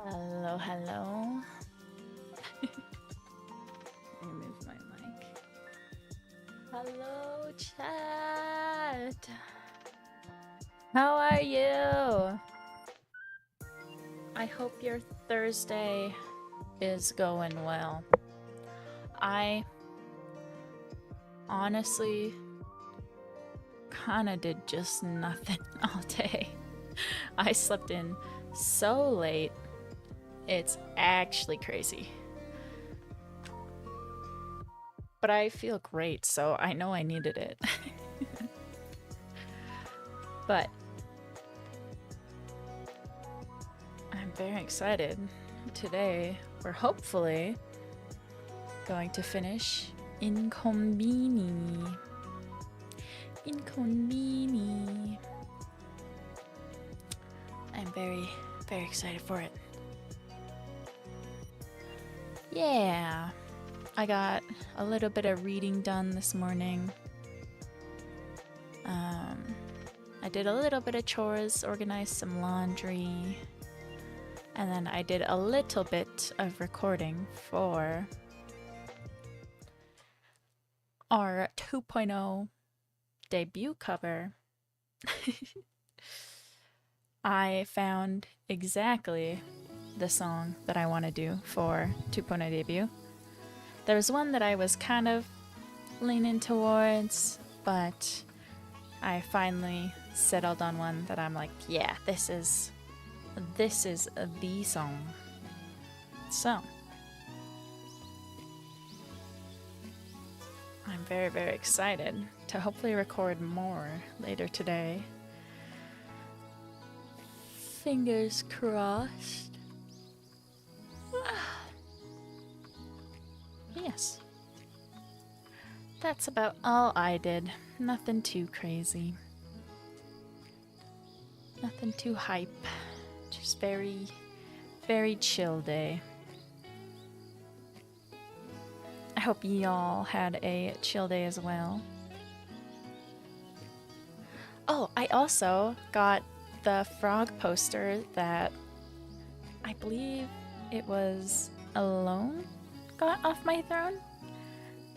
Hello, hello. Let me move my mic. Hello, chat. How are you? I hope your Thursday is going well. I honestly kind of did just nothing all day. I slept in so late. It's actually crazy. But I feel great, so I know I needed it. But I'm very excited. Today, we're hopefully going to finish Inkonbini. Inkonbini. I'm very, very excited for it. Yeah. I got a little bit of reading done this morning. I did a little bit of chores, organized some laundry, and then I did a little bit of recording for our 2.0 debut cover. I found exactly the song that I want to do for 2.0 debut. There was one that I was kind of leaning towards, but I finally settled on one that I'm like, yeah, this is the song. So I'm very, very excited to hopefully record more later today. Fingers crossed. Yes. That's about all I did. Nothing too crazy. Nothing too hype. Just very, very chill day. I hope y'all had a chill day as well. Oh, I also got the frog poster that I believe it was Alone got off my throne.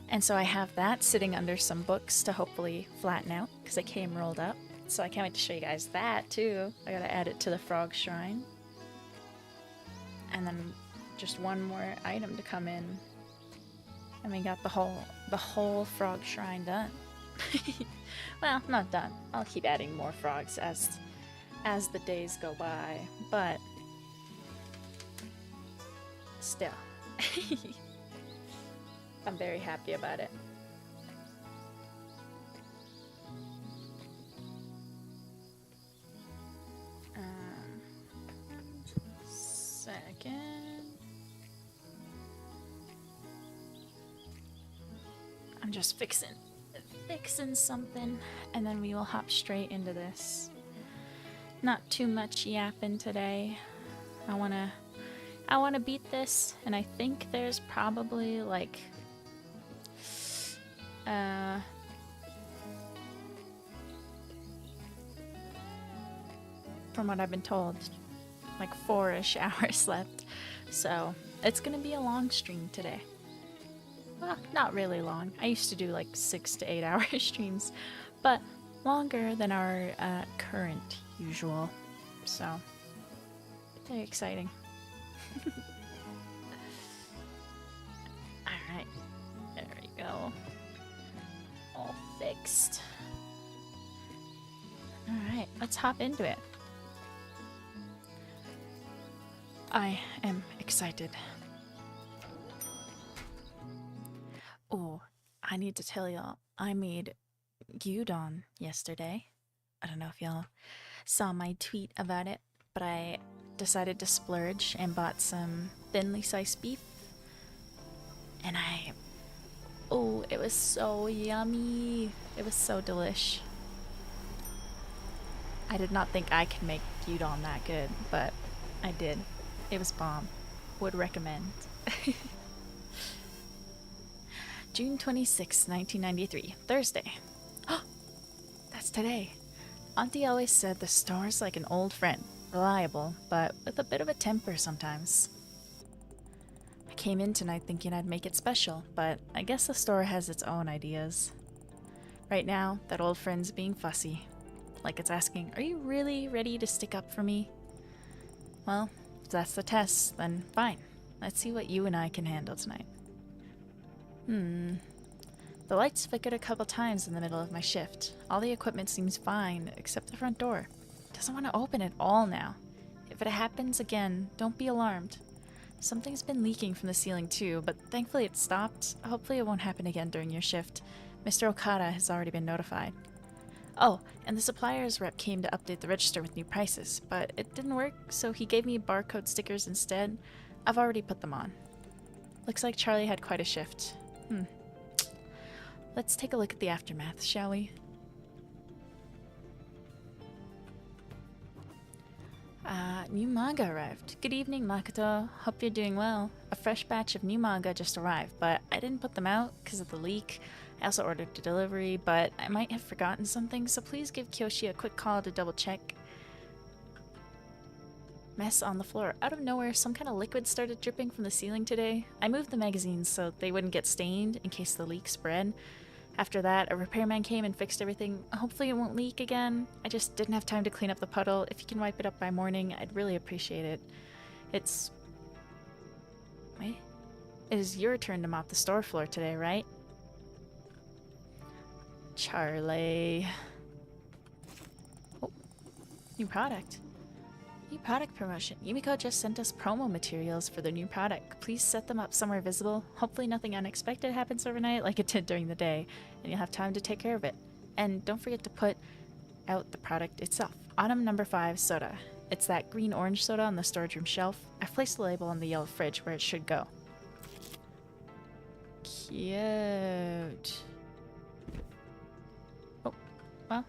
And so I have that sitting under some books to hopefully flatten out because it came rolled up. So I can't wait to show you guys that too. I gotta add it to the frog shrine. And then just one more item to come in. And we got the whole frog shrine done. Well, not done. I'll keep adding more frogs as the days go by, but still. I'm very happy about it. Second. I'm just fixing something, and then we will hop straight into this. Not too much yapping today. I wanna beat this, and I think there's probably like from what I've been told, like 4-ish hours left. So it's gonna be a long stream today. Well, not really long. I used to do like 6 to 8 hour streams, but longer than our current usual. So very exciting. Alright, there we go. All fixed. Alright, let's hop into it. I am excited. Oh, I need to tell y'all, I made gyudon yesterday. I don't know if y'all saw my tweet about it, but I decided to splurge and bought some thinly sliced beef. And it was so yummy. It was so delish. I did not think I could make gyudon that good, but I did. It was bomb. Would recommend. June 26, 1993, Thursday. Oh, that's today. Auntie always said the store's like an old friend. reliable, but with a bit of a temper sometimes. I came in tonight thinking I'd make it special, but I guess the store has its own ideas. Right now, that old friend's being fussy. Like it's asking, are you really ready to stick up for me? Well, if that's the test, then fine. Let's see what you and I can handle tonight. The lights flickered a couple times in the middle of my shift. All the equipment seems fine, except the front door. It doesn't want to open at all now. If it happens again, don't be alarmed. Something's been leaking from the ceiling too, but thankfully it stopped. Hopefully it won't happen again during your shift. Mr. Okada has already been notified. Oh, and the supplier's rep came to update the register with new prices, but it didn't work, so he gave me barcode stickers instead. I've already put them on. Looks like Charlie had quite a shift. Let's take a look at the aftermath, shall we? New manga arrived. Good evening, Makoto. Hope you're doing well. A fresh batch of new manga just arrived, but I didn't put them out because of the leak. I also ordered a delivery, but I might have forgotten something, so please give Kyoshi a quick call to double check. Mess on the floor. Out of nowhere, some kind of liquid started dripping from the ceiling today. I moved the magazines so they wouldn't get stained in case the leak spread. After that, a repairman came and fixed everything. Hopefully it won't leak again. I just didn't have time to clean up the puddle. If you can wipe it up by morning, I'd really appreciate it. It is your turn to mop the store floor today, right? Charlie. Oh, new product. New product promotion. Yumiko just sent us promo materials for the new product. Please set them up somewhere visible. Hopefully nothing unexpected happens overnight like it did during the day, and you'll have time to take care of it. And don't forget to put out the product itself. Autumn number 5 soda. It's that green-orange soda on the storage room shelf. I've placed the label on the yellow fridge where it should go. Cute. Oh, well.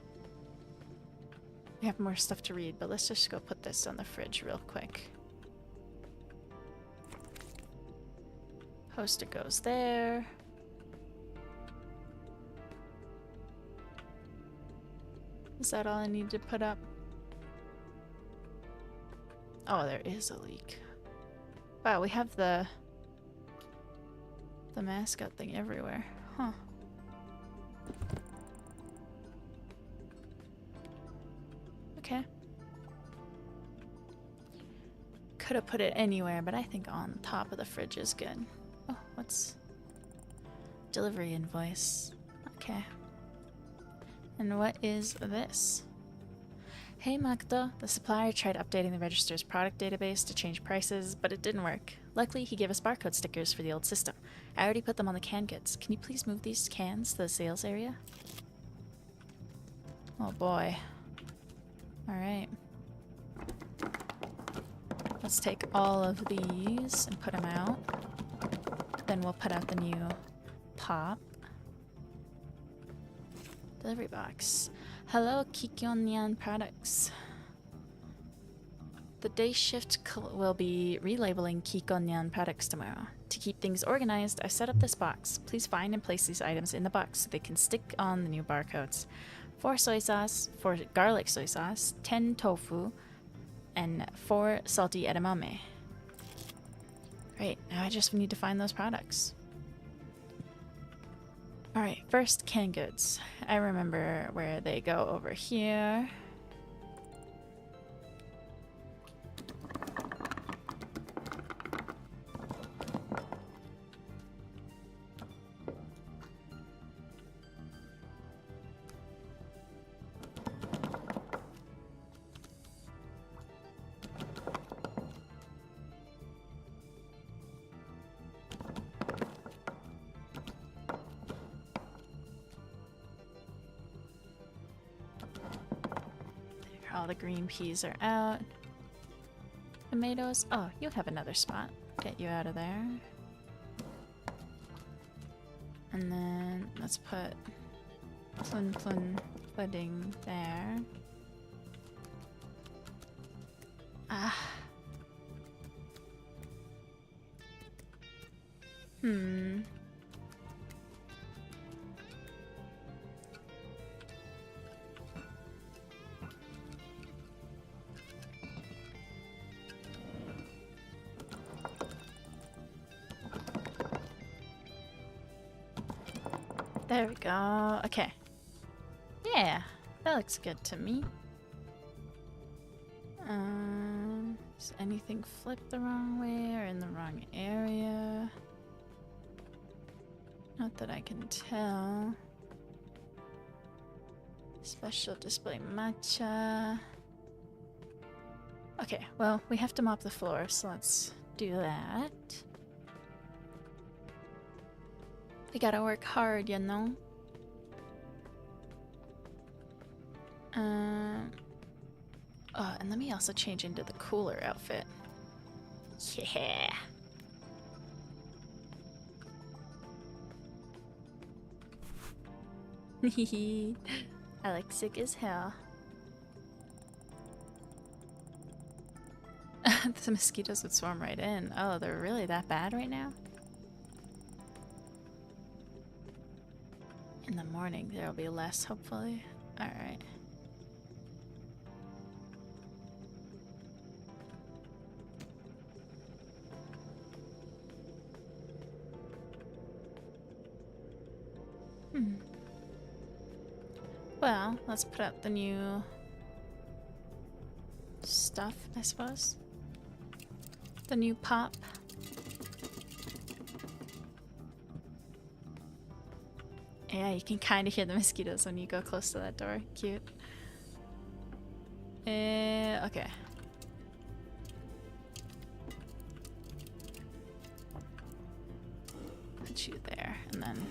We have more stuff to read, but let's just go put this on the fridge real quick. Poster goes there. Is that all I need to put up? Oh, there is a leak. Wow, we have the mascot thing everywhere. Huh. Okay. Could have put it anywhere, but I think on top of the fridge is good. Oh, what's... Delivery invoice. Okay. And what is this? Hey Makoto, the supplier tried updating the register's product database to change prices, but it didn't work. Luckily, he gave us barcode stickers for the old system. I already put them on the canned goods. Can you please move these cans to the sales area? Oh boy. Alright. Let's take all of these and put them out. Then we'll put out the new pop. Delivery box. Hello, Kikyonyan products. The day shift will be relabeling Kikonyan products tomorrow. To keep things organized, I've set up this box. Please find and place these items in the box so they can stick on the new barcodes. 4 soy sauce, 4 garlic soy sauce, 10 tofu, and 4 salty edamame. Great, now I just need to find those products. Alright, first canned goods. I remember where they go over here. All the green peas are out. Tomatoes. Oh, you have another spot. Get you out of there. And then let's put plun plun pudding there. Ah. There we go. Okay. Yeah, that looks good to me. Is anything flipped the wrong way or in the wrong area? Not that I can tell. Special display matcha. Okay, well, we have to mop the floor, so let's do that. We gotta work hard, you know? Oh, and let me also change into the cooler outfit. Yeah. I look sick as hell. The mosquitoes would swarm right in. Oh, they're really that bad right now? In the morning, there'll be less, hopefully. Alright. Well, let's put out the new stuff, I suppose. The new pop. Yeah, you can kind of hear the mosquitoes when you go close to that door. Cute. Okay. Put you there, and then...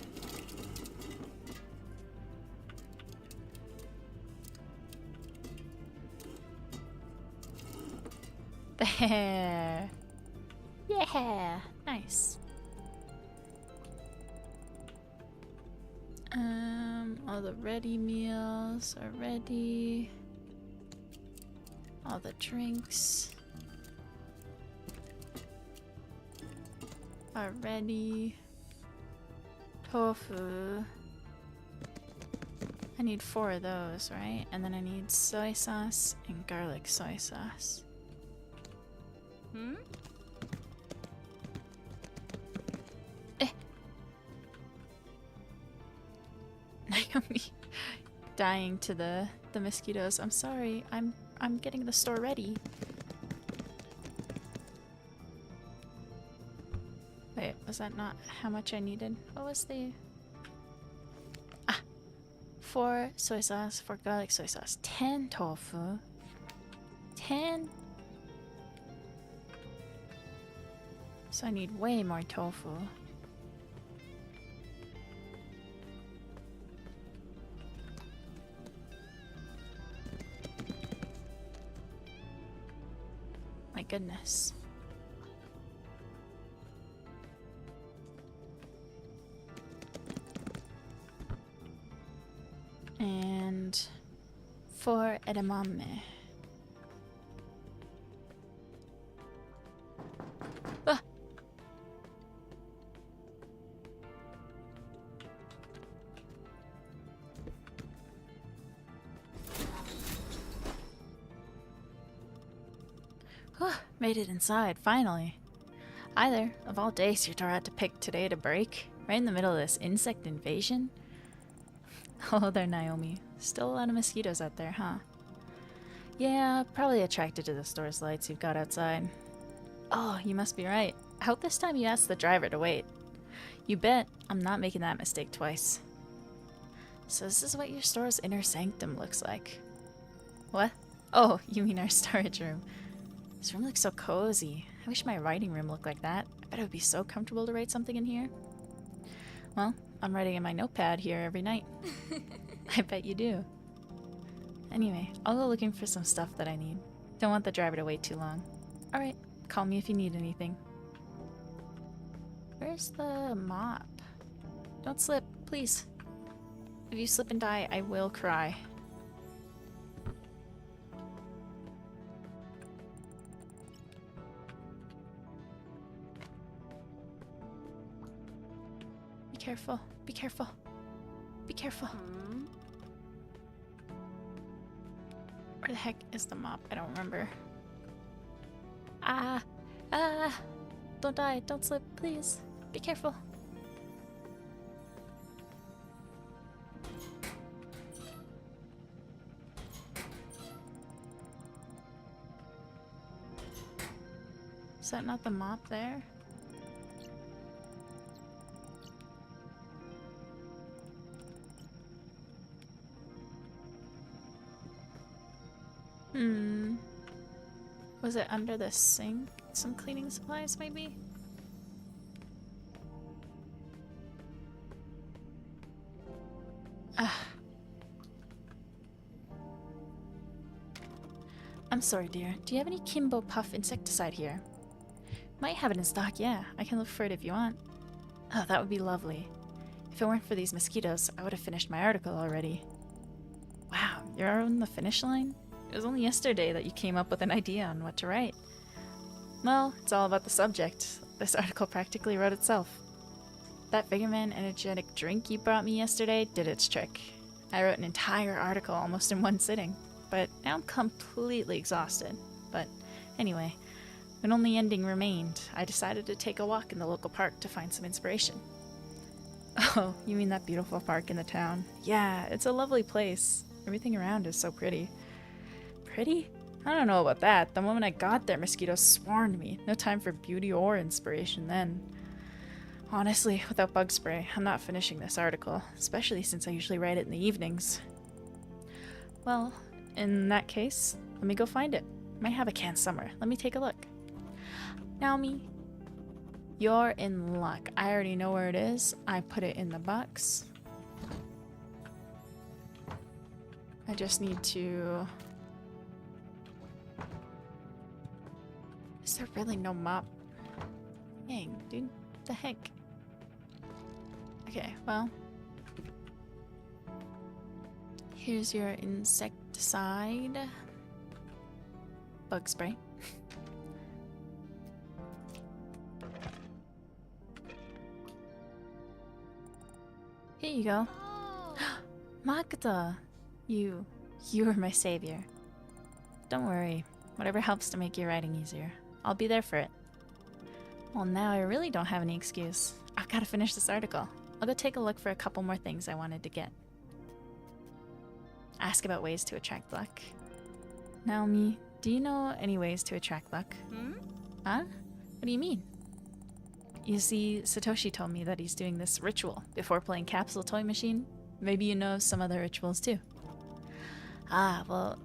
There! Yeah! Nice. All the ready meals are ready. All the drinks are ready. Tofu. I need 4 of those, right? And then I need soy sauce and garlic soy sauce. Naomi dying to the mosquitoes. I'm sorry. I'm getting the store ready. Wait, was that not how much I needed? What was the... Ah! 4 soy sauce, 4 garlic soy sauce, 10 tofu. 10? So I need way more tofu. My goodness. And 4 edamame. Ah! Made it inside, finally. Either, of all days your door had to pick today to break, right in the middle of this insect invasion. Hello there, Naomi. Still a lot of mosquitoes out there, huh? Yeah, probably attracted to the store's lights you've got outside. Oh, you must be right. I hope this time you asked the driver to wait. You bet I'm not making that mistake twice. So this is what your store's inner sanctum looks like. What? Oh, you mean our storage room. This room looks so cozy. I wish my writing room looked like that. I bet it would be so comfortable to write something in here. Well, I'm writing in my notepad here every night. I bet you do. Anyway, I'll go looking for some stuff that I need. Don't want the driver to wait too long. Alright, call me if you need anything. Where's the mop? Don't slip, please. If you slip and die, I will cry. Be careful. Be careful. Be careful. Where the heck is the mop? I don't remember. Ah! Ah! Don't die. Don't slip, please. Be careful. Is that not the mop there? Was it under the sink? Some cleaning supplies, maybe? I'm sorry, dear. Do you have any Kimbo Puff insecticide here? Might have it in stock, yeah. I can look for it if you want. Oh, that would be lovely. If it weren't for these mosquitoes, I would have finished my article already. Wow, you're on the finish line? It was only yesterday that you came up with an idea on what to write. Well, it's all about the subject. This article practically wrote itself. That Figureman energetic drink you brought me yesterday did its trick. I wrote an entire article almost in one sitting, but now I'm completely exhausted. But anyway, when only ending remained, I decided to take a walk in the local park to find some inspiration. Oh, you mean that beautiful park in the town? Yeah, it's a lovely place. Everything around is so pretty. Pretty? I don't know about that. The moment I got there, mosquitoes swarmed me. No time for beauty or inspiration then. Honestly, without bug spray, I'm not finishing this article, especially since I usually write it in the evenings. Well, in that case, let me go find it. Might have a can somewhere. Let me take a look. Naomi, you're in luck. I already know where it is. I put it in the box. I just need to... Is there really no mop? Dang, dude. What the heck? Okay, well. Here's your insecticide. Bug spray. Here you go. Oh. Magda! You are my savior. Don't worry. Whatever helps to make your writing easier. I'll be there for it. Well, now I really don't have any excuse. I've got to finish this article. I'll go take a look for a couple more things I wanted to get. Ask about ways to attract luck. Naomi, do you know any ways to attract luck? Huh? What do you mean? You see, Satoshi told me that he's doing this ritual before playing Capsule Toy Machine. Maybe you know some other rituals too. Ah, well,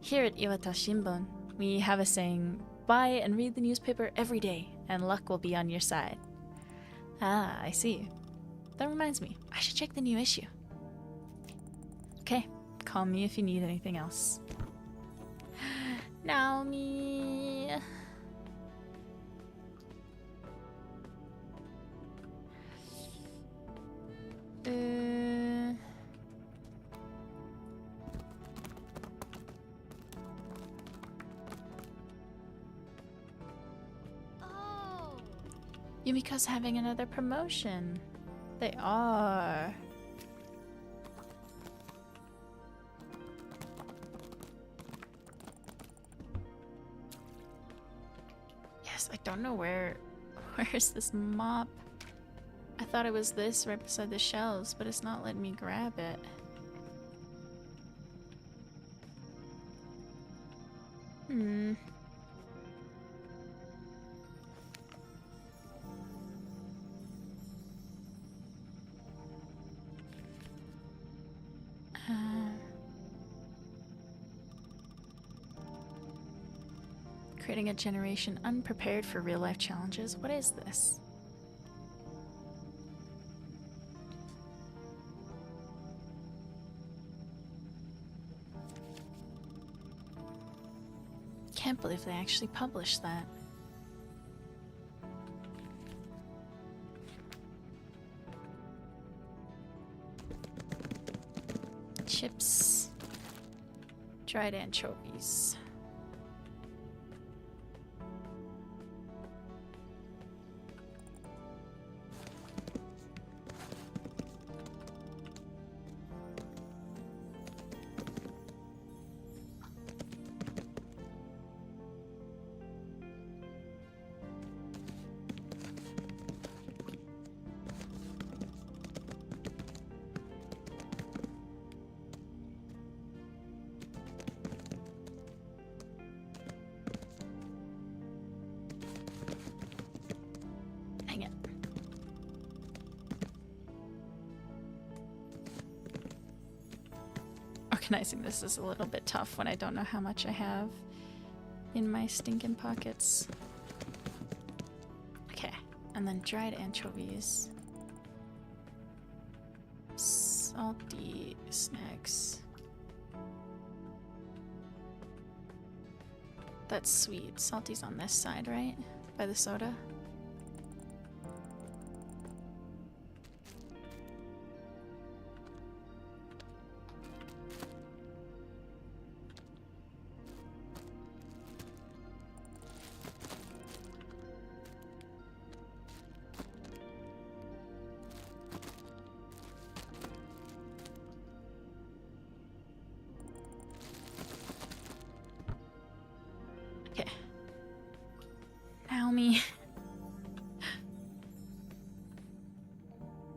here at Iwata Shimbun, we have a saying, buy and read the newspaper every day, and luck will be on your side. Ah, I see. That reminds me, I should check the new issue. Okay, call me if you need anything else. Naomi... Yumiko's having another promotion. They are. Yes, I don't know where's this mop? I thought it was this right beside the shelves, but it's not letting me grab it. Creating a generation unprepared for real-life challenges. What is this? Can't believe they actually published that. Chips. Dried anchovies. Organizing this is a little bit tough when I don't know how much I have in my stinking pockets. Okay, and then dried anchovies. Salty snacks. That's sweet. Salty's on this side, right? By the soda.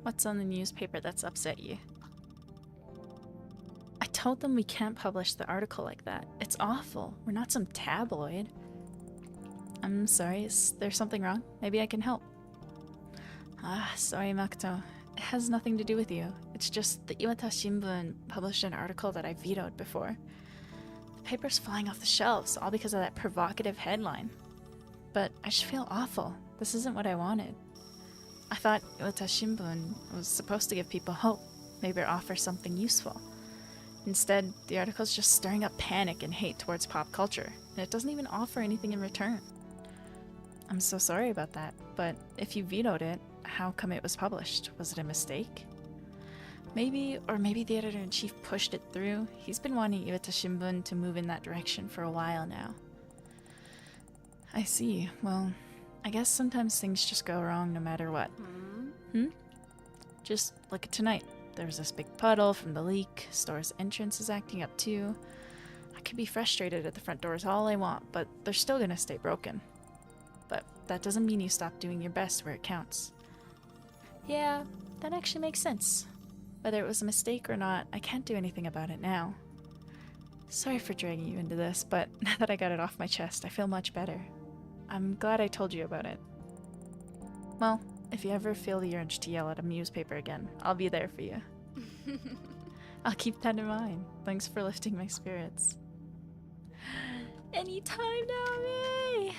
What's on the newspaper that's upset you? I told them we can't publish the article like that. It's awful. We're not some tabloid. I'm sorry, is there something wrong? Maybe I can help. Sorry, Makoto. It has nothing to do with you. It's just the Iwata Shimbun published an article that I vetoed before. The paper's flying off the shelves, all because of that provocative headline. But I just feel awful. This isn't what I wanted. I thought Iwata Shimbun was supposed to give people hope, maybe offer something useful. Instead, the article's just stirring up panic and hate towards pop culture, and it doesn't even offer anything in return. I'm so sorry about that, but if you vetoed it, how come it was published? Was it a mistake? Maybe the editor-in-chief pushed it through. He's been wanting Iwata Shimbun to move in that direction for a while now. I see. Well, I guess sometimes things just go wrong no matter what. Just look at tonight. There's this big puddle from the leak. Store's entrance is acting up too. I could be frustrated at the front doors all I want, but they're still gonna stay broken. But that doesn't mean you stop doing your best where it counts. Yeah, that actually makes sense. Whether it was a mistake or not, I can't do anything about it now. Sorry for dragging you into this, but now that I got it off my chest, I feel much better. I'm glad I told you about it. Well, if you ever feel the urge to yell at a newspaper again, I'll be there for you. I'll keep that in mind. Thanks for lifting my spirits. Anytime, Naomi!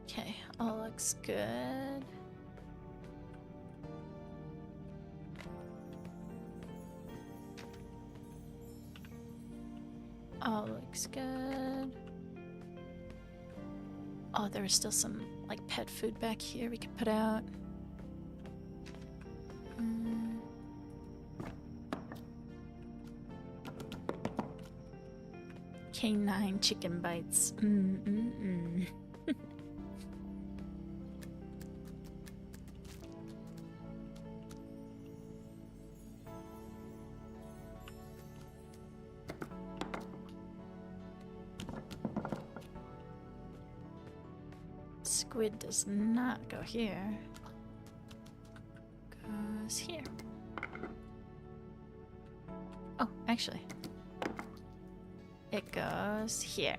Okay, all looks good. All looks good. Oh, there was still some, like, pet food back here we could put out. K9 chicken bites. Squid does not go here. Goes here. Oh, actually. It goes here.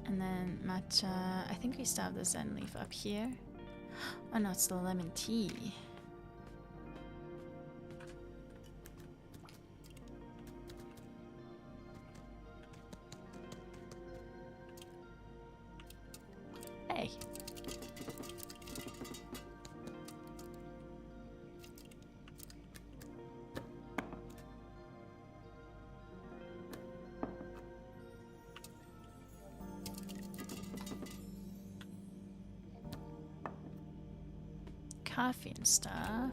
And then matcha. I think we still have the zen leaf up here. Oh no, it's the lemon tea. Hey. Coffee and stuff.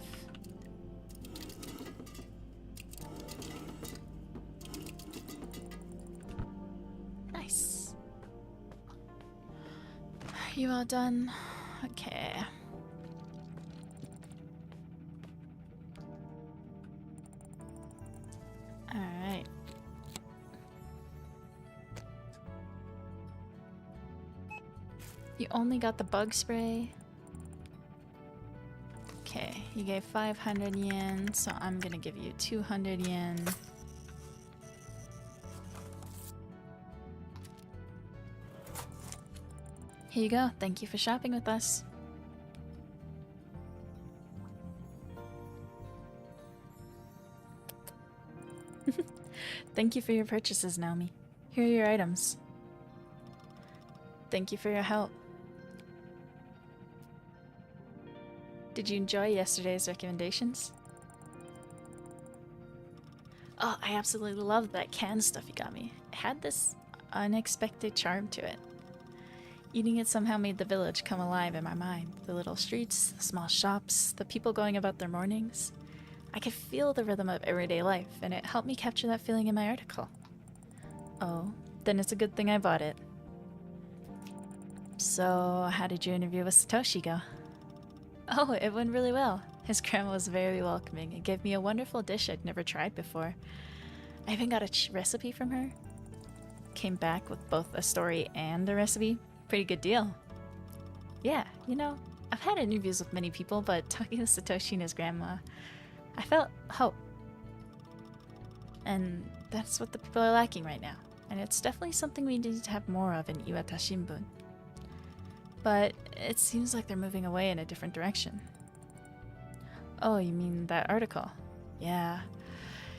Nice. Are you all done? Okay. Alright. You only got the bug spray? Okay. You gave 500 yen, so I'm gonna give you 200 yen. Here you go. Thank you for shopping with us. Thank you for your purchases, Naomi. Here are your items. Thank you for your help. Did you enjoy yesterday's recommendations? Oh, I absolutely loved that canned stuff you got me. It had this unexpected charm to it. Eating it somehow made the village come alive in my mind. The little streets, the small shops, the people going about their mornings. I could feel the rhythm of everyday life, and it helped me capture that feeling in my article. Oh, then it's a good thing I bought it. So, how did your interview with Satoshi go? Oh, it went really well. His grandma was very welcoming and gave me a wonderful dish I'd never tried before. I even got a recipe from her. Came back with both a story and a recipe. Pretty good deal. Yeah, you know, I've had interviews with many people, but talking to Satoshi and his grandma, I felt hope. And that's what the people are lacking right now. And it's definitely something we need to have more of in Iwata Shimbun. But it seems like they're moving away in a different direction. Oh, you mean that article? Yeah.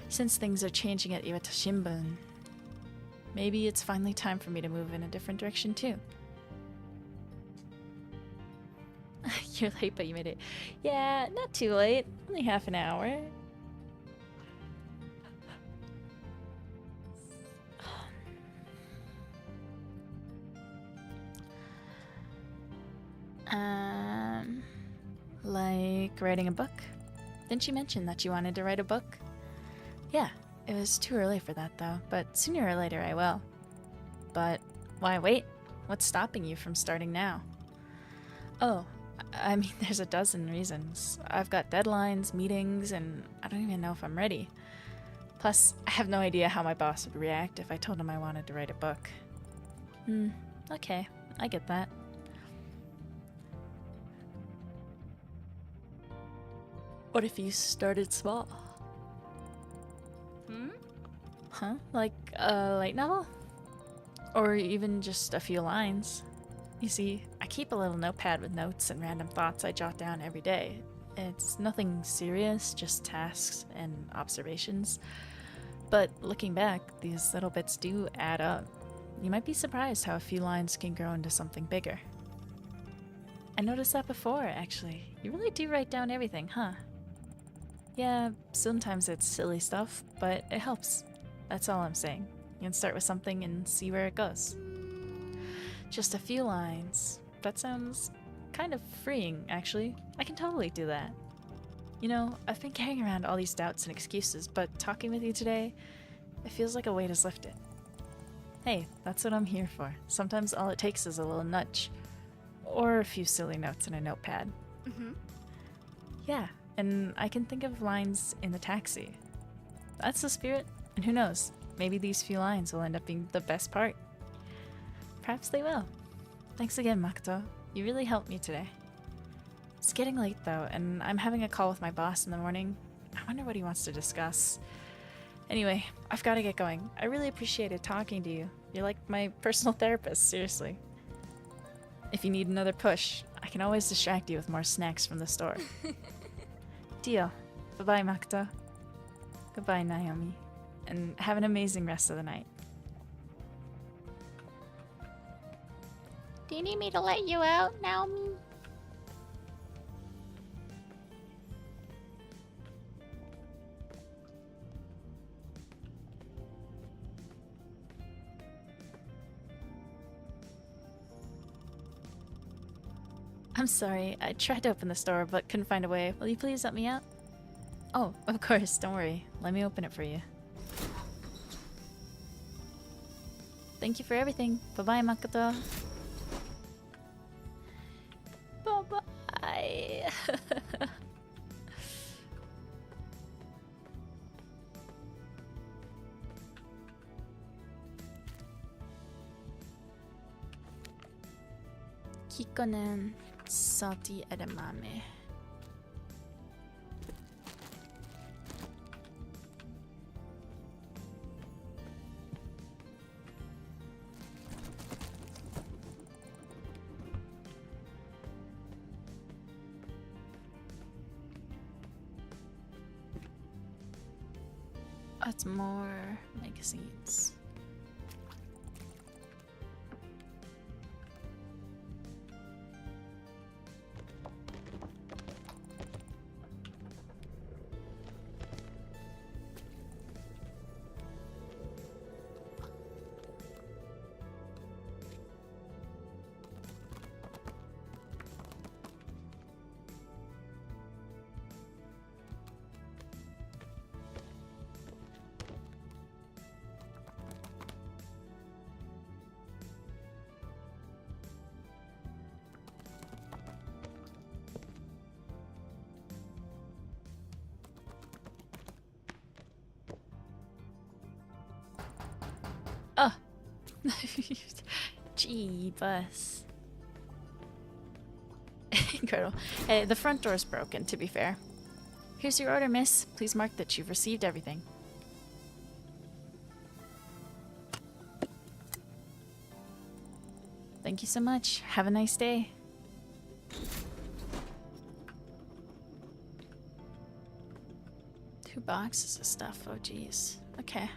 Since things are changing at Iwata Shimbun, maybe it's finally time for me to move in a different direction too. You're late, but you made it. Yeah, not too late. Only half an hour. Like writing a book? Didn't you mention that you wanted to write a book? Yeah, it was too early for that though, but sooner or later I will. But why wait? What's stopping you from starting now? Oh, I mean, there's a dozen reasons. I've got deadlines, meetings, and I don't even know if I'm ready. Plus, I have no idea how my boss would react if I told him I wanted to write a book. Okay, I get that. What if you started small? Huh? Like a light novel? Or even just a few lines. You see, I keep a little notepad with notes and random thoughts I jot down every day. It's nothing serious, just tasks and observations. But looking back, these little bits do add up. You might be surprised how a few lines can grow into something bigger. I noticed that before, actually. You really do write down everything, huh? Yeah, sometimes it's silly stuff, but it helps. That's all I'm saying. You can start with something and see where it goes. Just a few lines. That sounds kind of freeing, actually. I can totally do that. You know, I've been carrying around all these doubts and excuses, but talking with you today, it feels like a weight is lifted. Hey, that's what I'm here for. Sometimes all it takes is a little nudge. Or a few silly notes in a notepad. Yeah, and I can think of lines in the taxi. That's the spirit, and who knows, maybe these few lines will end up being the best part. Perhaps they will. Thanks again, Makoto. You really helped me today. It's getting late though, and I'm having a call with my boss in the morning. I wonder what he wants to discuss. Anyway, I've got to get going. I really appreciated talking to you. You're like my personal therapist, seriously. If you need another push, I can always distract you with more snacks from the store. Deal. Bye-bye, Makoto. Goodbye, Naomi. And have an amazing rest of the night. Do you need me to let you out, Naomi? I'm sorry, I tried to open the store but couldn't find a way. Will you please let me out? Oh, of course, don't worry. Let me open it for you. Thank you for everything. Bye-bye, Makoto. Bye-bye. Kikonen salty edamame. That's more magazines. Oh! Gee, bus. Incredible. Hey, the front door's broken, to be fair. Here's your order, miss. Please mark that you've received everything. Thank you so much. Have a nice day. Two boxes of stuff. Oh, geez. Okay.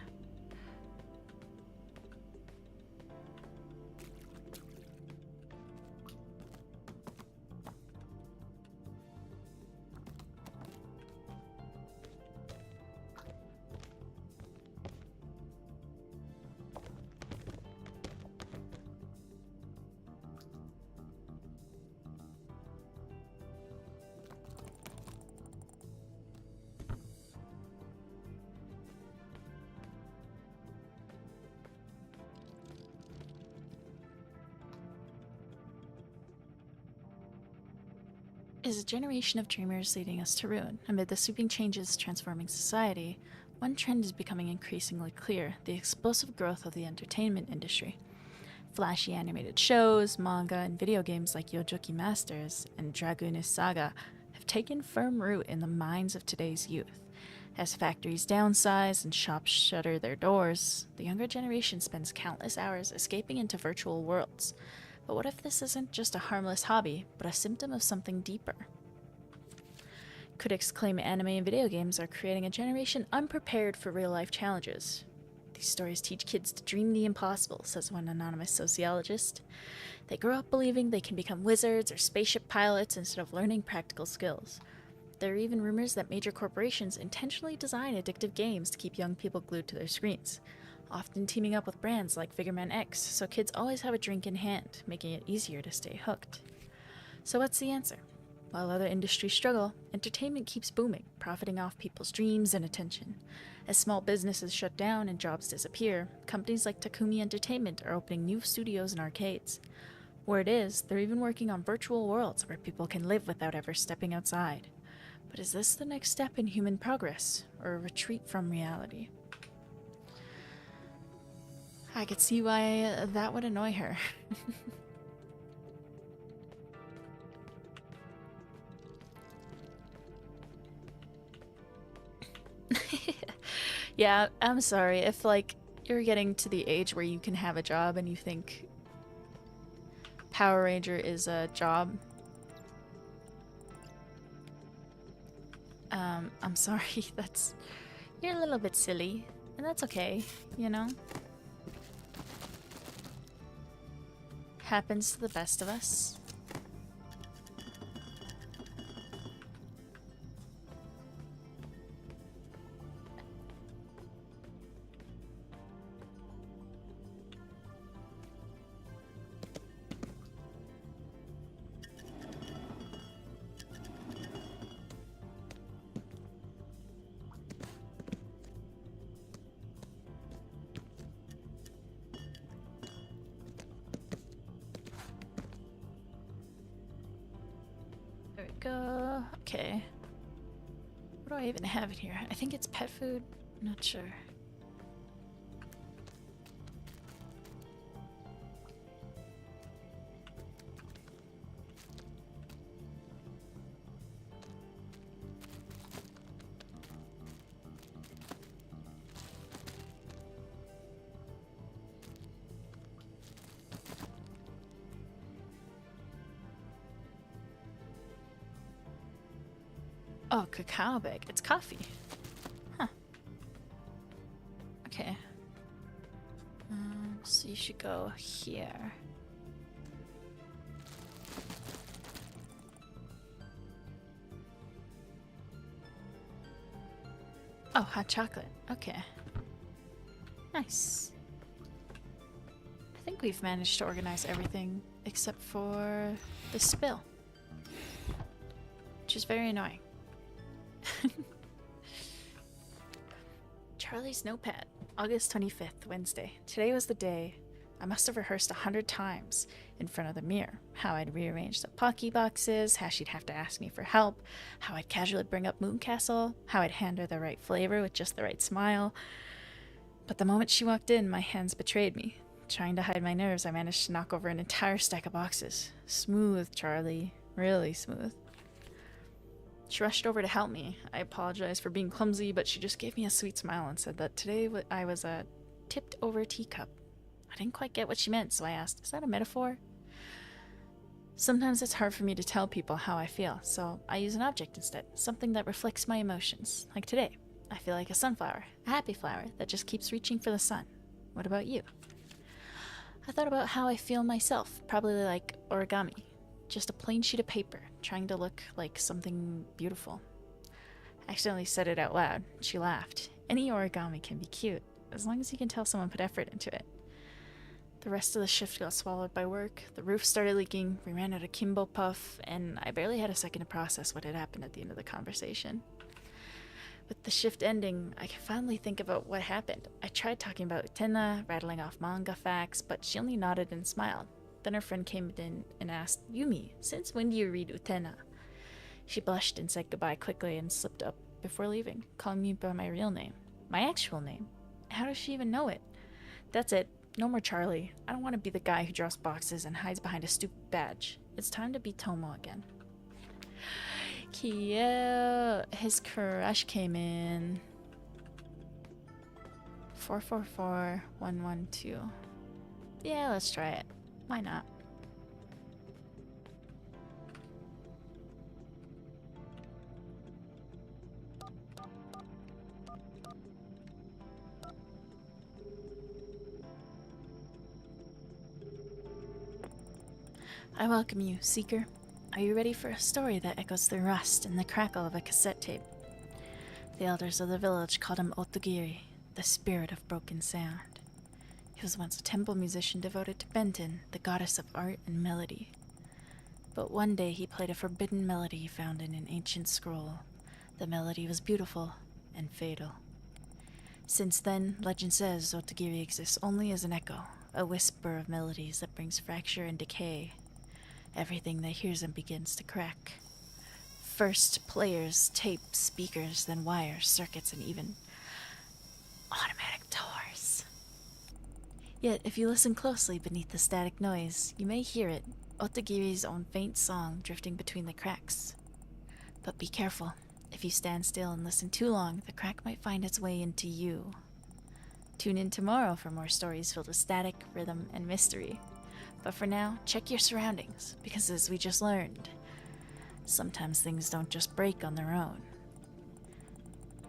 Is a generation of dreamers leading us to ruin? Amid the sweeping changes transforming society, one trend is becoming increasingly clear: the explosive growth of the entertainment industry. Flashy animated shows, manga, and video games like Yojoki Masters and Dragoonist Saga have taken firm root in the minds of today's youth. As factories downsize and shops shutter their doors, the younger generation spends countless hours escaping into virtual worlds. But what if this isn't just a harmless hobby, but a symptom of something deeper? Critics claim anime and video games are creating a generation unprepared for real-life challenges. These stories teach kids to dream the impossible, says one anonymous sociologist. They grow up believing they can become wizards or spaceship pilots instead of learning practical skills. There are even rumors that major corporations intentionally design addictive games to keep young people glued to their screens, often teaming up with brands like Figureman X, so kids always have a drink in hand, making it easier to stay hooked. So what's the answer? While other industries struggle, entertainment keeps booming, profiting off people's dreams and attention. As small businesses shut down and jobs disappear, companies like Takumi Entertainment are opening new studios and arcades. Word is, they're even working on virtual worlds where people can live without ever stepping outside. But is this the next step in human progress, or a retreat from reality? I could see why that would annoy her. Yeah, I'm sorry. If, like, you're getting to the age where you can have a job and you think Power Ranger is a job, I'm sorry. You're a little bit silly, and that's okay, you know? Happens to the best of us. There we go. Okay. What do I even have in here? I think it's pet food. I'm not sure. Oh, cacao bag. It's coffee. Huh. Okay. So you should go here. Oh, hot chocolate. Okay. Nice. I think we've managed to organize everything except for the spill, which is very annoying. Charlie's notepad. August 25th, Wednesday. Today was the day. I must have rehearsed 100 times in front of the mirror. How I'd rearrange the Pocky boxes, how she'd have to ask me for help, how I'd casually bring up Mooncastle, how I'd hand her the right flavor with just the right smile. But the moment she walked in, my hands betrayed me. Trying to hide my nerves, I managed to knock over an entire stack of boxes. Smooth, Charlie. Really smooth. She rushed over to help me. I apologized for being clumsy, but she just gave me a sweet smile and said that today I was a tipped over teacup. I didn't quite get what she meant, so I asked, is that a metaphor? Sometimes it's hard for me to tell people how I feel, so I use an object instead, something that reflects my emotions. Like today, I feel like a sunflower, a happy flower that just keeps reaching for the sun. What about you? I thought about how I feel myself, probably like origami. Just a plain sheet of paper, trying to look like something beautiful. I accidentally said it out loud. She laughed. Any origami can be cute, as long as you can tell someone put effort into it. The rest of the shift got swallowed by work, the roof started leaking, we ran out of Kimbo Puff, and I barely had a second to process what had happened at the end of the conversation. With the shift ending, I could finally think about what happened. I tried talking about Utena, rattling off manga facts, but she only nodded and smiled. Then her friend came in and asked, Yumi, since when do you read Utena? She blushed and said goodbye quickly and slipped up before leaving, calling me by my real name. My actual name. How does she even know it? That's it. No more Charlie. I don't want to be the guy who draws boxes and hides behind a stupid badge. It's time to be Tomo again. Cute. His crush came in. 444112. Yeah, let's try it. Why not? I welcome you, Seeker. Are you ready for a story that echoes the rust and the crackle of a cassette tape? The elders of the village called him Otogiri, the spirit of broken sound. He was once a temple musician devoted to Benten, the goddess of art and melody. But one day he played a forbidden melody found in an ancient scroll. The melody was beautiful and fatal. Since then, legend says Otogiri exists only as an echo, a whisper of melodies that brings fracture and decay. Everything that hears him begins to crack. First players, tape, speakers, then wires, circuits, and even automatic doors. Yet, if you listen closely beneath the static noise, you may hear it, Otogiri's own faint song drifting between the cracks. But be careful. If you stand still and listen too long, the crack might find its way into you. Tune in tomorrow for more stories filled with static, rhythm, and mystery. But for now, check your surroundings, because as we just learned, sometimes things don't just break on their own.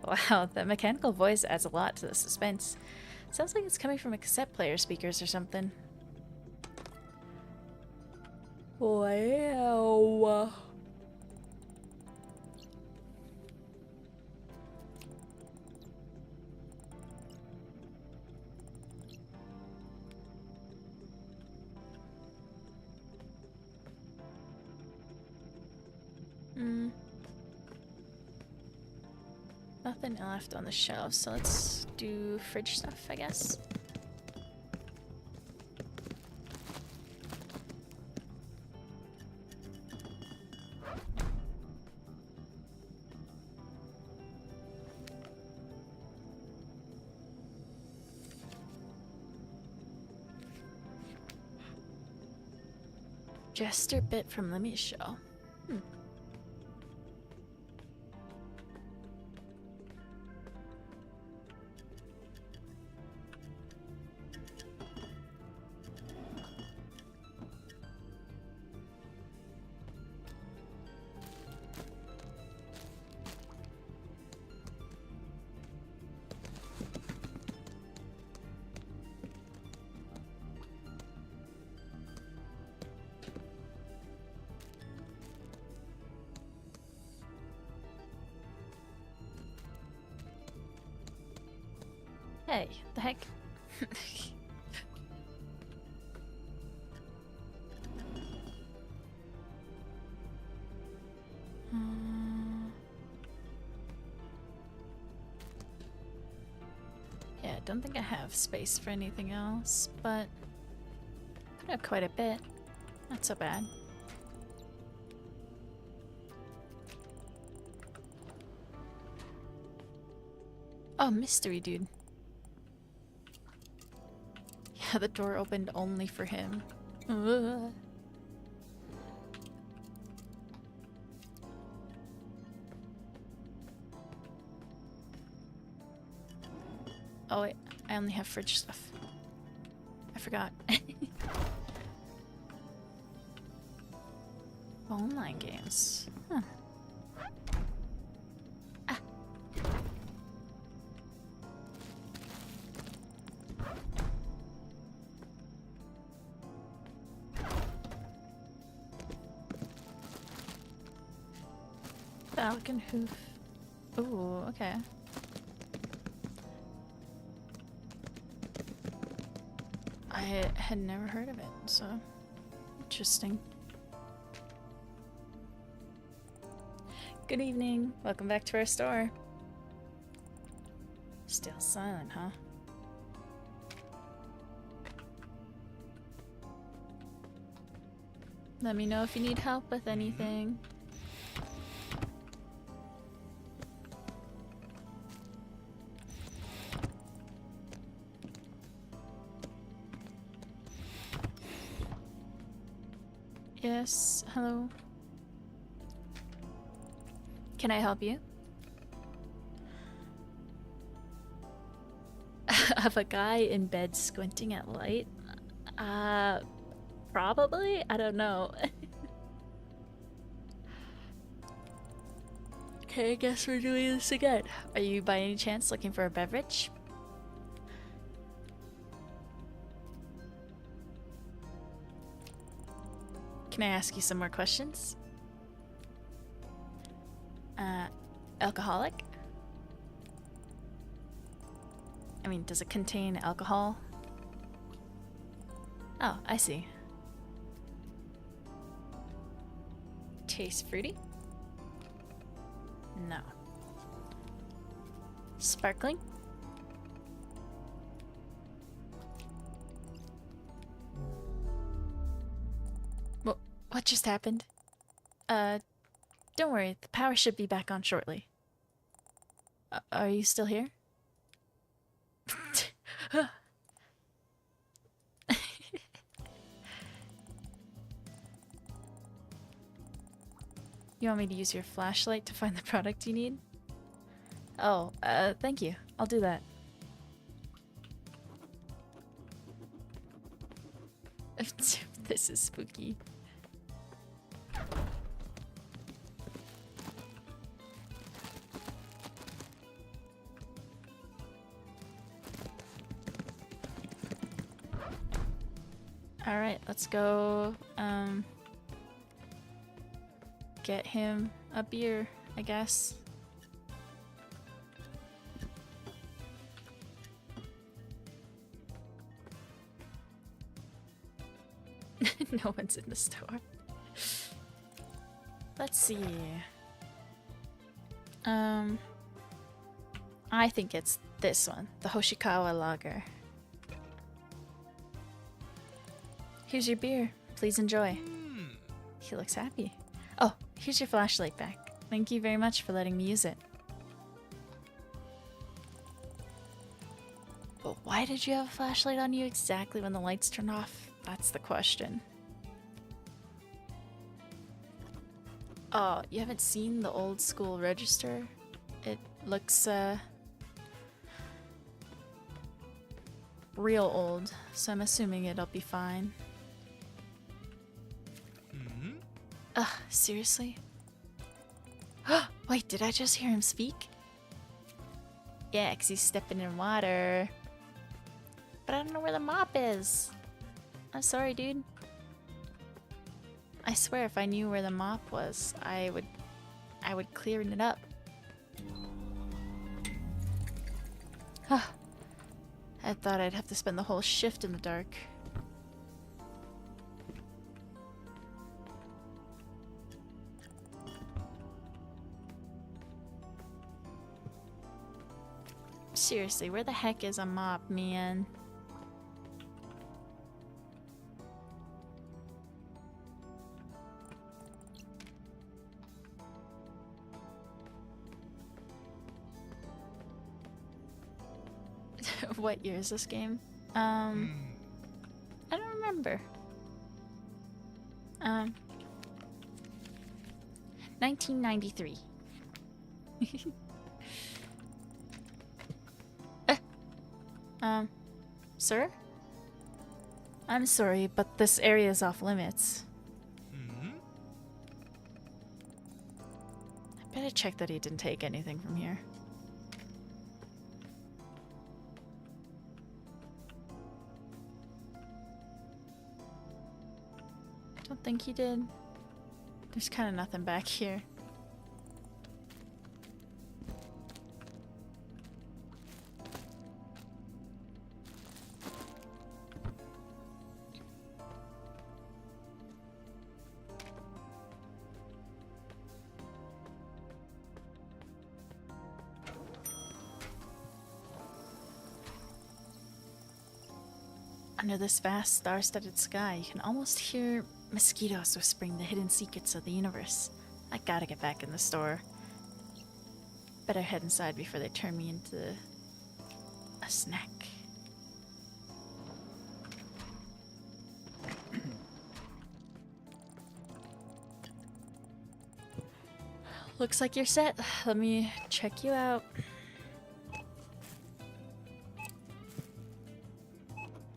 Wow, that mechanical voice adds a lot to the suspense. Sounds like it's coming from a cassette player speakers or something. Wow. Nothing left on the shelf, so let's do fridge stuff, I guess. Jester bit from Limmy's show. Hey, the heck? Yeah, I don't think I have space for anything else, but I have quite a bit. Not so bad. Oh, mystery dude. Yeah, the door opened only for him. Ugh. Oh wait, I only have fridge stuff. I forgot. Online games. Huh. Ah. Falcon hoof. Ooh, okay. I had never heard of it, so interesting. Good evening. Welcome back to our store. Still silent, huh? Let me know if you need help with anything. Yes, hello. Can I help you? Of a guy in bed squinting at light? Probably? I don't know. Okay, I guess we're doing this again. Are you by any chance looking for a beverage? Can I ask you some more questions? Alcoholic? I mean, does it contain alcohol? Oh, I see. Taste fruity? No. Sparkling? What just happened? Don't worry, the power should be back on shortly. Are you still here? You want me to use your flashlight to find the product you need? Oh, thank you. I'll do that. This is spooky. Alright, let's go, get him a beer, I guess. No one's in the store. Let's see. I think it's this one, the Hoshikawa Lager. Here's your beer. Please enjoy. He looks happy. Oh, here's your flashlight back. Thank you very much for letting me use it. But why did you have a flashlight on you exactly when the lights turn off? That's the question. Oh, you haven't seen the old school register? It looks, real old, so I'm assuming it'll be fine. Ugh, seriously? Wait, did I just hear him speak? Yeah, 'cause he's stepping in water. But I don't know where the mop is. I'm sorry, dude. I swear if I knew where the mop was, I would clear it up. I thought I'd have to spend the whole shift in the dark. Seriously, where the heck is a mop, man? What year is this game? I don't remember. 1993. Sir? I'm sorry, but this area is off limits. I better check that he didn't take anything from here. Don't think he did. There's kind of nothing back here. Under this vast star-studded sky, you can almost hear mosquitoes whispering the hidden secrets of the universe. I gotta get back in the store. Better head inside before they turn me into a snack. Looks like you're set. Let me check you out.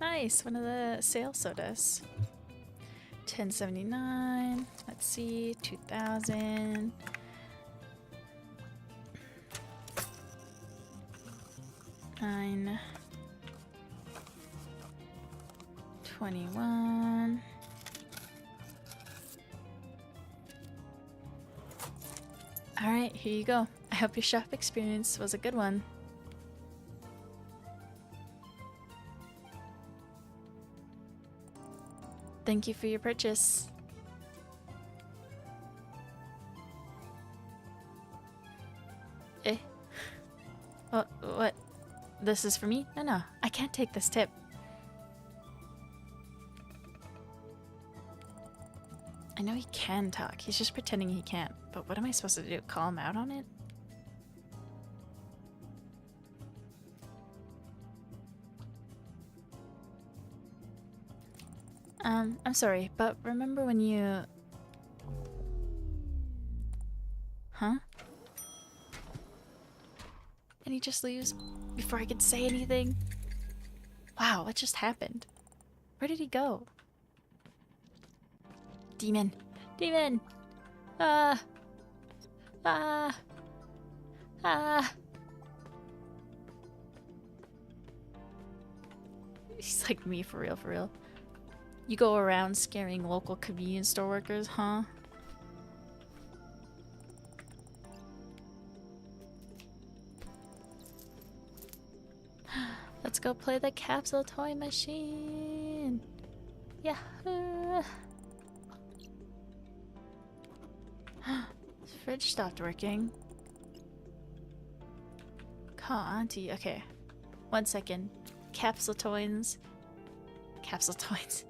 Nice, one of the sale sodas. $10.79. Let's see, 2,000. $9. 21. Alright, here you go. I hope your shop experience was a good one. Thank you for your purchase. Eh? What? This is for me? No, I can't take this tip. I know he can talk, he's just pretending he can't. But what am I supposed to do? Call him out on it? I'm sorry, but remember when you... Huh? And he just leaves before I could say anything? Wow, what just happened? Where did he go? Demon! Demon! Ah! Ah! Ah! He's like me, for real, for real. You go around scaring local convenience store workers, huh? Let's go play the capsule toy machine! Yahoo! The fridge stopped working. Call Auntie. Okay. 1 second. Capsule toys. Capsule toys.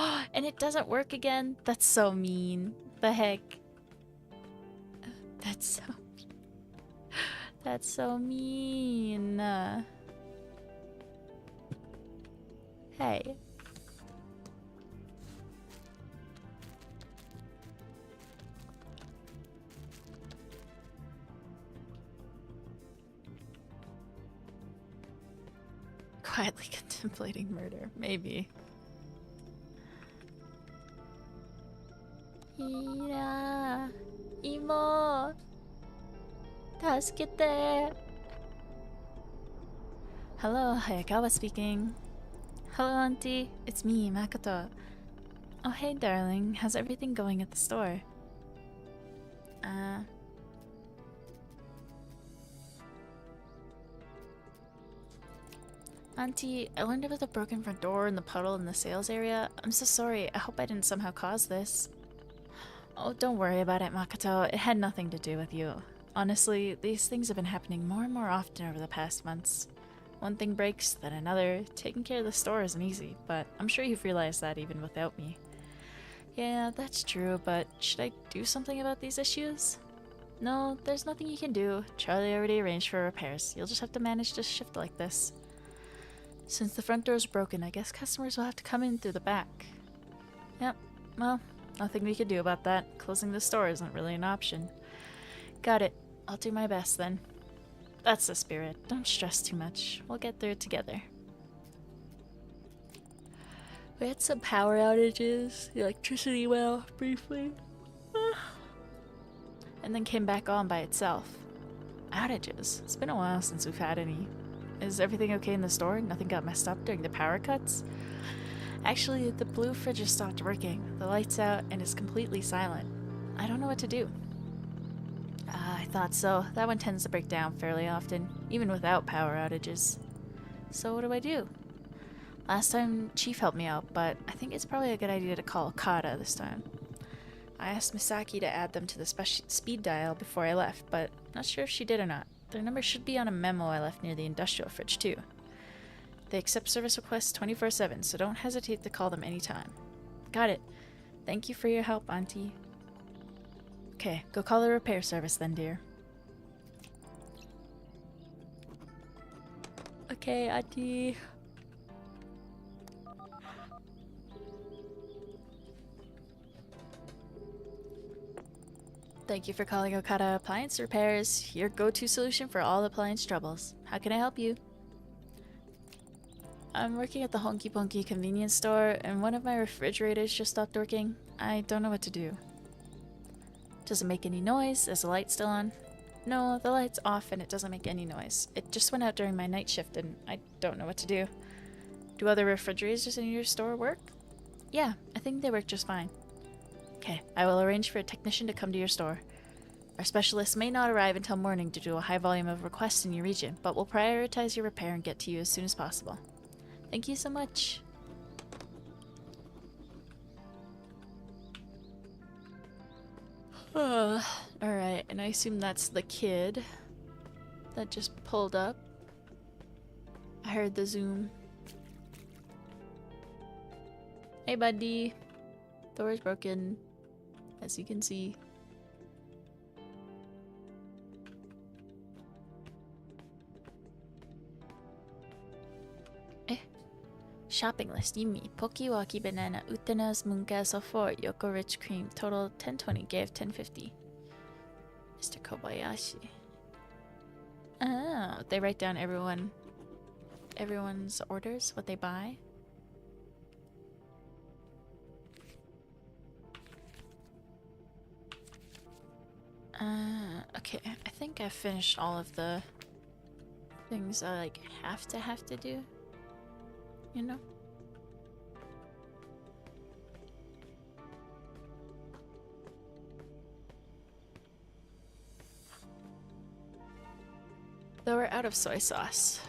Oh, and it doesn't work again? That's so mean. The heck? That's so mean. That's so mean. Hey. Quietly contemplating murder. Maybe. Ira, Imo, tasukete. Hello, Hayakawa speaking. Hello, Auntie. It's me, Makoto. Oh, hey, darling. How's everything going at the store? Auntie, I learned about the broken front door and the puddle in the sales area. I'm so sorry. I hope I didn't somehow cause this. Oh, don't worry about it, Makoto. It had nothing to do with you. Honestly, these things have been happening more and more often over the past months. One thing breaks, then another. Taking care of the store isn't easy, but I'm sure you've realized that even without me. Yeah, that's true, but should I do something about these issues? No, there's nothing you can do. Charlie already arranged for repairs. You'll just have to manage to shift like this. Since the front door is broken, I guess customers will have to come in through the back. Yep, well, nothing we could do about that. Closing the store isn't really an option. Got it. I'll do my best then. That's the spirit. Don't stress too much. We'll get through it together. We had some power outages. The electricity went off briefly. And then came back on by itself. Outages? It's been a while since we've had any. Is everything okay in the store? Nothing got messed up during the power cuts? Actually, the blue fridge has stopped working. The light's out and it's completely silent. I don't know what to do. I thought so. That one tends to break down fairly often, even without power outages. So what do I do? Last time, Chief helped me out, but I think it's probably a good idea to call Okada this time. I asked Misaki to add them to the speed dial before I left, but not sure if she did or not. Their number should be on a memo I left near the industrial fridge, too. They accept service requests 24/7, so don't hesitate to call them anytime. Got it. Thank you for your help, Auntie. Okay, go call the repair service then, dear. Okay, Auntie. Thank you for calling Okada Appliance Repairs, your go-to solution for all appliance troubles. How can I help you? I'm working at the Honky Ponky convenience store, and one of my refrigerators just stopped working. I don't know what to do. Does it make any noise? Is the light still on? No, the light's off and it doesn't make any noise. It just went out during my night shift and I don't know what to do. Do other refrigerators in your store work? Yeah, I think they work just fine. Okay, I will arrange for a technician to come to your store. Our specialist may not arrive until morning due to a high volume of requests in your region, but we'll prioritize your repair and get to you as soon as possible. Thank you so much. Alright, and I assume that's the kid that just pulled up. I heard the zoom. Hey buddy. Door is broken, as you can see. Shopping list. Yumi. Pokiwaki banana. Utenas mungaso 4. Yoko rich cream. Total 1020. Gave 1050. Mr. Kobayashi. Oh, they write down everyone's orders, what they buy. Okay. I think I've finished all of the things I like have to do. You know? Though we're out of soy sauce.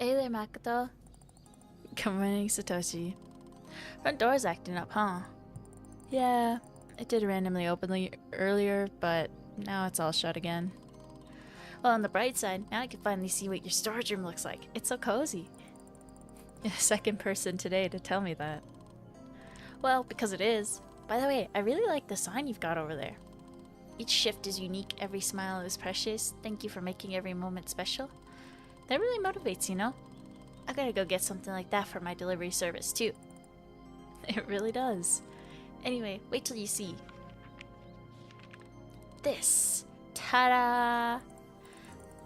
Hey there, Makoto. Good morning, Satoshi. Front door's acting up, huh? Yeah, it did randomly open earlier, but now it's all shut again. Well, on the bright side, now I can finally see what your storage room looks like. It's so cozy. You're the second person today to tell me that. Well, because it is. By the way, I really like the sign you've got over there. Each shift is unique, every smile is precious. Thank you for making every moment special. That really motivates, you know? I gotta go get something like that for my delivery service, too. It really does. Anyway, wait till you see this. Ta-da!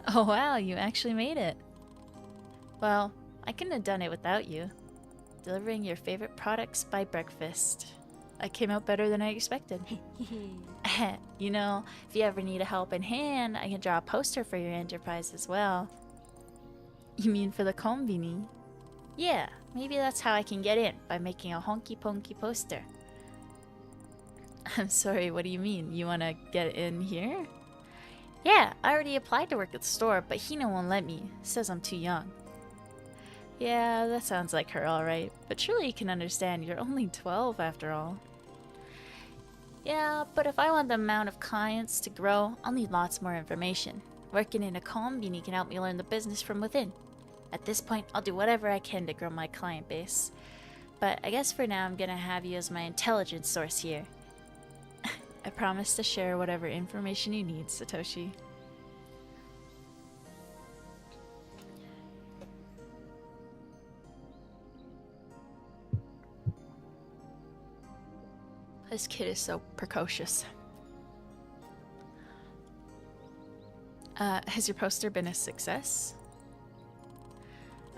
Oh wow, you actually made it. Well, I couldn't have done it without you. Delivering your favorite products by breakfast. I came out better than I expected. You know, if you ever need a helping hand, I can draw a poster for your enterprise as well. You mean for the Inkonbini? Yeah, maybe that's how I can get in, by making a honky-ponky poster. I'm sorry, what do you mean? You want to get in here? Yeah, I already applied to work at the store, but Hina won't let me. Says I'm too young. Yeah, that sounds like her alright, but surely you can understand you're only 12 after all. Yeah, but if I want the amount of clients to grow, I'll need lots more information. Working in a Inkonbini can help me learn the business from within. At this point, I'll do whatever I can to grow my client base. But I guess for now I'm gonna have you as my intelligence source here. I promise to share whatever information you need, Satoshi. This kid is so precocious. Has your poster been a success?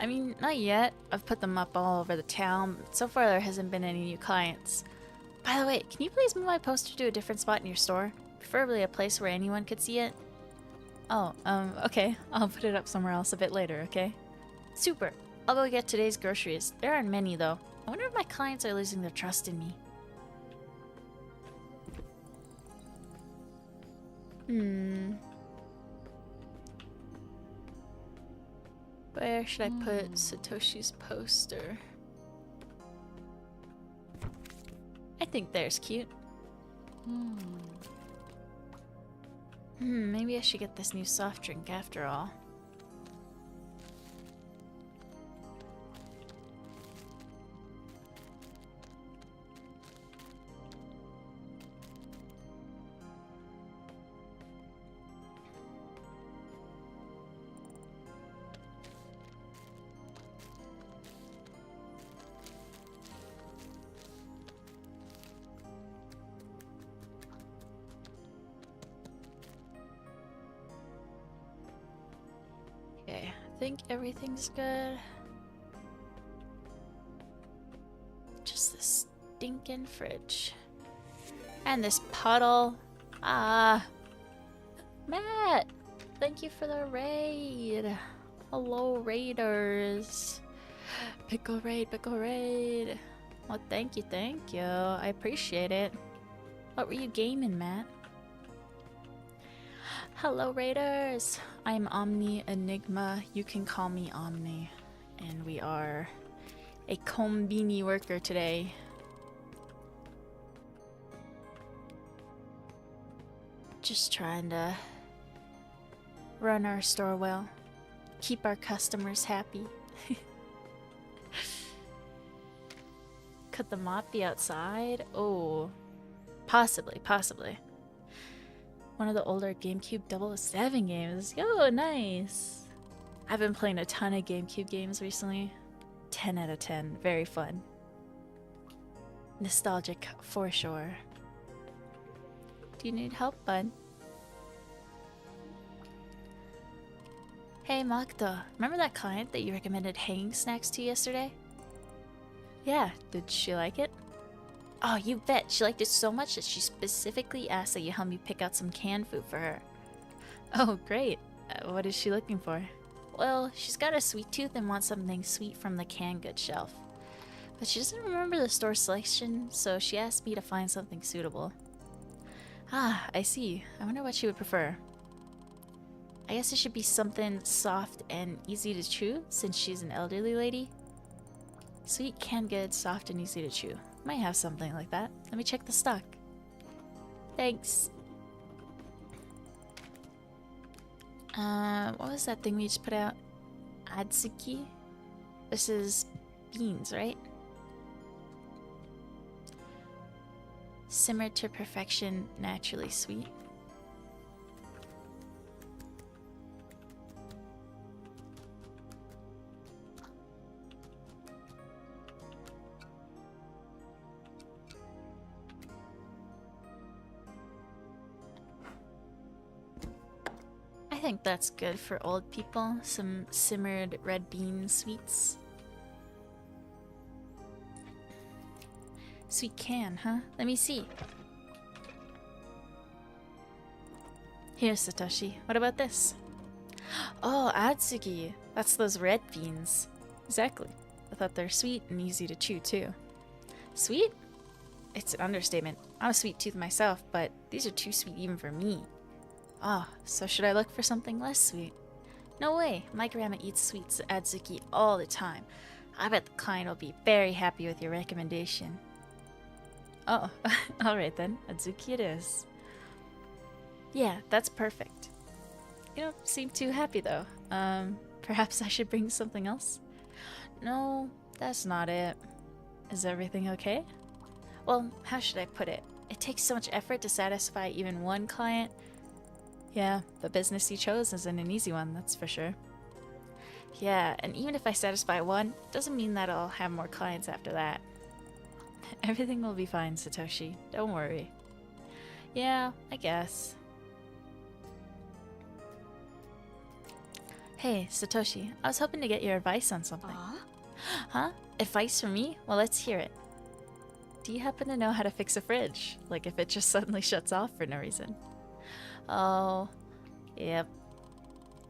I mean, not yet. I've put them up all over the town, but so far there hasn't been any new clients. By the way, can you please move my poster to a different spot in your store? Preferably a place where anyone could see it. Oh, okay. I'll put it up somewhere else a bit later, okay? Super. I'll go get today's groceries. There aren't many, though. I wonder if my clients are losing their trust in me. Where should I put Satoshi's poster? I think there's cute. Maybe I should get this new soft drink after all. Okay, I think everything's good. Just this stinking fridge. And this puddle. Ah. Matt! Thank you for the raid. Hello, raiders. Pickle raid, pickle raid. Well, thank you, thank you. I appreciate it. What were you gaming, Matt? Hello, raiders. I'm Omni Enigma. You can call me Omni. And we are a Inkonbini worker today. Just trying to run our store well. Keep our customers happy. Could the mop be outside? Oh, possibly, possibly. One of the older GameCube 007 games. Yo, nice. I've been playing a ton of GameCube games recently. 10 out of 10. Very fun. Nostalgic for sure. Do you need help, bud? Hey, Magda. Remember that client that you recommended hanging snacks to yesterday? Yeah, did she like it? Oh, you bet. She liked it so much that she specifically asked that you help me pick out some canned food for her. Oh, great. What is she looking for? Well, she's got a sweet tooth and wants something sweet from the canned goods shelf. But she doesn't remember the store selection, so she asked me to find something suitable. Ah, I see. I wonder what she would prefer. I guess it should be something soft and easy to chew since she's an elderly lady. Sweet, canned goods, soft and easy to chew. Might have something like that. Let me check the stock. Thanks. What was that thing we just put out? Adzuki? This is beans, right? Simmered to perfection, naturally sweet. I think that's good for old people. Some simmered red bean sweets. Sweet can, huh? Let me see. Here, Satoshi. What about this? Oh, Atsugi. That's those red beans. Exactly. I thought they're sweet and easy to chew, too. Sweet? It's an understatement. I'm a sweet tooth myself, but these are too sweet even for me. Ah, so should I look for something less sweet? No way. My grandma eats sweets Atsugi all the time. I bet the client will be very happy with your recommendation. Oh, alright then. Atsuki it is. Yeah, that's perfect. You don't seem too happy though. Perhaps I should bring something else? No, that's not it. Is everything okay? Well, how should I put it? It takes so much effort to satisfy even one client. Yeah, the business you chose isn't an easy one, that's for sure. Yeah, and even if I satisfy one, doesn't mean that I'll have more clients after that. Everything will be fine, Satoshi. Don't worry. Yeah, I guess. Hey, Satoshi. I was hoping to get your advice on something. Huh? Advice from me? Well, let's hear it. Do you happen to know how to fix a fridge? Like if it just suddenly shuts off for no reason? Oh, yep.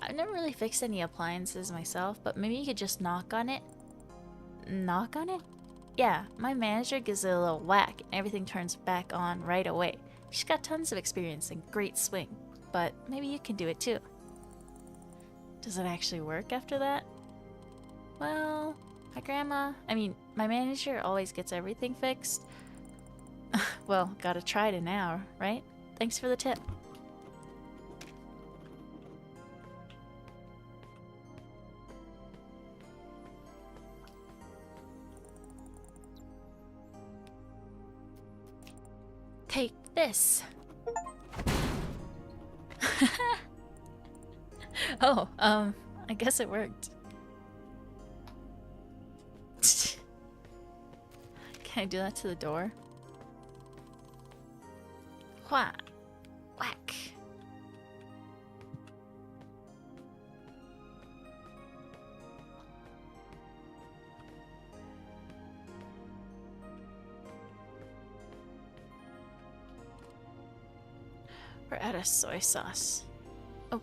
I've never really fixed any appliances myself, but maybe you could just knock on it. Knock on it? Yeah, my manager gives it a little whack and everything turns back on right away. She's got tons of experience and great swing, but maybe you can do it too. Does it actually work after that? Well, my manager always gets everything fixed. Well, gotta try it now, right? Thanks for the tip. Take this. Oh, I guess it worked. Can I do that to the door? Wha- Whack. We're out of soy sauce. Oh.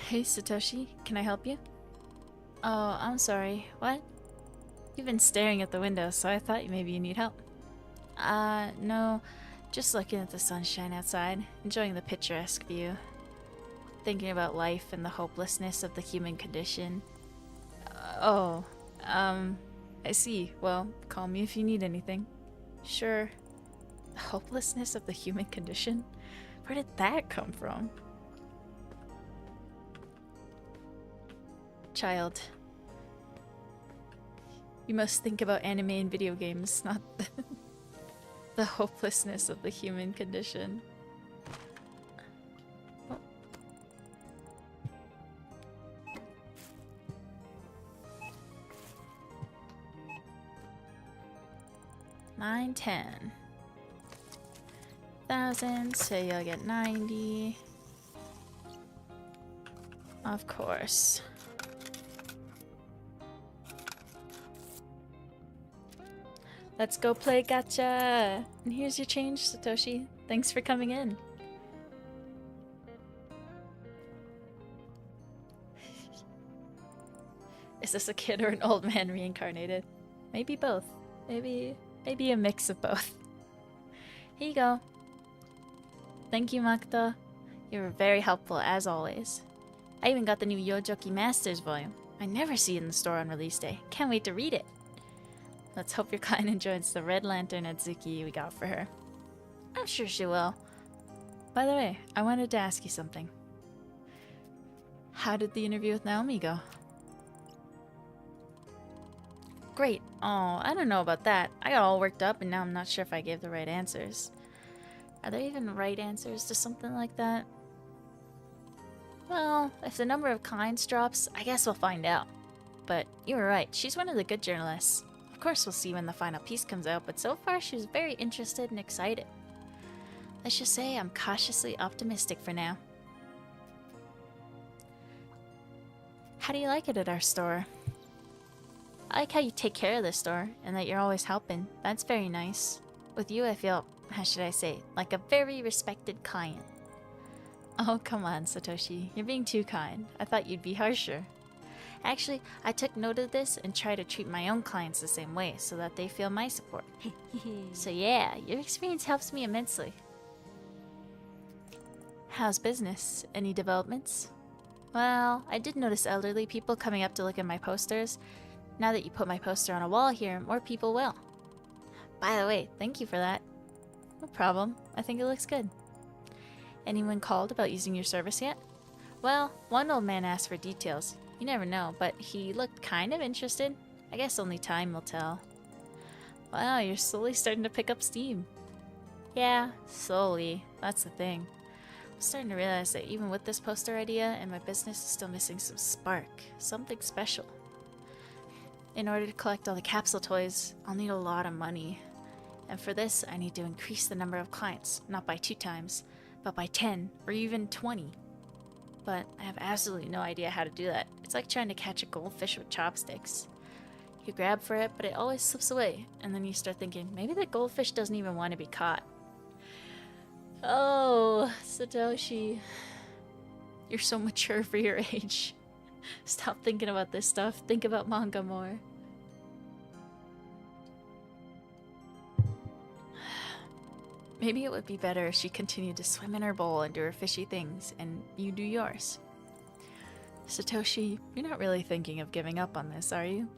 Hey, Satoshi, can I help you? Oh, I'm sorry. What? You've been staring at the window, so I thought maybe you need help. No. Just looking at the sunshine outside, enjoying the picturesque view. Thinking about life and the hopelessness of the human condition. I see. Well, call me if you need anything. Sure. The hopelessness of the human condition? Where did that come from? Child. You must think about anime and video games, not the hopelessness of the human condition. Oh. $9, $10. 1,000, so you'll get 90. Of course. Let's go play gacha! And here's your change, Satoshi. Thanks for coming in. Is this a kid or an old man reincarnated? Maybe both. Maybe a mix of both. Here you go. Thank you, Makoto. You were very helpful, as always. I even got the new Yojoki Masters volume. I never see it in the store on release day. Can't wait to read it. Let's hope your client enjoys the red lantern Atsuki we got for her. I'm sure she will. By the way, I wanted to ask you something. How did the interview with Naomi go? Great. Oh, I don't know about that. I got all worked up and now I'm not sure if I gave the right answers. Are there even right answers to something like that? Well, if the number of clients drops, I guess we'll find out. But you were right, she's one of the good journalists. Of course we'll see when the final piece comes out, but so far she was very interested and excited. Let's just say I'm cautiously optimistic for now. How do you like it at our store? I like how you take care of the store, and that you're always helping. That's very nice. With you I feel, how should I say, like a very respected client. Oh, come on, Satoshi. You're being too kind. I thought you'd be harsher. Actually, I took note of this and try to treat my own clients the same way so that they feel my support. So yeah, your experience helps me immensely. How's business? Any developments? Well, I did notice elderly people coming up to look at my posters. Now that you put my poster on a wall here, more people will. By the way, thank you for that. No problem. I think it looks good. Anyone called about using your service yet? Well, one old man asked for details. You never know, but he looked kind of interested. I guess only time will tell. Wow, you're slowly starting to pick up steam. Yeah, slowly. That's the thing. I'm starting to realize that even with this poster idea, and my business is still missing some spark. Something special. In order to collect all the capsule toys, I'll need a lot of money. And for this, I need to increase the number of clients, not by 2 times, but by 10 or even 20. But I have absolutely no idea how to do that. It's like trying to catch a goldfish with chopsticks. You grab for it, but it always slips away, and then you start thinking, maybe the goldfish doesn't even want to be caught. Oh, Satoshi. You're so mature for your age. Stop thinking about this stuff. Think about manga more. Maybe it would be better if she continued to swim in her bowl and do her fishy things, and you do yours. Satoshi, you're not really thinking of giving up on this, are you?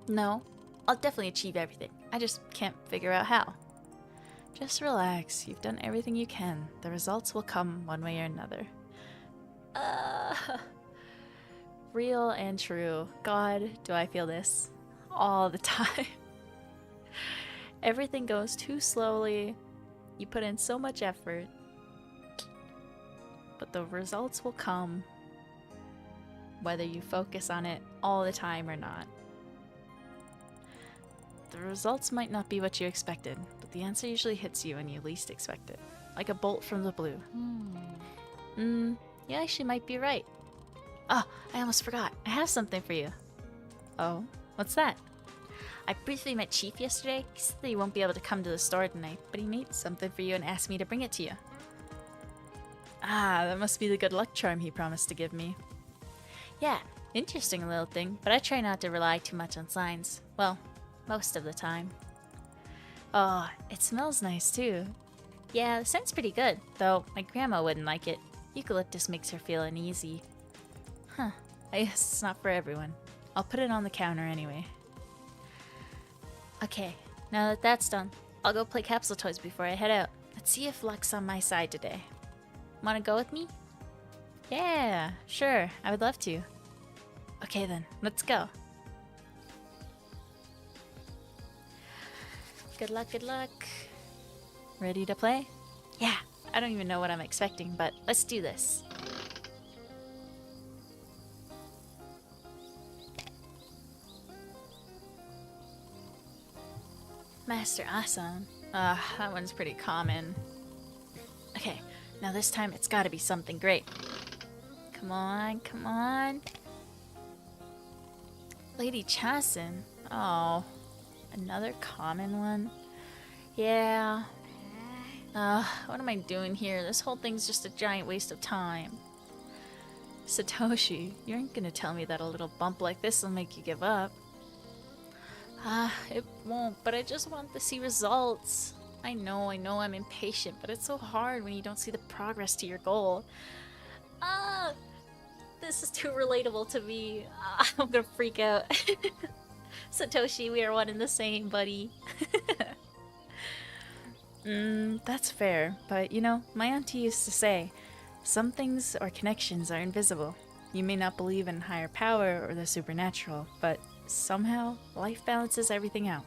No, I'll definitely achieve everything. I just can't figure out how. Just relax. You've done everything you can. The results will come one way or another. Real and true. God, do I feel this all the time. Everything goes too slowly. You put in so much effort. But the results will come whether you focus on it all the time or not. The results might not be what you expected, but the answer usually hits you when you least expect it. Like a bolt from the blue. Yeah, she might be right. Oh, I almost forgot. I have something for you. Oh, what's that? I briefly met Chief yesterday. He said that he won't be able to come to the store tonight, but he made something for you and asked me to bring it to you. Ah, that must be the good luck charm he promised to give me. Yeah, interesting little thing, but I try not to rely too much on signs. Well, most of the time. Oh, it smells nice too. Yeah, the scent's pretty good, though my grandma wouldn't like it. Eucalyptus makes her feel uneasy. Huh, I guess it's not for everyone. I'll put it on the counter anyway. Okay, now that that's done, I'll go play capsule toys before I head out. Let's see if luck's on my side today. Wanna go with me? Yeah, sure, I would love to. Okay then, let's go. Good luck, good luck. Ready to play? Yeah, I don't even know what I'm expecting, but let's do this. Master Asan. That one's pretty common. Okay, now this time it's gotta be something great. Come on, come on. Lady Chasen. Oh, another common one? Yeah. What am I doing here? This whole thing's just a giant waste of time. Satoshi, you aren't gonna tell me that a little bump like this will make you give up. It won't, but I just want to see results. I know, I'm impatient, but it's so hard when you don't see the progress to your goal. Ah, this is too relatable to me. I'm gonna freak out. Satoshi, we are one and the same, buddy. That's fair, but you know, my auntie used to say, some things or connections are invisible. You may not believe in higher power or the supernatural, but somehow life balances everything out.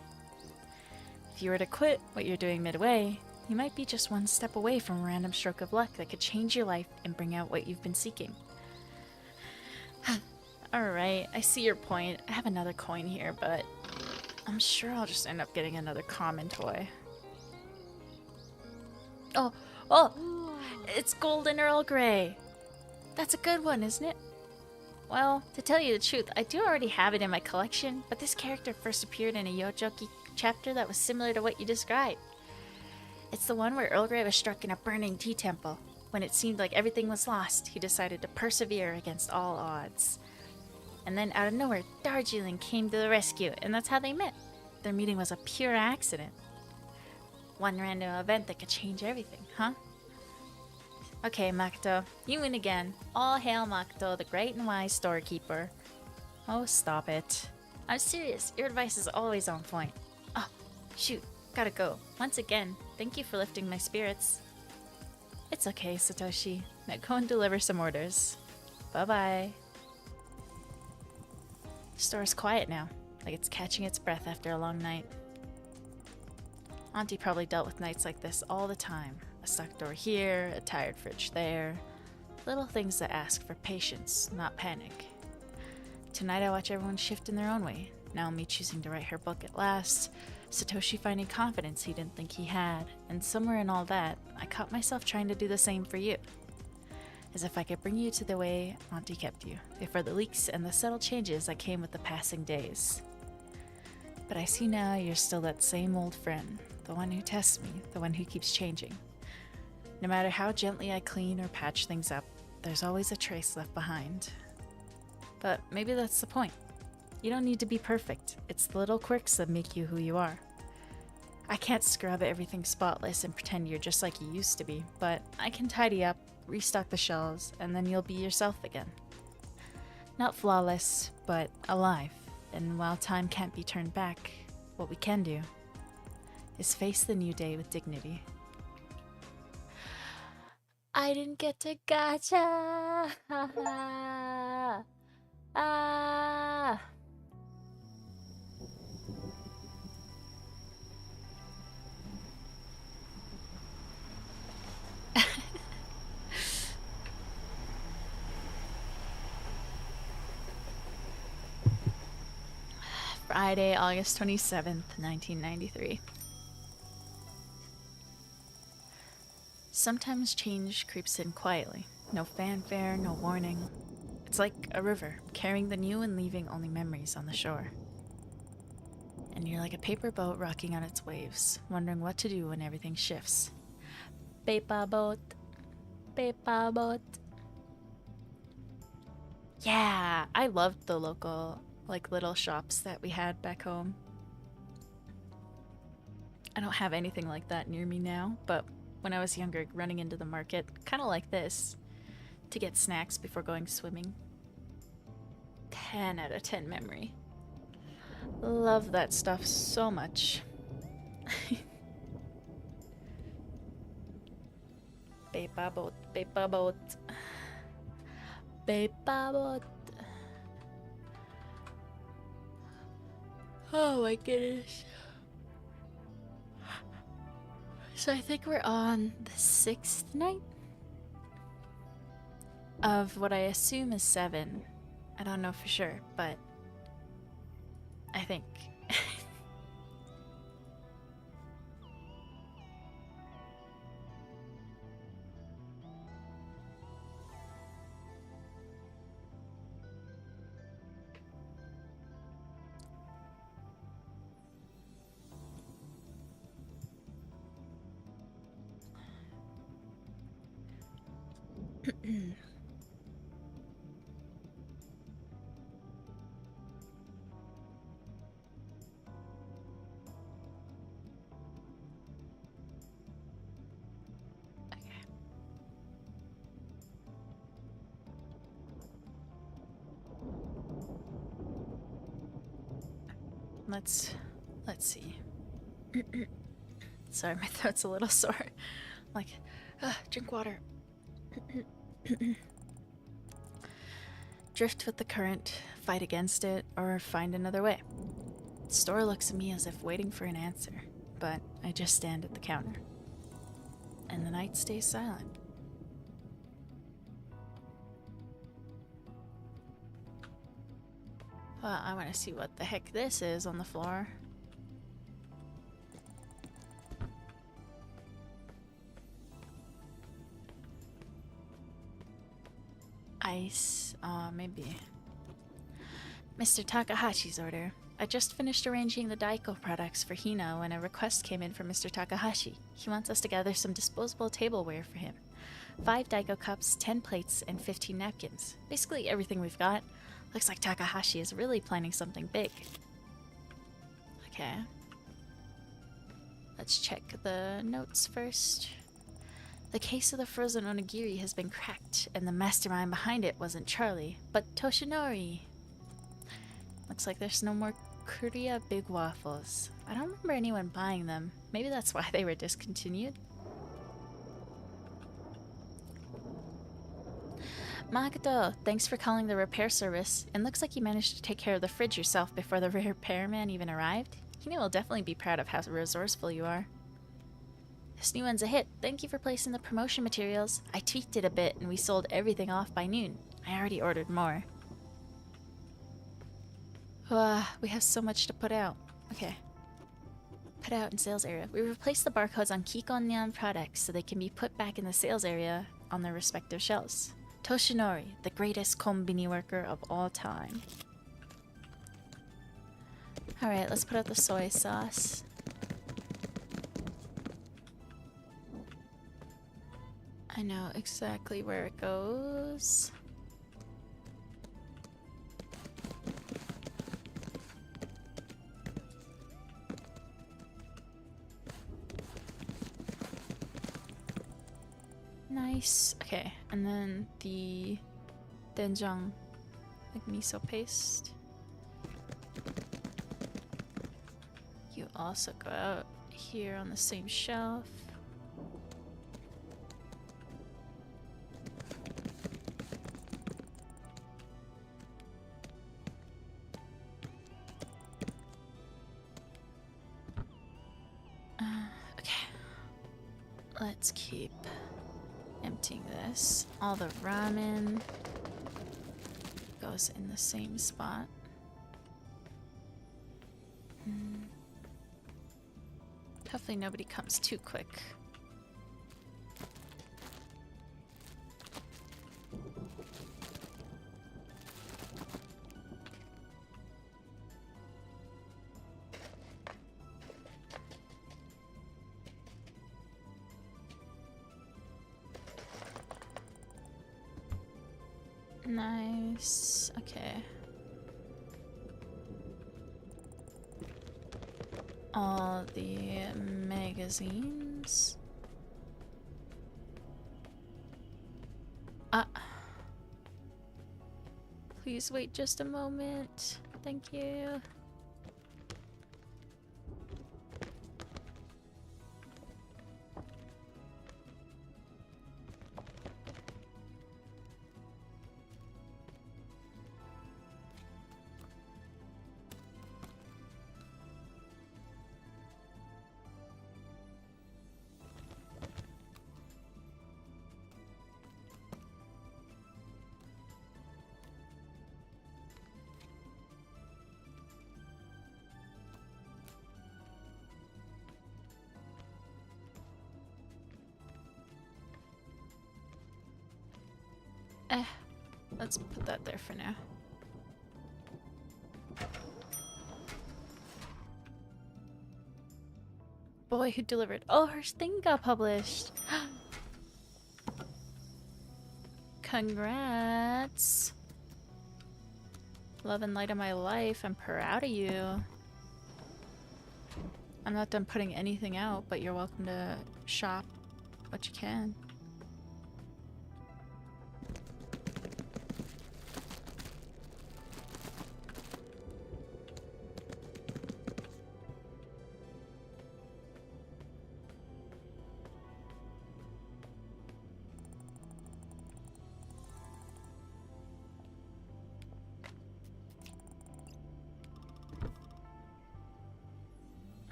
If you were to quit what you're doing midway, you might be just one step away from a random stroke of luck that could change your life and bring out what you've been seeking. Alright, I see your point. I have another coin here, but I'm sure I'll just end up getting another common toy. Oh, it's Golden Earl Grey. That's a good one, isn't it? Well, to tell you the truth, I do already have it in my collection, but this character first appeared in a Yojoki chapter that was similar to what you described. It's the one where Earl Grey was struck in a burning tea temple. When it seemed like everything was lost, he decided to persevere against all odds. And then out of nowhere, Darjeeling came to the rescue, and that's how they met. Their meeting was a pure accident. One random event that could change everything, huh? Okay, Makoto, you win again. All hail Makoto, the great and wise storekeeper. Oh, stop it. I'm serious, your advice is always on point. Oh, shoot, gotta go. Once again, thank you for lifting my spirits. It's okay, Satoshi. Now go and deliver some orders. Bye-bye. The store's quiet now, like it's catching its breath after a long night. Auntie probably dealt with nights like this all the time. A stuck door here, a tired fridge there. Little things that ask for patience, not panic. Tonight I watch everyone shift in their own way. Naomi choosing to write her book at last, Satoshi finding confidence he didn't think he had, and somewhere in all that, I caught myself trying to do the same for you. As if I could bring you to the way Auntie kept you, before the leaks and the subtle changes that came with the passing days. But I see now you're still that same old friend, the one who tests me, the one who keeps changing. No matter how gently I clean or patch things up, there's always a trace left behind. But maybe that's the point. You don't need to be perfect. It's the little quirks that make you who you are. I can't scrub everything spotless and pretend you're just like you used to be, but I can tidy up, restock the shelves, and then you'll be yourself again. Not flawless, but alive. And while time can't be turned back, what we can do is face the new day with dignity. I didn't get to gacha! Ah! Friday, August 27th, 1993. Sometimes change creeps in quietly. No fanfare, no warning. It's like a river, carrying the new and leaving only memories on the shore. And you're like a paper boat rocking on its waves, wondering what to do when everything shifts. Paper boat. Paper boat. Yeah, I loved the local, little shops that we had back home. I don't have anything like that near me now, but when I was younger, running into the market, kind of like this, to get snacks before going swimming. 10 out of 10 memory. Love that stuff so much. Paper boat, paper boat. Paper boat. Oh my goodness. So I think we're on the 6th night of what I assume is 7. I don't know for sure, but I think. let's see. Sorry, my throat's a little sore. Like, drink water. Drift with the current, fight against it, or find another way. The store looks at me as if waiting for an answer, but I just stand at the counter. And the night stays silent. Well, I want to see what the heck this is on the floor. Ice, maybe. Mr. Takahashi's order. I just finished arranging the Daiko products for Hina when a request came in from Mr. Takahashi. He wants us to gather some disposable tableware for him. 5 Daiko cups, 10 plates, and 15 napkins. Basically everything we've got. Looks like Takahashi is really planning something big. Okay. Let's check the notes first. The case of the frozen onigiri has been cracked, and the mastermind behind it wasn't Charlie, but Toshinori. Looks like there's no more Korea Big Waffles. I don't remember anyone buying them. Maybe that's why they were discontinued. Makoto, thanks for calling the repair service. It looks like you managed to take care of the fridge yourself before the repairman even arrived. Hina will definitely be proud of how resourceful you are. This new one's a hit. Thank you for placing the promotion materials. I tweaked it a bit and we sold everything off by noon. I already ordered more. We have so much to put out. Okay. Put out in sales area. We replaced the barcodes on Kikonyan products so they can be put back in the sales area on their respective shelves. Toshinori, the greatest Konbini worker of all time. Alright, let's put out the soy sauce. I know exactly where it goes. Nice. Okay, and then the doenjang, like miso paste. You also go out here on the same shelf. Okay. Let's keep emptying this. All the ramen goes in the same spot. Hopefully nobody comes too quick. Nice. Okay. All the magazines. Please wait just a moment. Thank you. Let's put that there for now. Boy Who Delivered. Oh, her thing got published. Congrats. Love and light of my life. I'm proud of you. I'm not done putting anything out, but you're welcome to shop what you can.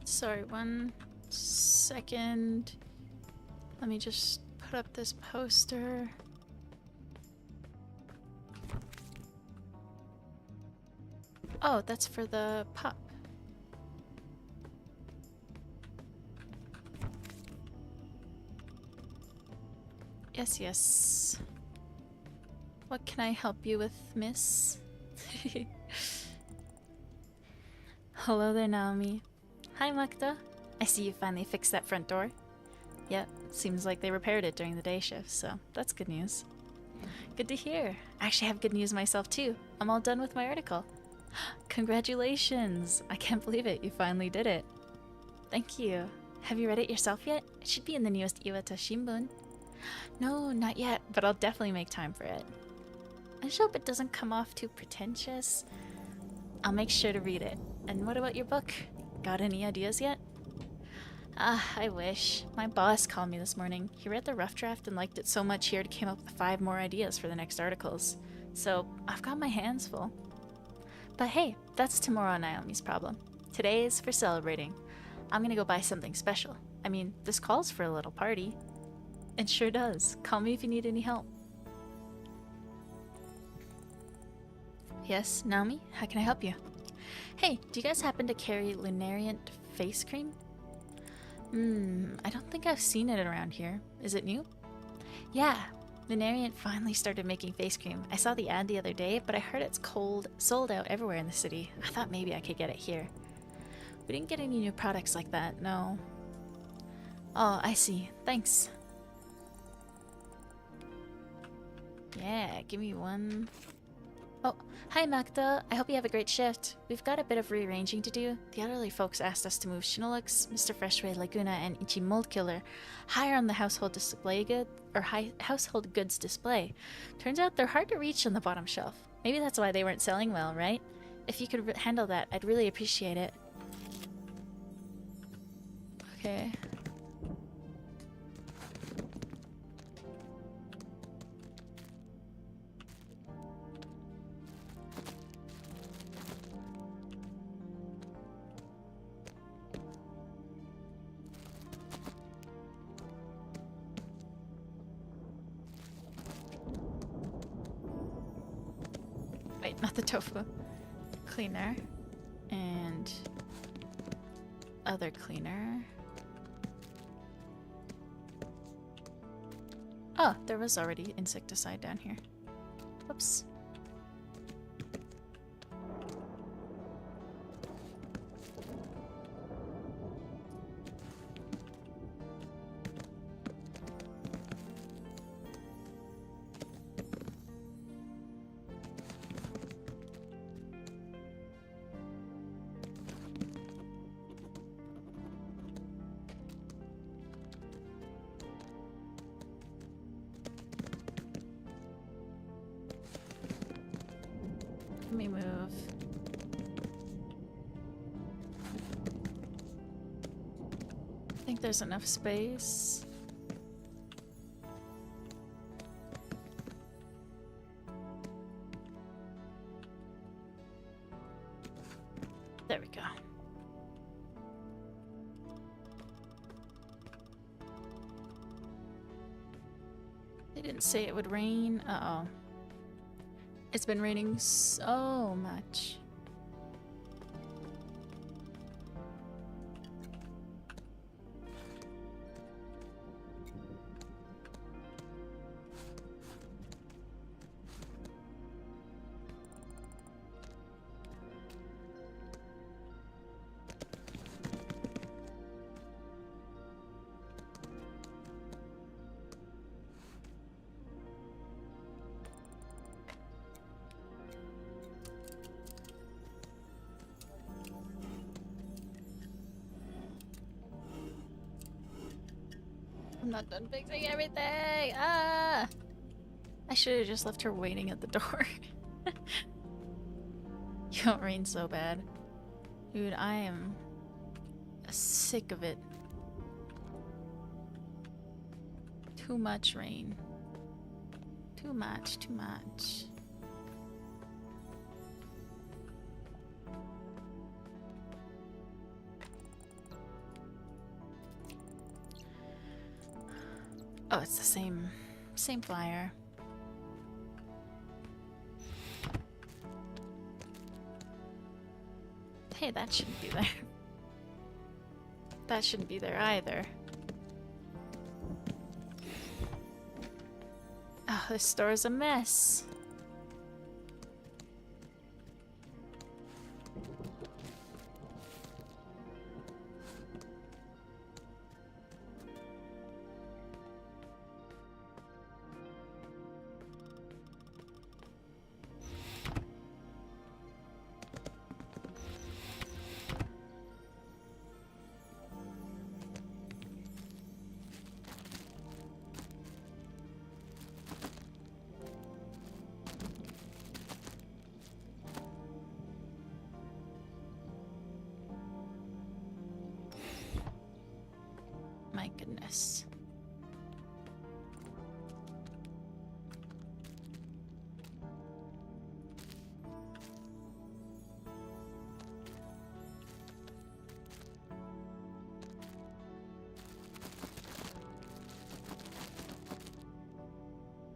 Sorry, 1 second. Let me just put up this poster. Oh, that's for the pup. Yes, yes. What can I help you with, miss? Hello there, Naomi. Hi, Makta. I see you finally fixed that front door. Yep, seems like they repaired it during the day shift, so that's good news. Good to hear. I actually have good news myself, too. I'm all done with my article. Congratulations! I can't believe it. You finally did it. Thank you. Have you read it yourself yet? It should be in the newest Iwata Shimbun. No, not yet, but I'll definitely make time for it. I just hope it doesn't come off too pretentious. I'll make sure to read it. And what about your book? Got any ideas yet? Ah, I wish. My boss called me this morning. He read the rough draft and liked it so much he already came up with 5 more ideas for the next articles. So, I've got my hands full. But hey, that's tomorrow Naomi's problem. Today is for celebrating. I'm gonna go buy something special. I mean, this calls for a little party. It sure does. Call me if you need any help. Yes, Naomi? How can I help you? Hey, do you guys happen to carry Lunariant face cream? I don't think I've seen it around here. Is it new? Yeah, Lunariant finally started making face cream. I saw the ad the other day, but I heard it's sold out everywhere in the city. I thought maybe I could get it here. We didn't get any new products like that, no. Oh, I see. Thanks. Yeah, give me one. Oh, hi Magda. I hope you have a great shift. We've got a bit of rearranging to do. The elderly folks asked us to move Shinolux, Mr. Freshway, Laguna, and Ichi Mold Killer higher on the household household goods display. Turns out they're hard to reach on the bottom shelf. Maybe that's why they weren't selling well, right? If you could handle that, I'd really appreciate it. Okay. Wait, not the tofu. Cleaner. And other cleaner. Oh, there was already insecticide down here. Whoops. Let me move. I think there's enough space. There we go. They didn't say it would rain. Uh-oh. It's been raining so much. I'm not done fixing everything! Ah! I should have just left her waiting at the door. You don't rain so bad. Dude, I am sick of it. Too much rain. Too much, too much. Oh, it's the same flyer. Hey, that shouldn't be there. That shouldn't be there either. Oh, this store's a mess. My goodness.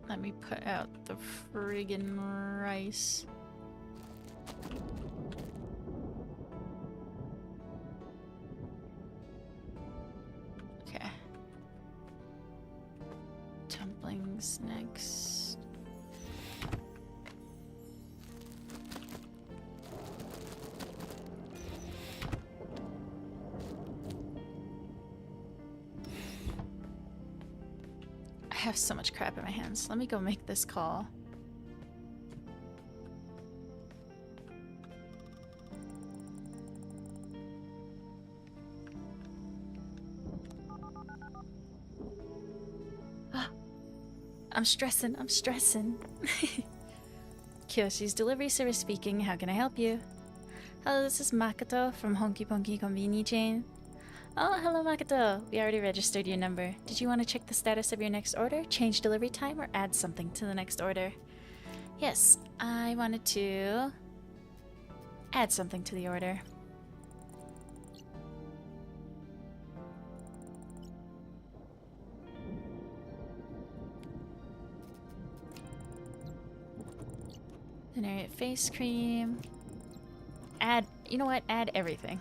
Let me put out the friggin' rice. Okay. Dumplings next. I have so much crap in my hands. Let me go make this call. I'm stressing. Kyoshi's delivery service speaking. How can I help you? Hello, this is Makoto from Inkonbini chain. Oh, hello Makoto. We already registered your number. Did you want to check the status of your next order, change delivery time, or add something to the next order? Yes, I wanted to add something to the order. Generate face cream. Add, you know what? Add everything.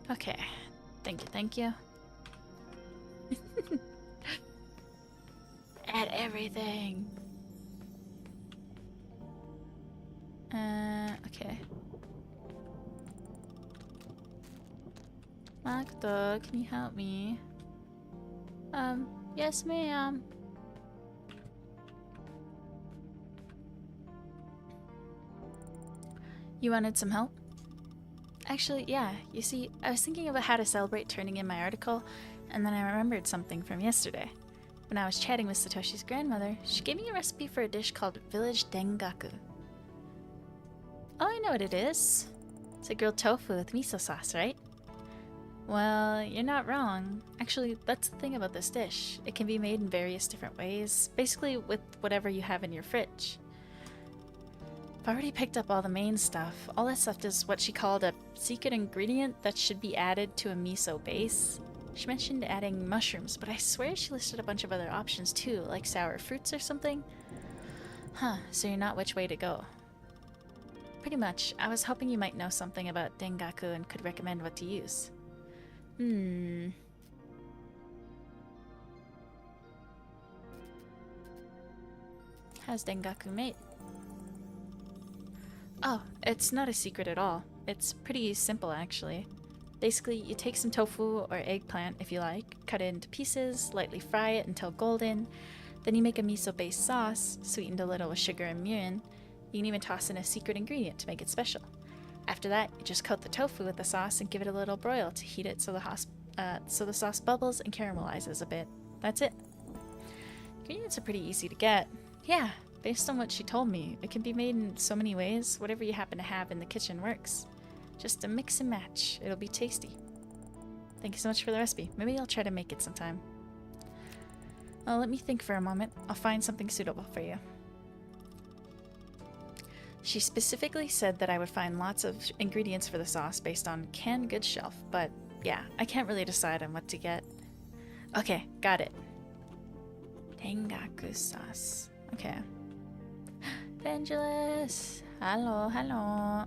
Okay. Thank you. Add everything. Okay. Makoto, can you help me? Yes ma'am. You wanted some help? Actually, yeah. You see, I was thinking about how to celebrate turning in my article, and then I remembered something from yesterday. When I was chatting with Satoshi's grandmother, she gave me a recipe for a dish called Village Dengaku. Oh, I know what it is. It's a grilled tofu with miso sauce, right? Well, you're not wrong. Actually, that's the thing about this dish. It can be made in various different ways, basically with whatever you have in your fridge. I've already picked up all the main stuff. All that's left is what she called a secret ingredient that should be added to a miso base. She mentioned adding mushrooms, but I swear she listed a bunch of other options too, like sour fruits or something. Huh, so you're not which way to go. Pretty much. I was hoping you might know something about Dengaku and could recommend what to use. How's Dengaku made? Oh, it's not a secret at all. It's pretty simple actually. Basically, you take some tofu or eggplant if you like, cut it into pieces, lightly fry it until golden, then you make a miso-based sauce, sweetened a little with sugar and mirin. You can even toss in a secret ingredient to make it special. After that, you just coat the tofu with the sauce and give it a little broil to heat it so the sauce bubbles and caramelizes a bit. That's it. Ingredients are pretty easy to get. Yeah, based on what she told me, it can be made in so many ways. Whatever you happen to have in the kitchen works. Just a mix and match. It'll be tasty. Thank you so much for the recipe. Maybe I'll try to make it sometime. Well, let me think for a moment. I'll find something suitable for you. She specifically said that I would find lots of ingredients for the sauce based on canned goods shelf, but yeah, I can't really decide on what to get. Okay, got it. Tengaku sauce. Okay. Vangelis! Hello, hello.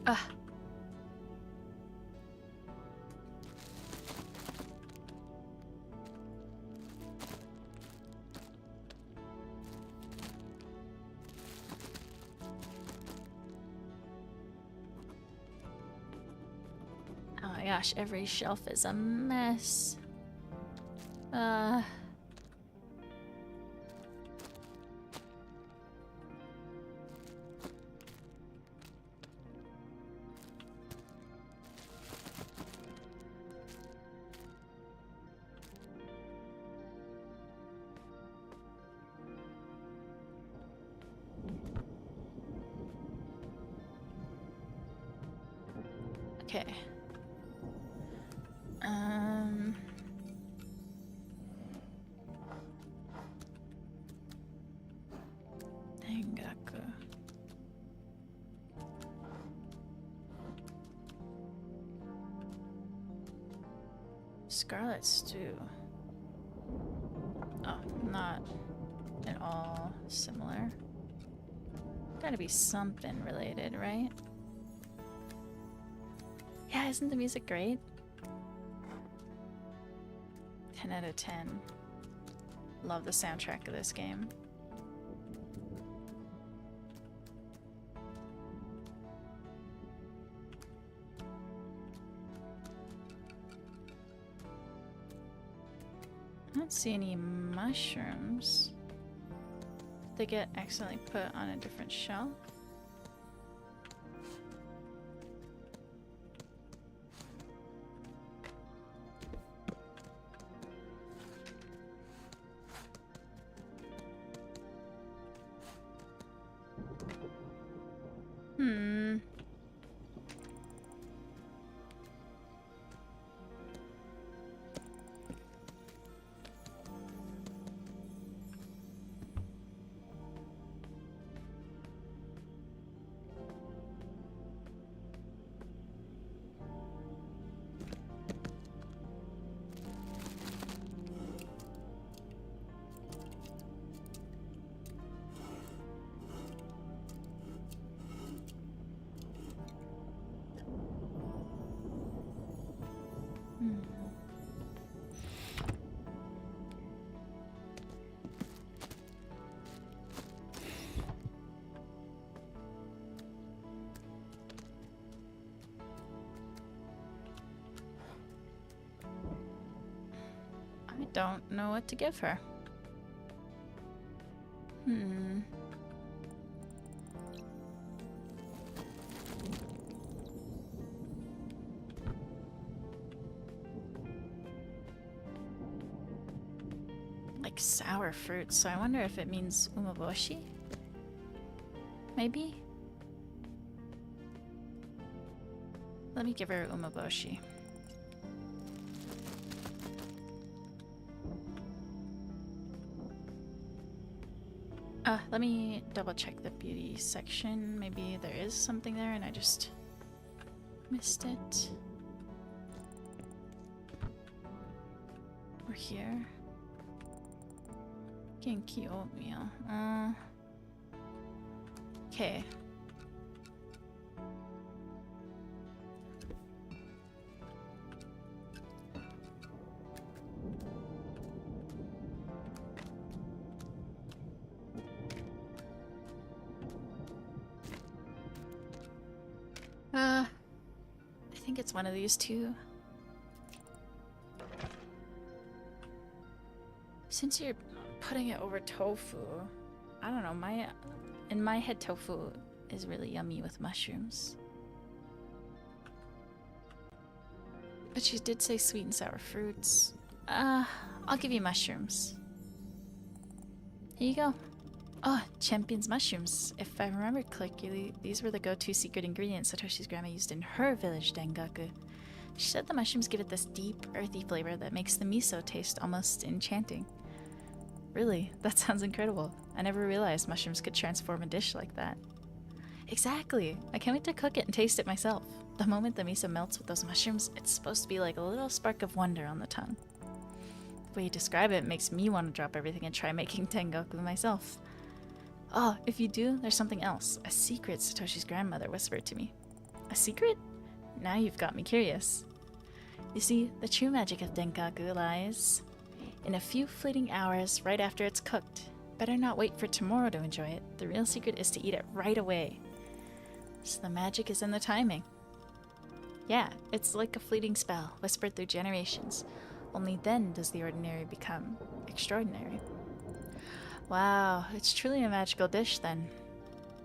Ah. Oh my gosh, every shelf is a mess. Okay. Tengaku. Scarlet stew. Oh, not at all similar. Gotta be something related, right? Yeah, isn't the music great? 10 out of 10. Love the soundtrack of this game. I don't see any mushrooms. They get accidentally put on a different shelf. I don't know what to give her. Like sour fruit, so I wonder if it means umeboshi? Maybe? Let me give her umeboshi. Let me double check the beauty section. Maybe there is something there and I just missed it. Or here. Genki oatmeal. Okay. I think it's one of these two. Since you're putting it over tofu, I don't know, in my head tofu is really yummy with mushrooms. But she did say sweet and sour fruits. I'll give you mushrooms. Here you go. Oh, Champion's mushrooms. If I remember correctly, these were the go-to secret ingredients Satoshi's grandma used in her village, Dengaku. She said the mushrooms give it this deep, earthy flavor that makes the miso taste almost enchanting. Really? That sounds incredible. I never realized mushrooms could transform a dish like that. Exactly! I can't wait to cook it and taste it myself. The moment the miso melts with those mushrooms, it's supposed to be like a little spark of wonder on the tongue. The way you describe it makes me want to drop everything and try making tengaku myself. Oh, if you do, there's something else. A secret Satoshi's grandmother whispered to me. A secret? Now you've got me curious. You see, the true magic of denkaku lies in a few fleeting hours right after it's cooked. Better not wait for tomorrow to enjoy it. The real secret is to eat it right away. So the magic is in the timing. Yeah, it's like a fleeting spell, whispered through generations. Only then does the ordinary become extraordinary. Wow, it's truly a magical dish then.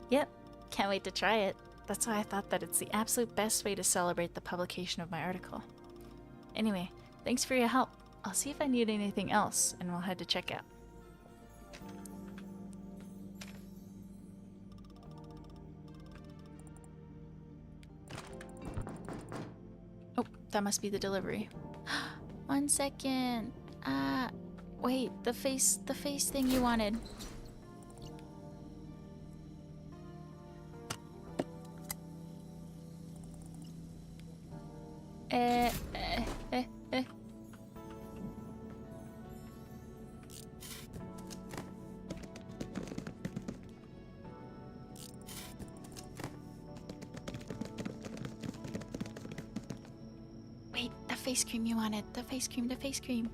Yep, can't wait to try it. That's why I thought that it's the absolute best way to celebrate the publication of my article. Anyway, thanks for your help. I'll see if I need anything else, and we'll head to checkout. Oh, that must be the delivery. 1 second. Wait, the face thing you wanted. eh. Wait, the face cream you wanted. The face cream.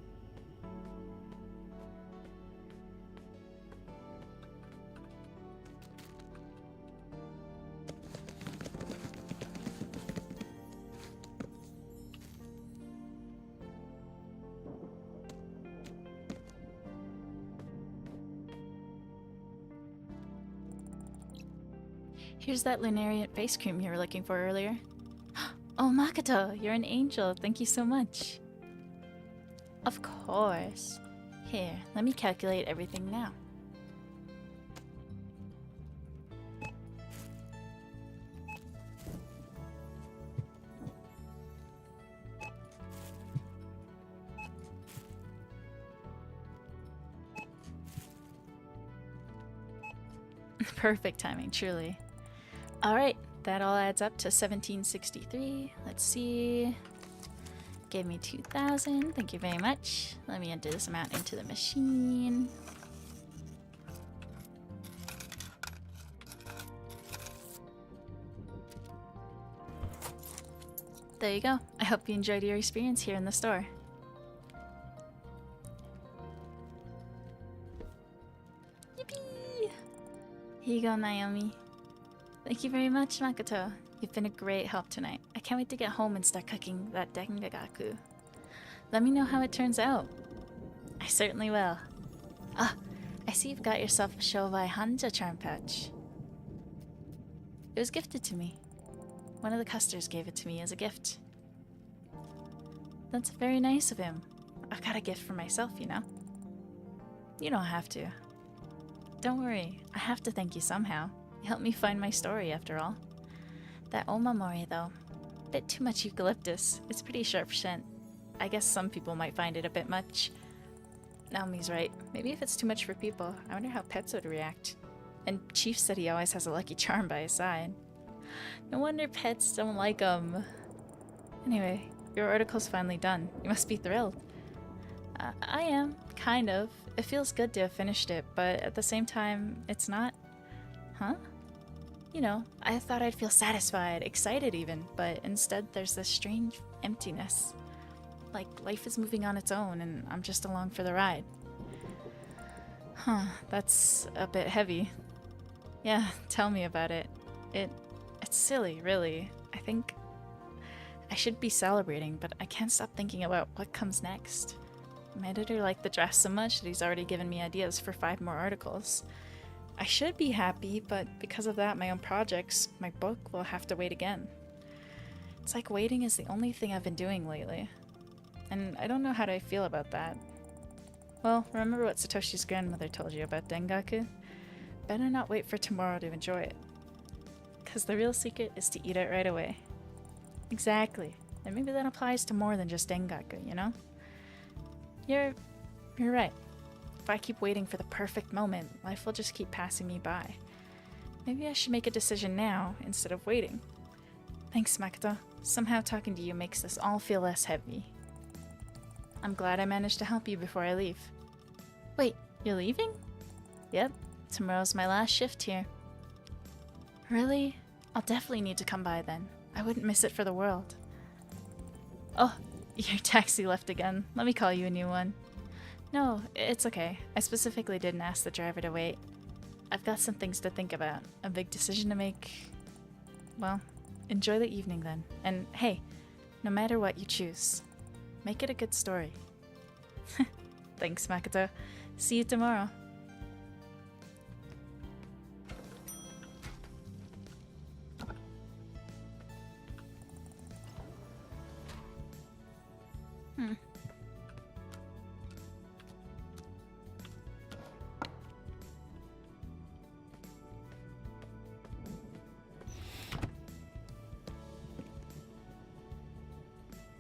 Here's that Lunarian face cream you were looking for earlier. Oh, Makoto, you're an angel. Thank you so much. Of course. Here, let me calculate everything now. Perfect timing, truly. Alright, that all adds up to 1763. Let's see. Gave me 2,000. Thank you very much. Let me enter this amount into the machine. There you go. I hope you enjoyed your experience here in the store. Yippee! Here you go, Naomi. Thank you very much, Makoto. You've been a great help tonight. I can't wait to get home and start cooking that dengaku. Let me know how it turns out. I certainly will. Ah, I see you've got yourself a Shovai Hanja charm pouch. It was gifted to me. One of the customers gave it to me as a gift. That's very nice of him. I've got a gift for myself, you know. You don't have to. Don't worry, I have to thank you somehow. You helped me find my story, after all. That omamori, though. Bit too much eucalyptus. It's pretty sharp scent. I guess some people might find it a bit much. Naomi's right. Maybe if it's too much for people, I wonder how pets would react. And Chief said he always has a lucky charm by his side. No wonder pets don't like them. Anyway, your article's finally done. You must be thrilled. I am, kind of. It feels good to have finished it, but at the same time, it's not. Huh? You know, I thought I'd feel satisfied, excited even, but instead there's this strange emptiness. Like life is moving on its own and I'm just along for the ride. Huh, that's a bit heavy. Yeah, tell me about it. It's silly, really. I think I should be celebrating, but I can't stop thinking about what comes next. My editor liked the draft so much that he's already given me ideas for 5 more articles. I should be happy, but because of that, my own projects, my book, will have to wait again. It's like waiting is the only thing I've been doing lately. and I don't know how to feel about that. Well, remember what Satoshi's grandmother told you about Dengaku? Better not wait for tomorrow to enjoy it. Because the real secret is to eat it right away. Exactly. And maybe that applies to more than just Dengaku, you know? You're right. If I keep waiting for the perfect moment, life will just keep passing me by. Maybe I should make a decision now instead of waiting. Thanks, Makoto. Somehow talking to you makes this all feel less heavy. I'm glad I managed to help you before I leave. Wait, you're leaving? Yep, tomorrow's my last shift here. Really? I'll definitely need to come by then. I wouldn't miss it for the world. Oh, your taxi left again. Let me call you a new one. No, it's okay. I specifically didn't ask the driver to wait. I've got some things to think about. A big decision to make. Well, enjoy the evening then. And hey, no matter what you choose, make it a good story. Thanks, Makoto. See you tomorrow.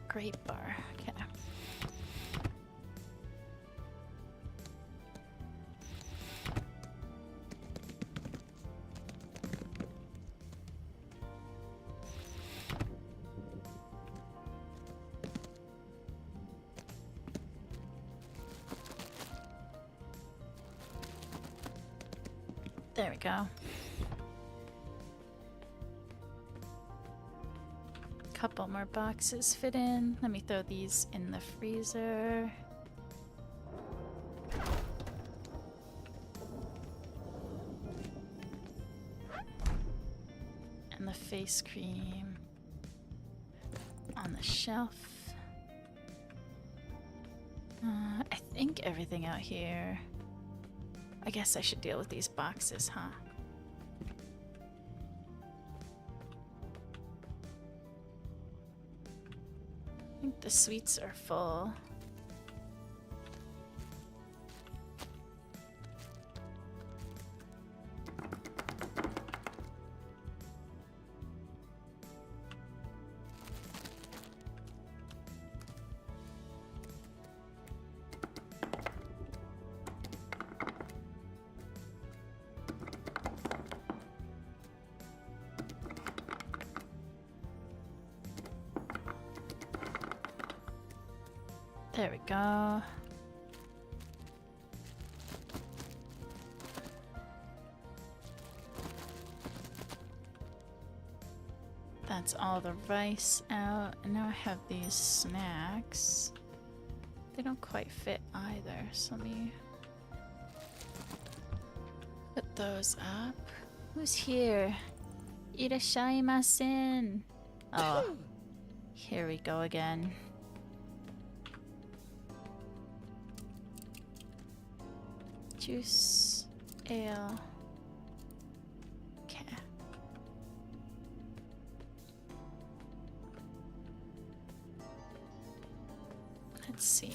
Great bar. Okay. There we go. Couple more boxes fit in. Let me throw these in the freezer. And the face cream on the shelf. I think everything out here. I guess I should deal with these boxes, huh? I think the sweets are full. There we go. That's all the rice out. And now I have these snacks. They don't quite fit either, so let me put those up. Who's here? Irashimasen. Oh, here we go again. Juice, ale. Okay. Let's see.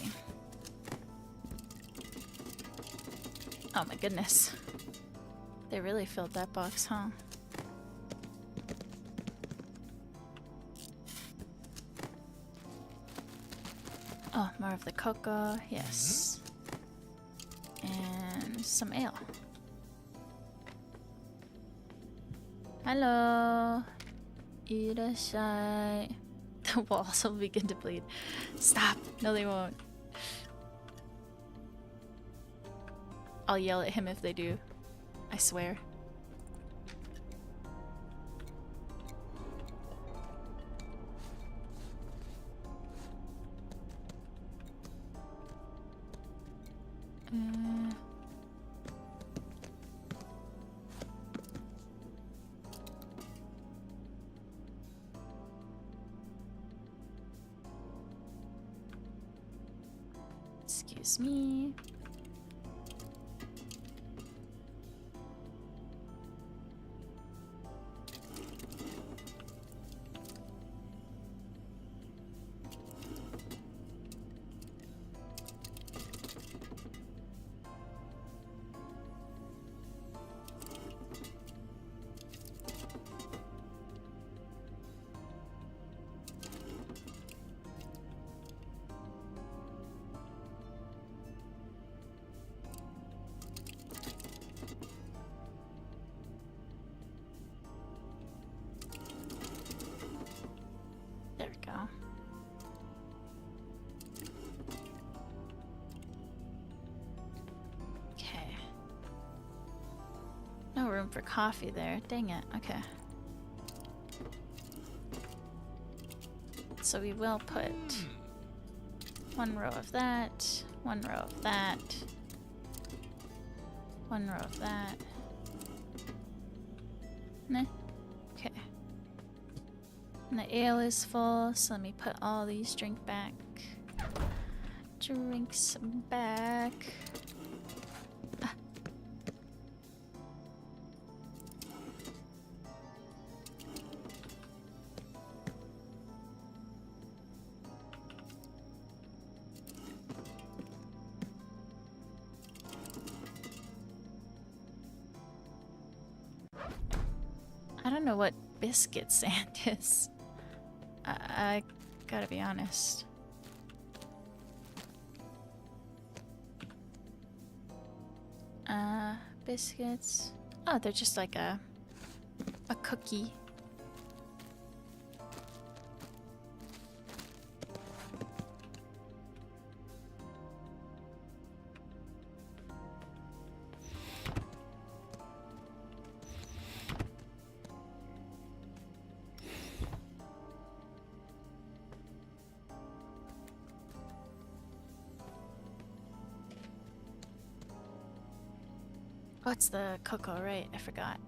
Oh my goodness. They really filled that box, huh? Oh, more of the cocoa, yes. And some ale. Hello. Irashai. The walls will begin to bleed. Stop. No, they won't. I'll yell at him if they do. I swear. Excuse me. room for coffee there. Dang it. Okay. So we will put one row of that, one row of that, one row of that. Nah. Okay. And the ale is full, so let me put all these drinks back. Drinks back. Ah. I don't know what biscuit sand is. I gotta be honest. Biscuits. Oh, they're just like a cookie. Oh, it's the cocoa, right? I forgot.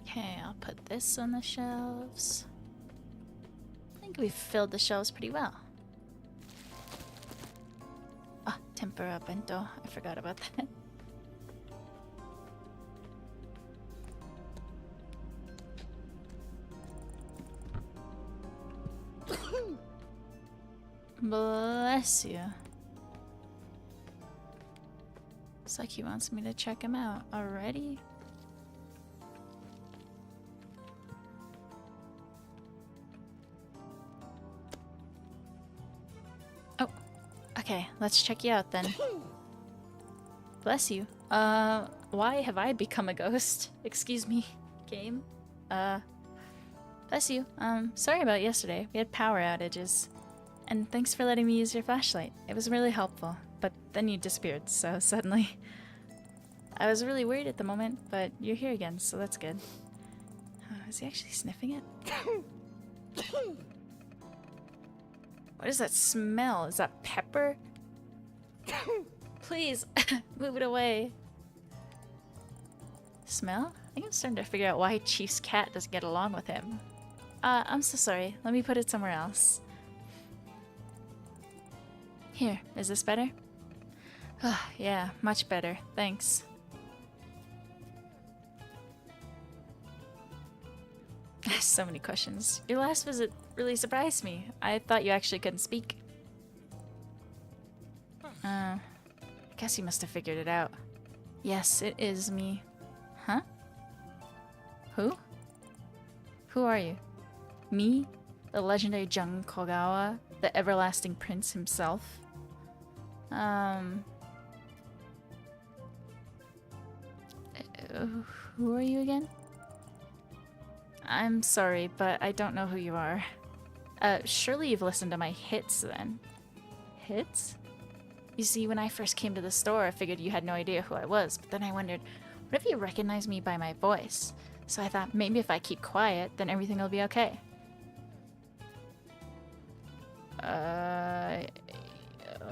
Okay, I'll put this on the shelves. I think we've filled the shelves pretty well. Ah, tempura bento. I forgot about that. Bless you. Looks like he wants me to check him out already. Oh, okay, let's check you out then. Bless you. Why have I become a ghost? Excuse me, game. Bless you. Sorry about yesterday. We had power outages. And thanks for letting me use your flashlight. It was really helpful. But then you disappeared, so suddenly... I was really worried at the moment, but you're here again, so that's good. Is he actually sniffing it? What is that smell? Is that pepper? Please, move it away. Smell? I think I'm starting to figure out why Chief's cat doesn't get along with him. I'm so sorry. Let me put it somewhere else. Here, is this better? Yeah, much better. Thanks. So many questions. Your last visit really surprised me. I thought you actually couldn't speak. Guess you must have figured it out. Yes, it is me. Huh? Who? Who are you? Me? The legendary Jung Kogawa? The everlasting prince himself? Who are you again? I'm sorry, but I don't know who you are. Surely you've listened to my hits then. Hits? You see, when I first came to the store, I figured you had no idea who I was, but then I wondered, what if you recognize me by my voice? So I thought maybe if I keep quiet, then everything will be okay.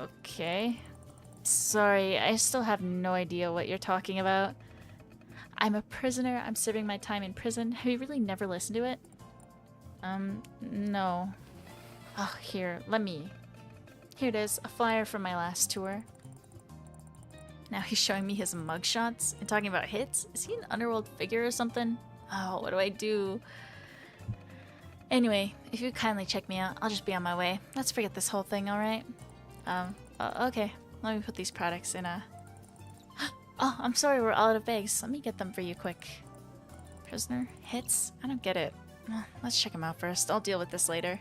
Okay. Sorry, I still have no idea what you're talking about. I'm a prisoner. I'm serving my time in prison. Have you really never listened to it? No. Oh, here, let me. Here it is, a flyer from my last tour. Now he's showing me his mugshots and talking about hits. Is he an underworld figure or something? Oh, what do I do? Anyway, if you kindly check me out, I'll just be on my way. Let's forget this whole thing, alright? Okay. Let me put these products in a... Oh, I'm sorry, we're all out of bags. Let me get them for you quick. Prisoner? Hits? I don't get it. Let's check them out first. I'll deal with this later.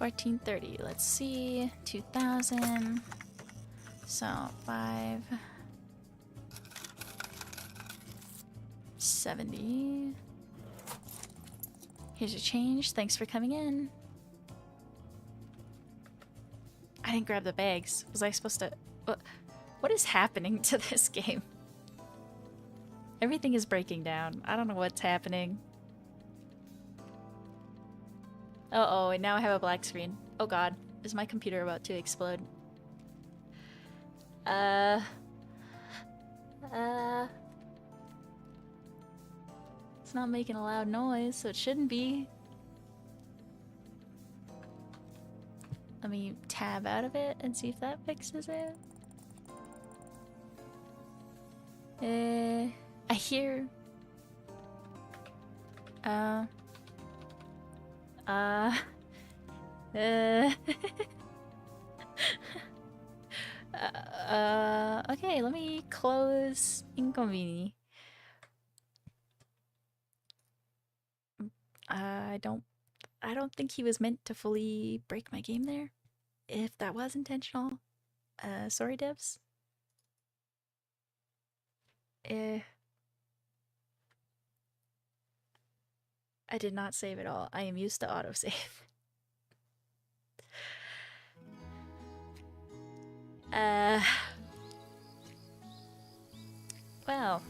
1430. Let's see. 2000. So 570. Here's your change. Thanks for coming in. I didn't grab the bags. Was I supposed to... What is happening to this game? Everything is breaking down. I don't know what's happening. Uh-oh, and now I have a black screen. Oh god, is my computer about to explode? It's not making a loud noise, so it shouldn't be. Let me tab out of it and see if that fixes it. I hear... okay, let me close Inkonbini. I don't think he was meant to fully break my game there. If that was intentional, sorry devs. I did not save at all. I am used to autosave. Well.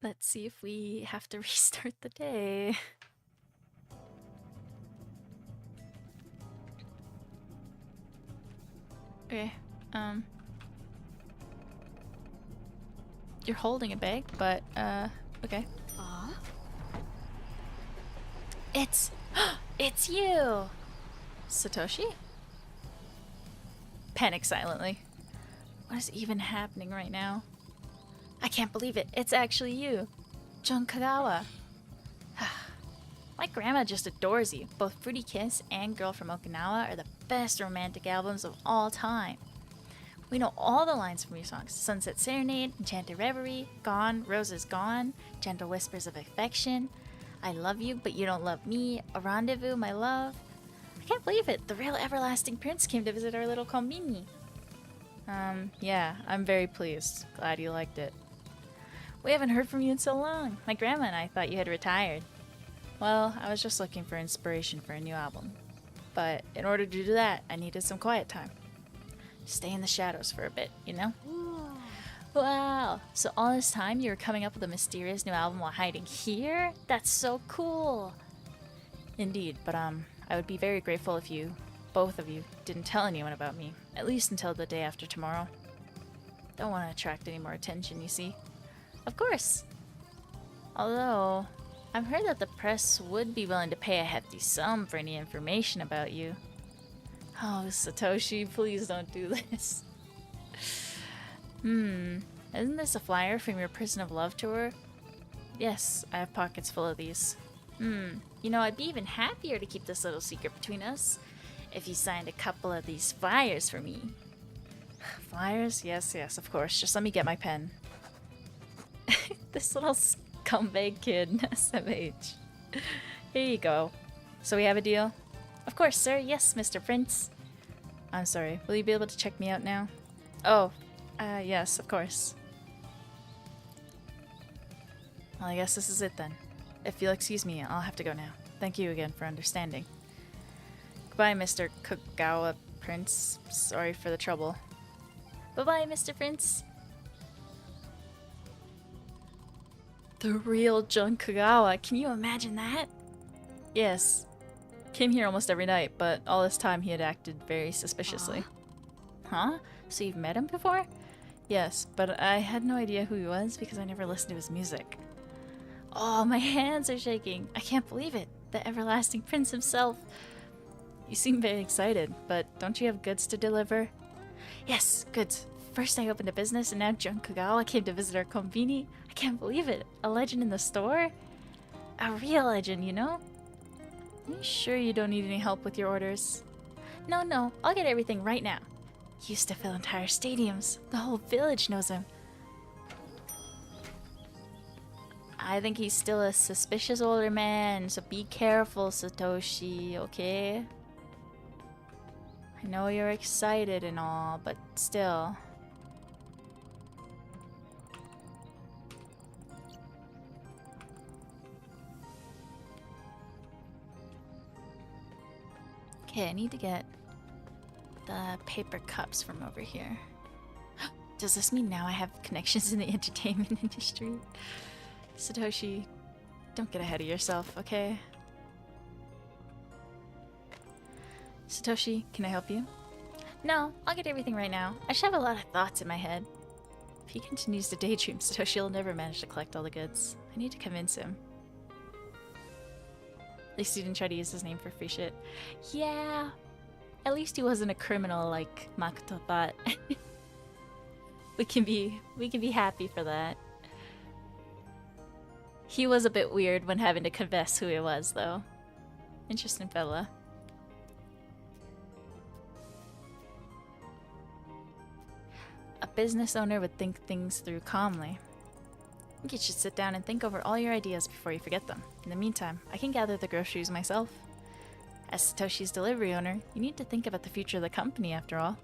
Let's see if we have to restart the day. Okay, you're holding a bag, but, okay. It's you! Satoshi? Panic silently. What is even happening right now? I can't believe it. It's actually you. Jun Kagawa. My grandma just adores you. Both Fruity Kiss and Girl from Okinawa are the best romantic albums of all time. We know all the lines from your songs. Sunset Serenade, Enchanted Reverie, Gone, Roses Gone, Gentle Whispers of Affection, I Love You But You Don't Love Me, A Rendezvous, My Love. I can't believe it. The real everlasting prince came to visit our little Inkonbini. Yeah, I'm very pleased. Glad you liked it. We haven't heard from you in so long. My grandma and I thought you had retired. Well, I was just looking for inspiration for a new album. But in order to do that, I needed some quiet time. Stay in the shadows for a bit, you know? Wow, so all this time you were coming up with a mysterious new album while hiding here? That's so cool! Indeed, but I would be very grateful if you, both of you, didn't tell anyone about me. At least until the day after tomorrow. Don't want to attract any more attention, you see. Of course! Although, I've heard that the press would be willing to pay a hefty sum for any information about you. Oh, Satoshi, please don't do this. Isn't this a flyer from your Prison of Love tour? Yes, I have pockets full of these. You know, I'd be even happier to keep this little secret between us if you signed a couple of these flyers for me. Flyers? Yes, yes, of course. Just let me get my pen. This little scumbag kid, SMH. Here you go. So we have a deal? Of course, sir. Yes, Mr. Prince. I'm sorry. Will you be able to check me out now? Oh, yes, of course. Well, I guess this is it then. If you'll excuse me, I'll have to go now. Thank you again for understanding. Goodbye, Mr. Kagawa Prince. Sorry for the trouble. Bye-bye, Mr. Prince. The real Jun Kagawa. Can you imagine that? Yes. Came here almost every night, but all this time he had acted very suspiciously. Huh? So you've met him before? Yes, but I had no idea who he was because I never listened to his music. Oh, my hands are shaking. I can't believe it. The everlasting prince himself. You seem very excited, but don't you have goods to deliver? Yes, goods. First I opened a business and now Jun Kagawa came to visit our Inkonbini. I can't believe it. A legend in the store? A real legend, you know? Are you sure you don't need any help with your orders? No, I'll get everything right now. He used to fill entire stadiums. The whole village knows him. I think he's still a suspicious older man, so be careful, Satoshi, okay? I know you're excited and all, but still. Okay, I need to get the paper cups from over here. Does this mean now I have connections in the entertainment industry? Satoshi, don't get ahead of yourself, okay? Satoshi, can I help you? No, I'll get everything right now. I just have a lot of thoughts in my head. If he continues to daydream, Satoshi will never manage to collect all the goods. I need to convince him. At least he didn't try to use his name for free shit. Yeah. At least he wasn't a criminal like Makoto thought. we can be happy for that. He was a bit weird when having to confess who he was, though. Interesting fella. A business owner would think things through calmly. I think you should sit down and think over all your ideas before you forget them. In the meantime, I can gather the groceries myself. As Satoshi's delivery owner, you need to think about the future of the company after all.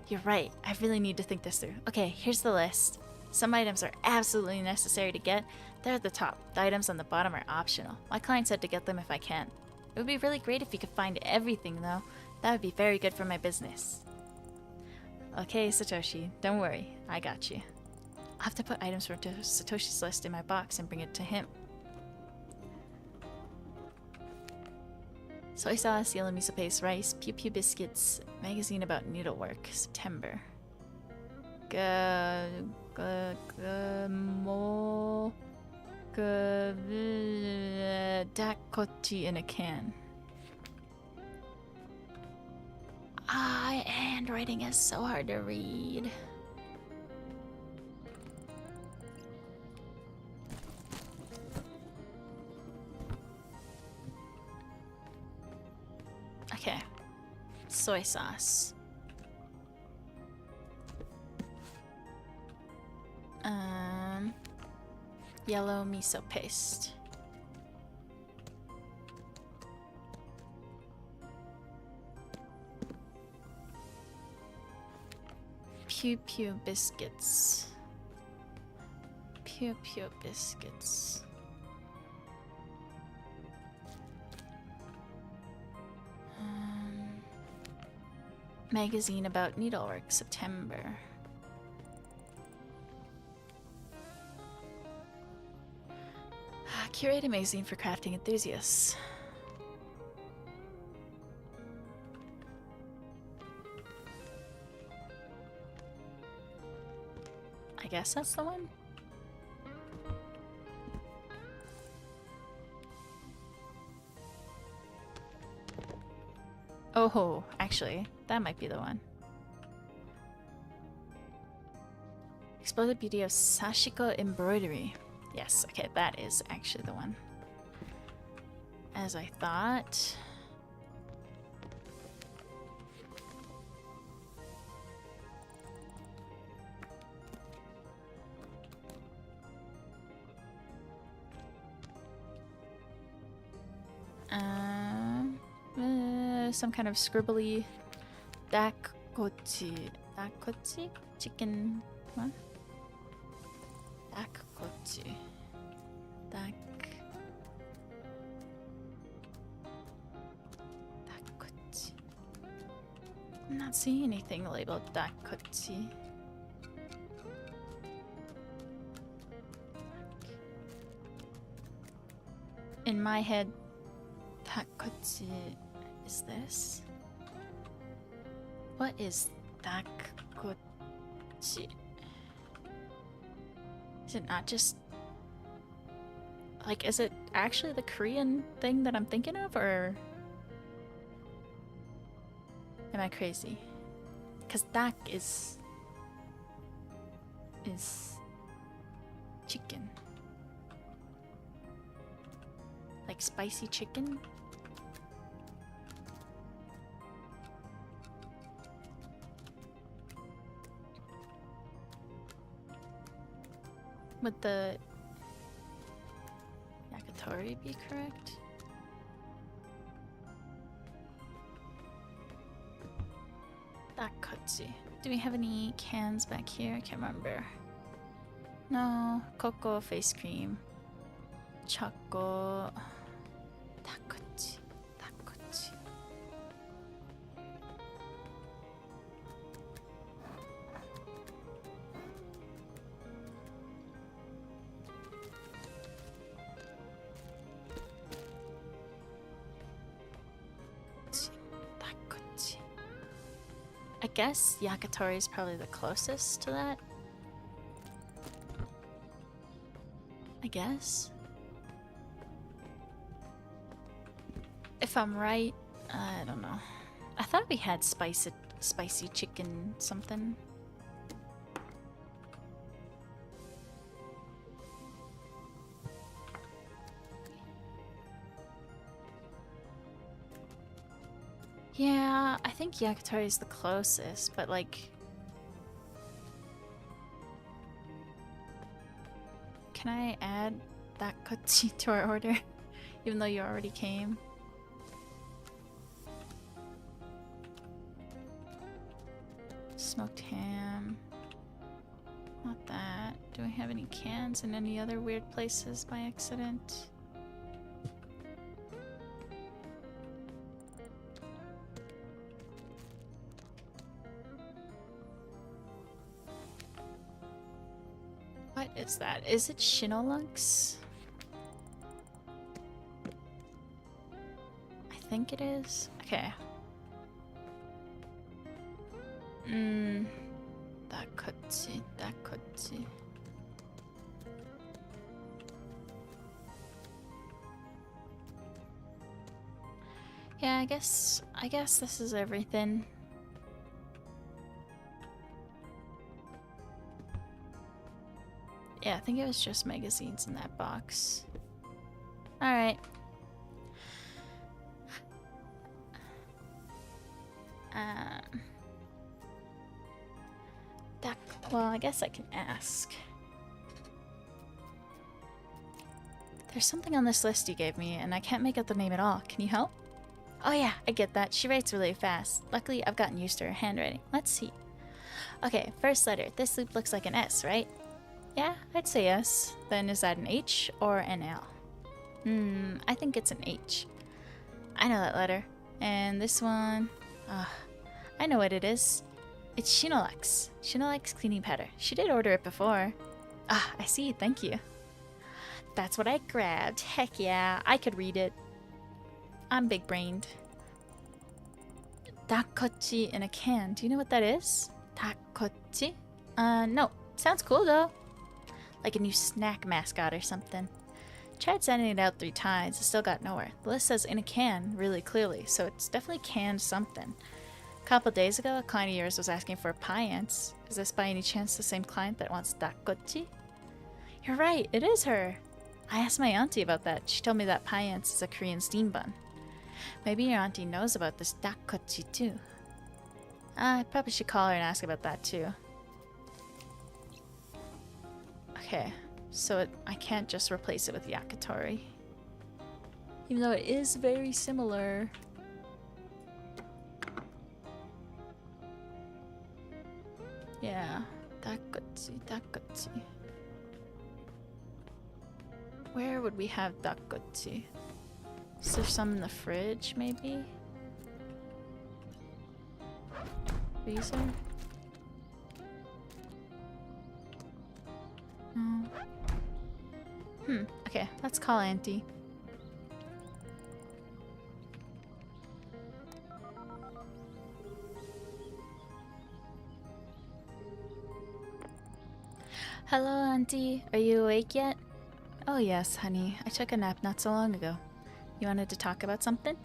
You're right, I really need to think this through. Okay, here's the list. Some items are absolutely necessary to get. They're at the top. The items on the bottom are optional. My client said to get them if I can. It would be really great if you could find everything, though. That would be very good for my business. Okay, Satoshi, don't worry. I got you. I'll have to put items from Satoshi's list in my box and bring it to him. Soy sauce, yellow miso paste, rice, pew pew biscuits, magazine about needlework, September. Dakochi in a can. Handwriting is so hard to read. Okay. Soy sauce. Yellow miso paste. Pew pew biscuits. Pew pew biscuits. Magazine about needlework, September. Curate a magazine for crafting enthusiasts. I guess that's the one. Oh, actually, that might be the one. Explore the beauty of Sashiko embroidery. Yes, okay, that is actually the one. As I thought. Some kind of scribbly dakochi. Dakochi? Chicken. What? Dakochi. Dakochi. I'm not seeing anything labeled dakochi. In my head, dakochi is this. What is dakochi? Is it not just like, is it actually the Korean thing that I'm thinking of, or am I crazy? Because dak is chicken. Like spicy chicken? With the yakitori be correct? Dakotsu. Do we have any cans back here? I can't remember. No. Cocoa face cream. Choco. Dakotsu. Dakotsu. Dakotsu. I guess yakitori is probably the closest to that. I guess. If I'm right, I don't know. I thought we had spicy chicken something. Yeah, I think yakitori is the closest, but like... Can I add that kotchi to our order? Even though you already came? Smoked ham. Not that. Do I have any cans in any other weird places by accident? What is that? Is it Shinolux? I think it is. Okay. Dakotsu, dakotsu. Yeah, I guess this is everything. Yeah, I think it was just magazines in that box. Alright. Well, I guess I can ask. There's something on this list you gave me, and I can't make out the name at all. Can you help? Oh yeah, I get that. She writes really fast. Luckily, I've gotten used to her handwriting. Let's see. Okay, first letter. This loop looks like an S, right? Yeah, I'd say yes. Then is that an H or an L? I think it's an H. I know that letter. And this one... I know what it is. It's Shinolux. Shinolux cleaning powder. She did order it before. Ah, I see. Thank you. That's what I grabbed. Heck yeah, I could read it. I'm big-brained. Dakotchi in a can. Do you know what that is? Dakotchi? No. Sounds cool though. Like a new snack mascot or something. Tried sending it out 3 times, it still got nowhere. The list says in a can really clearly, so it's definitely canned something. A couple days ago, a client of yours was asking for pie ants. Is this by any chance the same client that wants dakotchi? You're right, it is her. I asked my auntie about that. She told me that pie ants is a Korean steam bun. Maybe your auntie knows about this dakotchi too. I probably should call her and ask about that too. Okay, so I can't just replace it with yakitori. Even though it is very similar. Yeah, dakotchi, dakotchi. Where would we have dakotchi? Is there some in the fridge, maybe? Freezer? No. Okay, let's call Auntie. Hello, Auntie. Are you awake yet? Oh yes, honey. I took a nap not so long ago. You wanted to talk about something?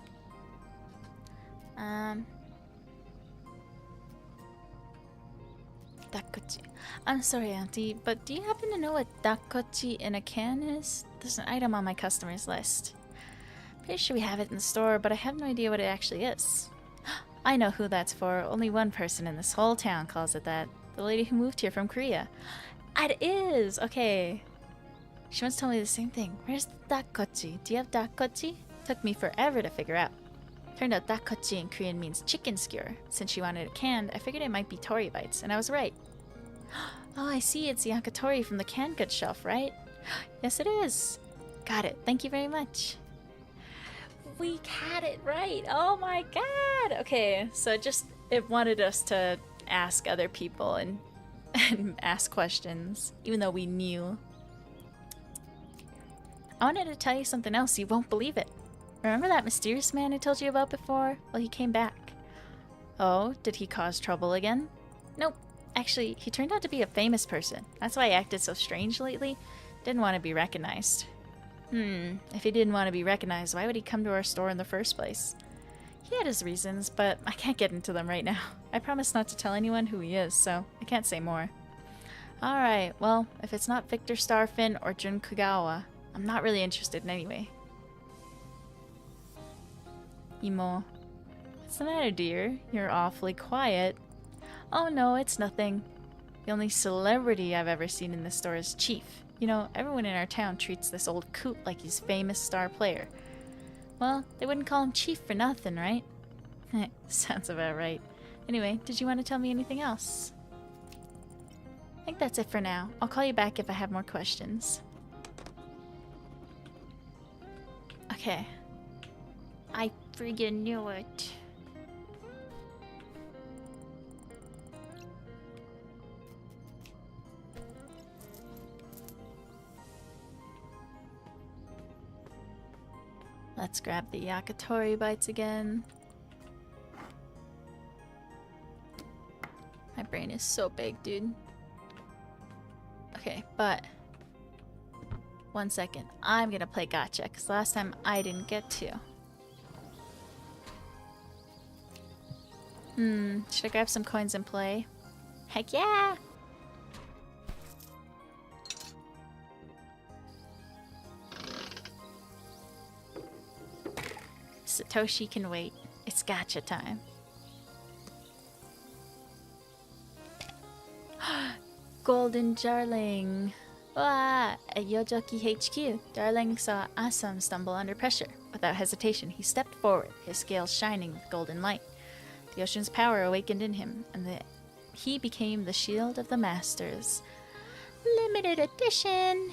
Dakotchi. I'm sorry, Auntie, but do you happen to know what dakotchi in a can is? There's an item on my customers list. Pretty sure we have it in the store, but I have no idea what it actually is. I know who that's for. Only one person in this whole town calls it that. The lady who moved here from Korea. It is! Okay. She once told me the same thing. Where's dakkochi? Do you have dakkochi? Took me forever to figure out. Turned out dakkochi in Korean means chicken skewer. Since she wanted it canned, I figured it might be tori bites, and I was right. Oh, I see. It's the yakitori from the canned goods shelf, right? Yes, it is. Got it. Thank you very much. We had it right. Oh my god. Okay, so it wanted us to ask other people and ask questions, even though we knew. I wanted to tell you something else. You won't believe it. Remember that mysterious man I told you about before? Well, he came back. Oh, did he cause trouble again? Nope. Actually, he turned out to be a famous person. That's why he acted so strange lately. Didn't want to be recognized. If he didn't want to be recognized, why would he come to our store in the first place? He had his reasons, but I can't get into them right now. I promised not to tell anyone who he is, so I can't say more. Alright, well, if it's not Victor Starfin or Jun Kugawa, I'm not really interested in anyway. Imo. What's the matter, dear? You're awfully quiet. Oh no, it's nothing. The only celebrity I've ever seen in this store is Chief. You know, everyone in our town treats this old coot like he's famous star player. Well, they wouldn't call him Chief for nothing, right? Sounds about right. Anyway, did you want to tell me anything else? I think that's it for now. I'll call you back if I have more questions. Okay. I friggin' knew it. Let's grab the yakitori bites again. My brain is so big, dude. Okay, but 1 second. I'm gonna play gotcha, because last time I didn't get to. Should I grab some coins and play? Heck yeah! Satoshi can wait. It's gotcha time. Golden Darling. Wow. At Yojoki HQ, Darling saw Asam stumble under pressure. Without hesitation, he stepped forward, his scales shining with golden light. The ocean's power awakened in him, and he became the shield of the masters. Limited edition.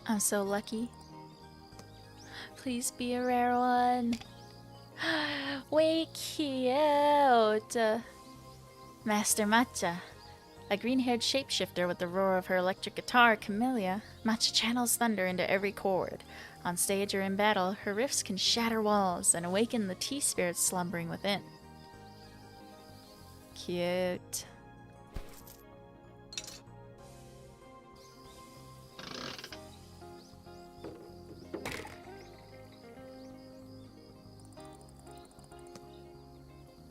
I'm so lucky. Please be a rare one. Way cute. Master Matcha. A green-haired shapeshifter with the roar of her electric guitar, Camellia, Matcha channels thunder into every chord. On stage or in battle, her riffs can shatter walls and awaken the tea spirits slumbering within. Cute.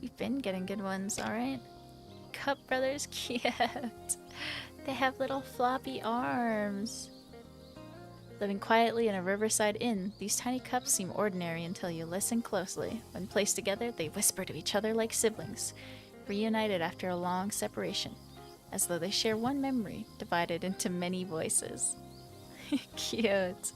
We've been getting good ones, alright? Cup Brothers, cute. They have little floppy arms. Living quietly in a riverside inn, these tiny cups seem ordinary until you listen closely. When placed together, they whisper to each other like siblings, reunited after a long separation, as though they share one memory, divided into many voices. Cute.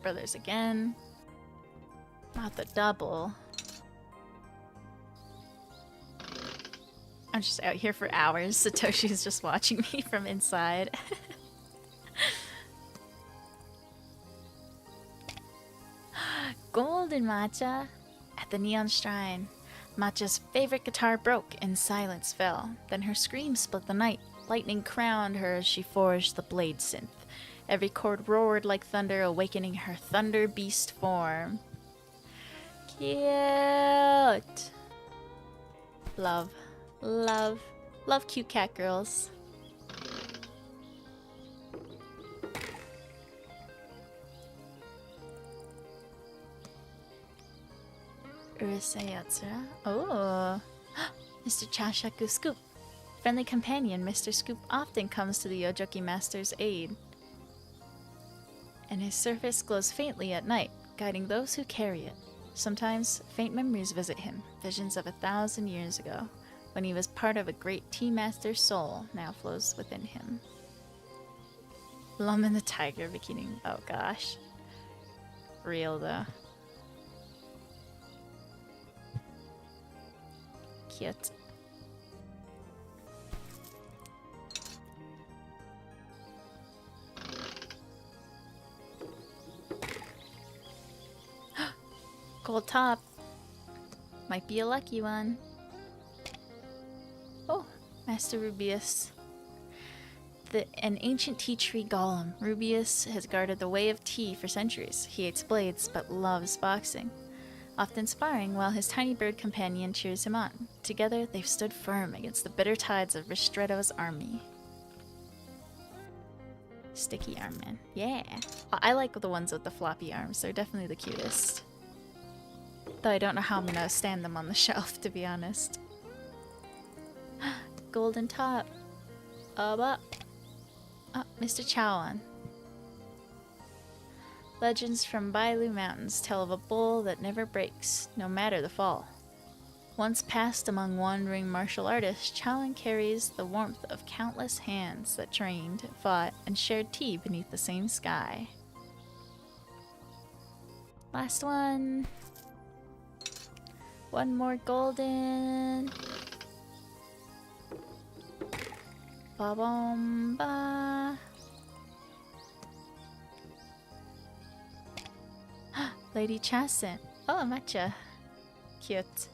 Brothers again. Not the double. I'm just out here for hours. Satoshi's just watching me from inside. Golden Matcha. At the neon shrine, Matcha's favorite guitar broke and silence fell. Then her scream split the night. Lightning crowned her as she forged the blade synth. Every chord roared like thunder, awakening her thunder beast form. Cute. Love. Love. Love cute cat girls. Urusei Yatsura. Oh. Mr. Chashaku Scoop. Friendly companion, Mr. Scoop often comes to the Yojoki Master's aid. And his surface glows faintly at night, guiding those who carry it. Sometimes, faint memories visit him, visions of 1,000 years ago, when he was part of a great Tea Master's soul now flows within him. Lum and the Tiger Bikini. Oh gosh. Real though. Cute. Gold top. Might be a lucky one. Oh, Master Rubius. An ancient tea tree golem, Rubius has guarded the way of tea for centuries. He hates blades, but loves boxing. Often sparring while his tiny bird companion cheers him on. Together, they've stood firm against the bitter tides of Ristretto's army. Sticky arm man. Yeah. I like the ones with the floppy arms. They're definitely the cutest. Though I don't know how I'm gonna stand them on the shelf, to be honest. Golden top. Up. Oh, Mr. Chowan. Legends from Bailu Mountains tell of a bull that never breaks, no matter the fall. Once passed among wandering martial artists, Chowan carries the warmth of countless hands that trained, fought, and shared tea beneath the same sky. Last one. One more golden. Ba-bomba. Lady Chasen. Oh, a matcha. Cute.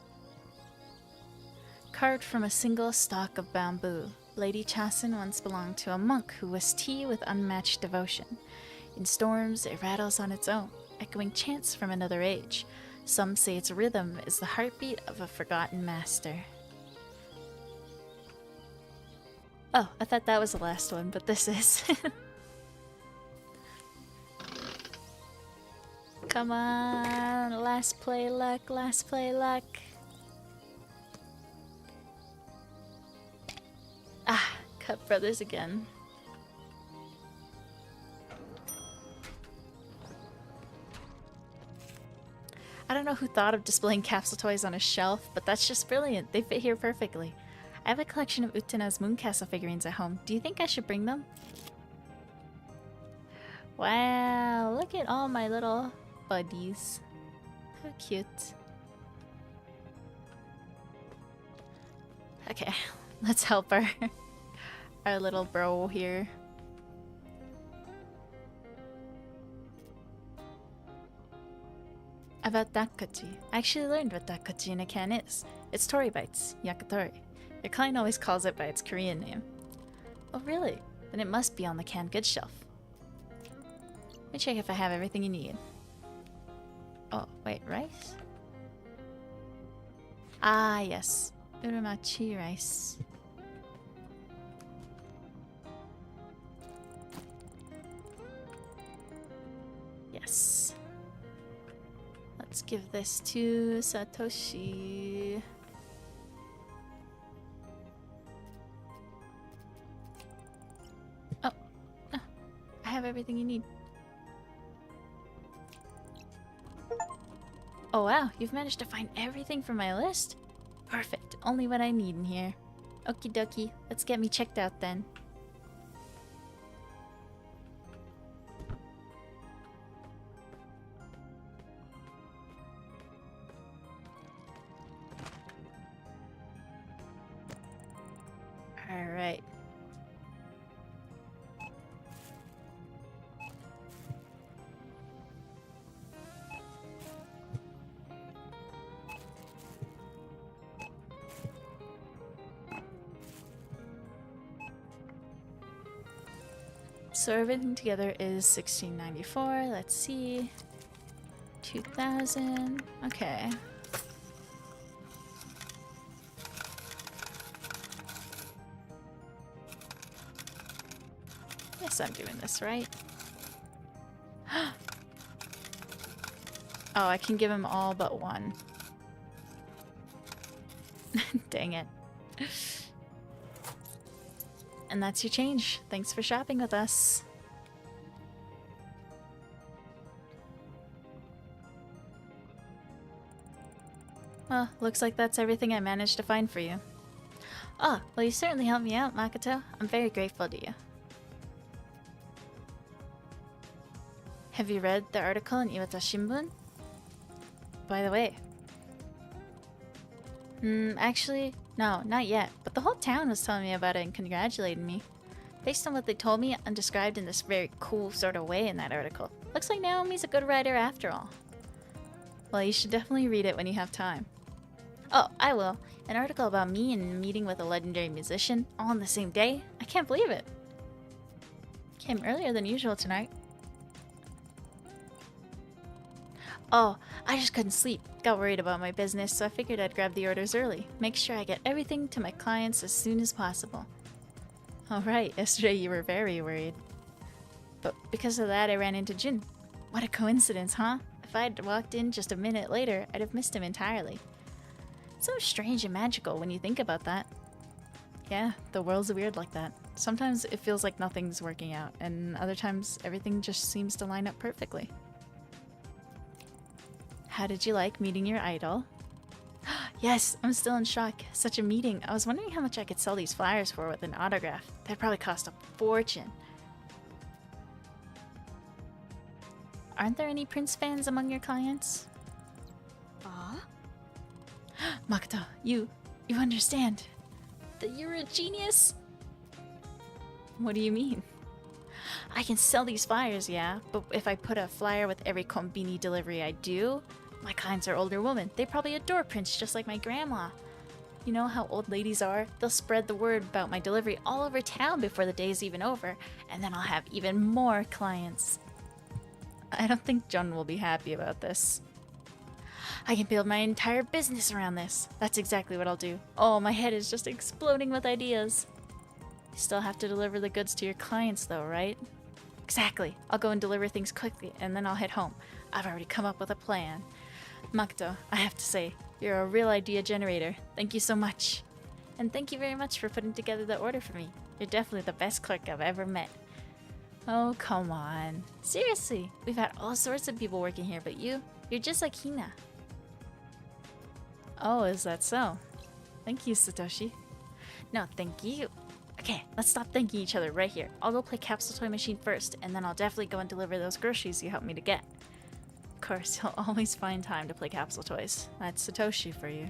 Carved from a single stalk of bamboo, Lady Chasen once belonged to a monk who was tea with unmatched devotion. In storms, it rattles on its own, echoing chants from another age. Some say its rhythm is the heartbeat of a forgotten master. Oh, I thought that was the last one, but this is. Come on, last play luck, last play luck. Ah, Cut Brothers again. I don't know who thought of displaying capsule toys on a shelf, but that's just brilliant. They fit here perfectly. I have a collection of Utena's Mooncastle figurines at home. Do you think I should bring them? Wow, look at all my little buddies. How cute. Okay, let's help our little bro here. About Dakkochi. I actually learned what Dakkochi in a can is. It's Tori Bites, Yakitori. Your client always calls it by its Korean name. Oh really? Then it must be on the canned goods shelf. Let me check if I have everything you need. Oh, wait, rice? Ah, yes. Urumachi rice. Yes. Let's give this to Satoshi. Oh, I have everything you need. Oh wow, you've managed to find everything from my list? Perfect, only what I need in here. Okie dokie, let's get me checked out then. Alright. So everything together is $16.94. Let's see. 2,000. Okay. Yes, I'm doing this right. Oh, I can give him all but one. Dang it. And that's your change. Thanks for shopping with us. Well, looks like that's everything I managed to find for you. Oh, well, you certainly helped me out, Makoto. I'm very grateful to you. Have you read the article in Iwata Shimbun? By the way. Actually, no, not yet. But the whole town was telling me about it and congratulating me. Based on what they told me, I'm described in this very cool sort of way in that article. Looks like Naomi's a good writer after all. Well, you should definitely read it when you have time. Oh, I will. An article about me and a meeting with a legendary musician, all on the same day? I can't believe it. Came earlier than usual tonight. Oh, I just couldn't sleep. Got worried about my business, so I figured I'd grab the orders early. Make sure I get everything to my clients as soon as possible. Oh right, yesterday you were very worried. But because of that, I ran into Jin. What a coincidence, huh? If I'd walked in just a minute later, I'd have missed him entirely. It's so strange and magical when you think about that. Yeah, the world's weird like that. Sometimes it feels like nothing's working out, and other times everything just seems to line up perfectly. How did you like meeting your idol? Yes, I'm still in shock. Such a meeting. I was wondering how much I could sell these flyers for with an autograph. That'd probably cost a fortune. Aren't there any Prince fans among your clients? Makoto, you understand that you're a genius? What do you mean? I can sell these flyers, yeah, but if I put a flyer with every Inkonbini delivery I do, my clients are older women. They probably adore Prince just like my grandma. You know how old ladies are? They'll spread the word about my delivery all over town before the day's even over, and then I'll have even more clients. I don't think John will be happy about this. I can build my entire business around this. That's exactly what I'll do. Oh, my head is just exploding with ideas. You still have to deliver the goods to your clients though, right? Exactly. I'll go and deliver things quickly, and then I'll head home. I've already come up with a plan. Makoto, I have to say, you're a real idea generator. Thank you so much. And thank you very much for putting together the order for me. You're definitely the best clerk I've ever met. Oh, come on. Seriously, we've had all sorts of people working here, but you're just like Hina. Oh, is that so? Thank you, Satoshi. No, thank you. Okay, let's stop thanking each other right here. I'll go play Capsule Toy Machine first, and then I'll definitely go and deliver those groceries you helped me to get. Of course, you'll always find time to play Capsule Toys. That's Satoshi for you.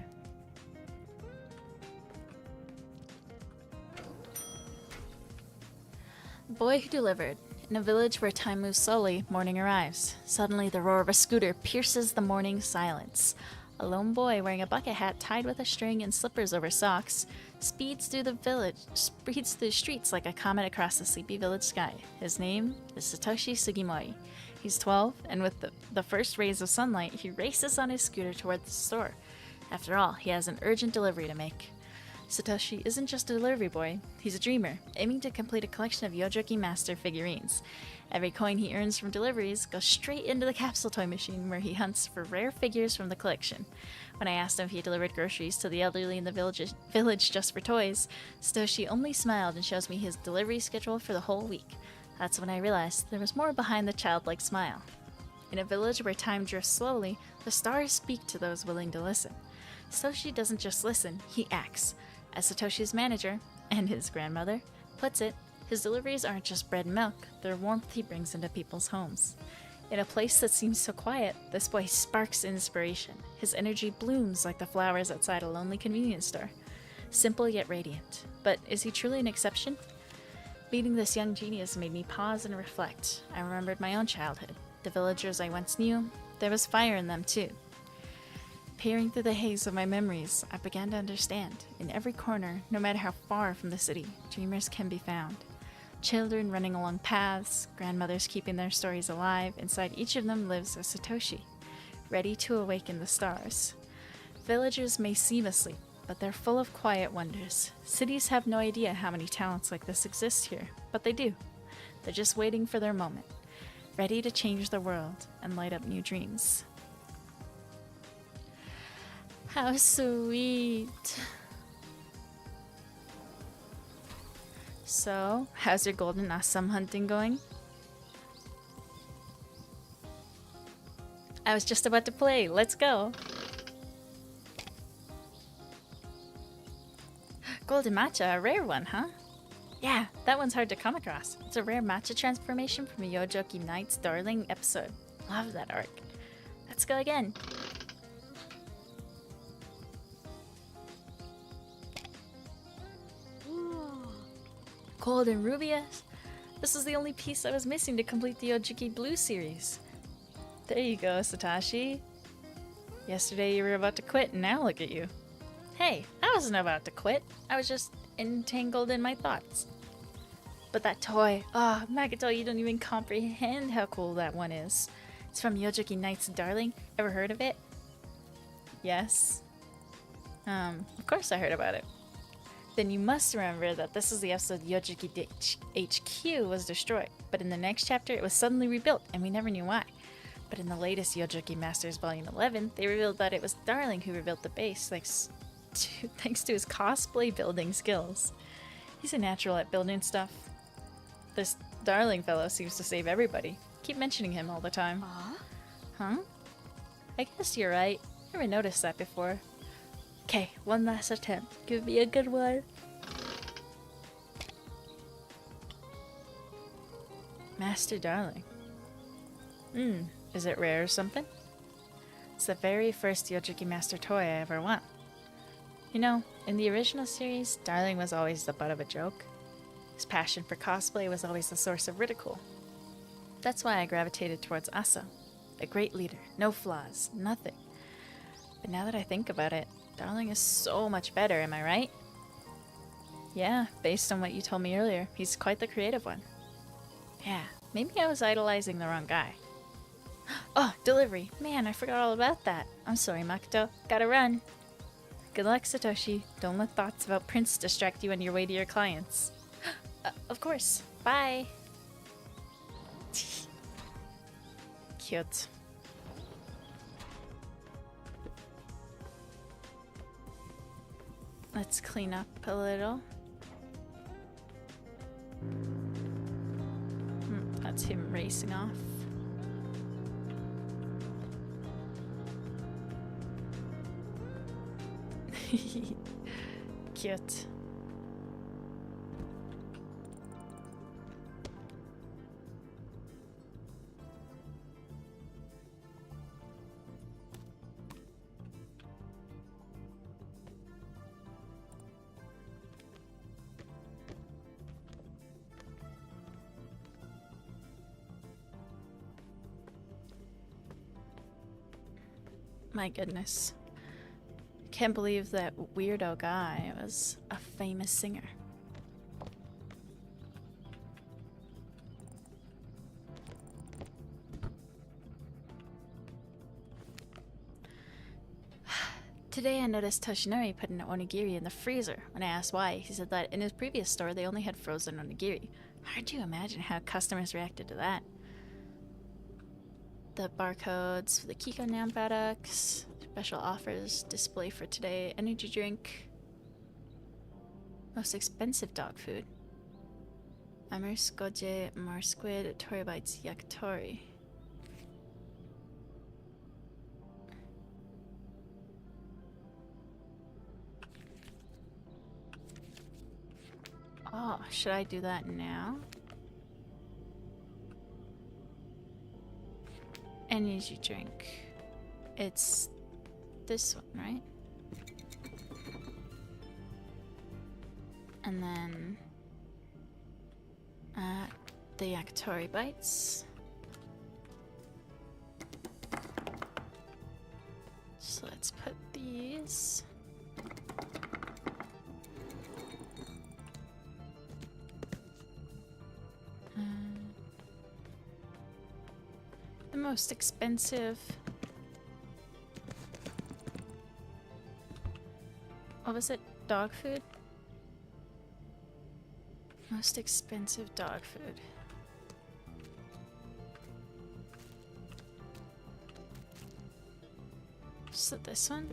Boy Who Delivered. In a village where time moves slowly, morning arrives. Suddenly, the roar of a scooter pierces the morning silence. A lone boy wearing a bucket hat tied with a string and slippers over socks speeds through the streets like a comet across the sleepy village sky. His name is Satoshi Sugimori. He's 12, and with the first rays of sunlight, he races on his scooter toward the store. After all, he has an urgent delivery to make. Satoshi isn't just a delivery boy, he's a dreamer, aiming to complete a collection of Yojoki Master figurines. Every coin he earns from deliveries goes straight into the Capsule Toy Machine, where he hunts for rare figures from the collection. When I asked him if he delivered groceries to the elderly in the village just for toys, Satoshi only smiled and shows me his delivery schedule for the whole week. That's when I realized there was more behind the childlike smile. In a village where time drifts slowly, the stars speak to those willing to listen. Satoshi doesn't just listen, he acts. As Satoshi's manager, and his grandmother, puts it, his deliveries aren't just bread and milk, they're warmth he brings into people's homes. In a place that seems so quiet, this boy sparks inspiration. His energy blooms like the flowers outside a lonely convenience store. Simple yet radiant. But is he truly an exception? Meeting this young genius made me pause and reflect. I remembered my own childhood. The villagers I once knew, there was fire in them too. Peering through the haze of my memories, I began to understand. In every corner, no matter how far from the city, dreamers can be found. Children running along paths, grandmothers keeping their stories alive, inside each of them lives a Satoshi, ready to awaken the stars. Villagers may seem asleep, but they're full of quiet wonders. Cities have no idea how many talents like this exist here, but they do. They're just waiting for their moment, ready to change the world and light up new dreams. How sweet. So, how's your golden assam hunting going? I was just about to play. Let's go. Golden matcha, a rare one, huh? Yeah, that one's hard to come across. It's a rare matcha transformation from a Yojoki Knight's Darling episode. Love that arc. Let's go again. Golden Rubius. This is the only piece I was missing to complete the Yojoki Blue series. There you go, Satoshi. Yesterday you were about to quit, and now look at you. Hey, I wasn't about to quit. I was just entangled in my thoughts. But that toy, Magato, you don't even comprehend how cool that one is. It's from Yojoki Knight's Darling. Ever heard of it? Yes. Of course I heard about it. Then you must remember that this is the episode Yojoki HQ was destroyed, but in the next chapter it was suddenly rebuilt, and we never knew why. But in the latest Yojoki Masters Volume 11, they revealed that it was Darling who rebuilt the base, thanks to his cosplay building skills. He's a natural at building stuff. This Darling fellow seems to save everybody. Keep mentioning him all the time. Huh? I guess you're right. Never noticed that before. Okay, one last attempt. Give me a good one. Master Darling. Is it rare or something? It's the very first Yojoki Master toy I ever won. You know, in the original series, Darling was always the butt of a joke. His passion for cosplay was always the source of ridicule. That's why I gravitated towards Asa. A great leader, no flaws, nothing. But now that I think about it, Darling is so much better, am I right? Yeah, based on what you told me earlier, he's quite the creative one. Yeah, maybe I was idolizing the wrong guy. Oh, delivery. Man, I forgot all about that. I'm sorry, Makoto. Gotta run. Good luck, Satoshi. Don't let thoughts about Prince distract you on your way to your clients. Of course. Bye. Cute. Let's clean up a little. That's him racing off. Cute. My goodness. Can't believe that weirdo guy was a famous singer. Today I noticed Toshinori put an onigiri in the freezer. When I asked why, he said that in his previous store they only had frozen onigiri. Hard to imagine how customers reacted to that. The barcodes for the Kiko Nam products, special offers, display for today, energy drink, most expensive dog food. Amers, goje, mar squid, tori bites, yakitori. Oh, should I do that now? Energy drink. It's this one, right? And then the yakitori bites. So let's put these. The most expensive. What was it? Dog food? Most expensive dog food. So this one?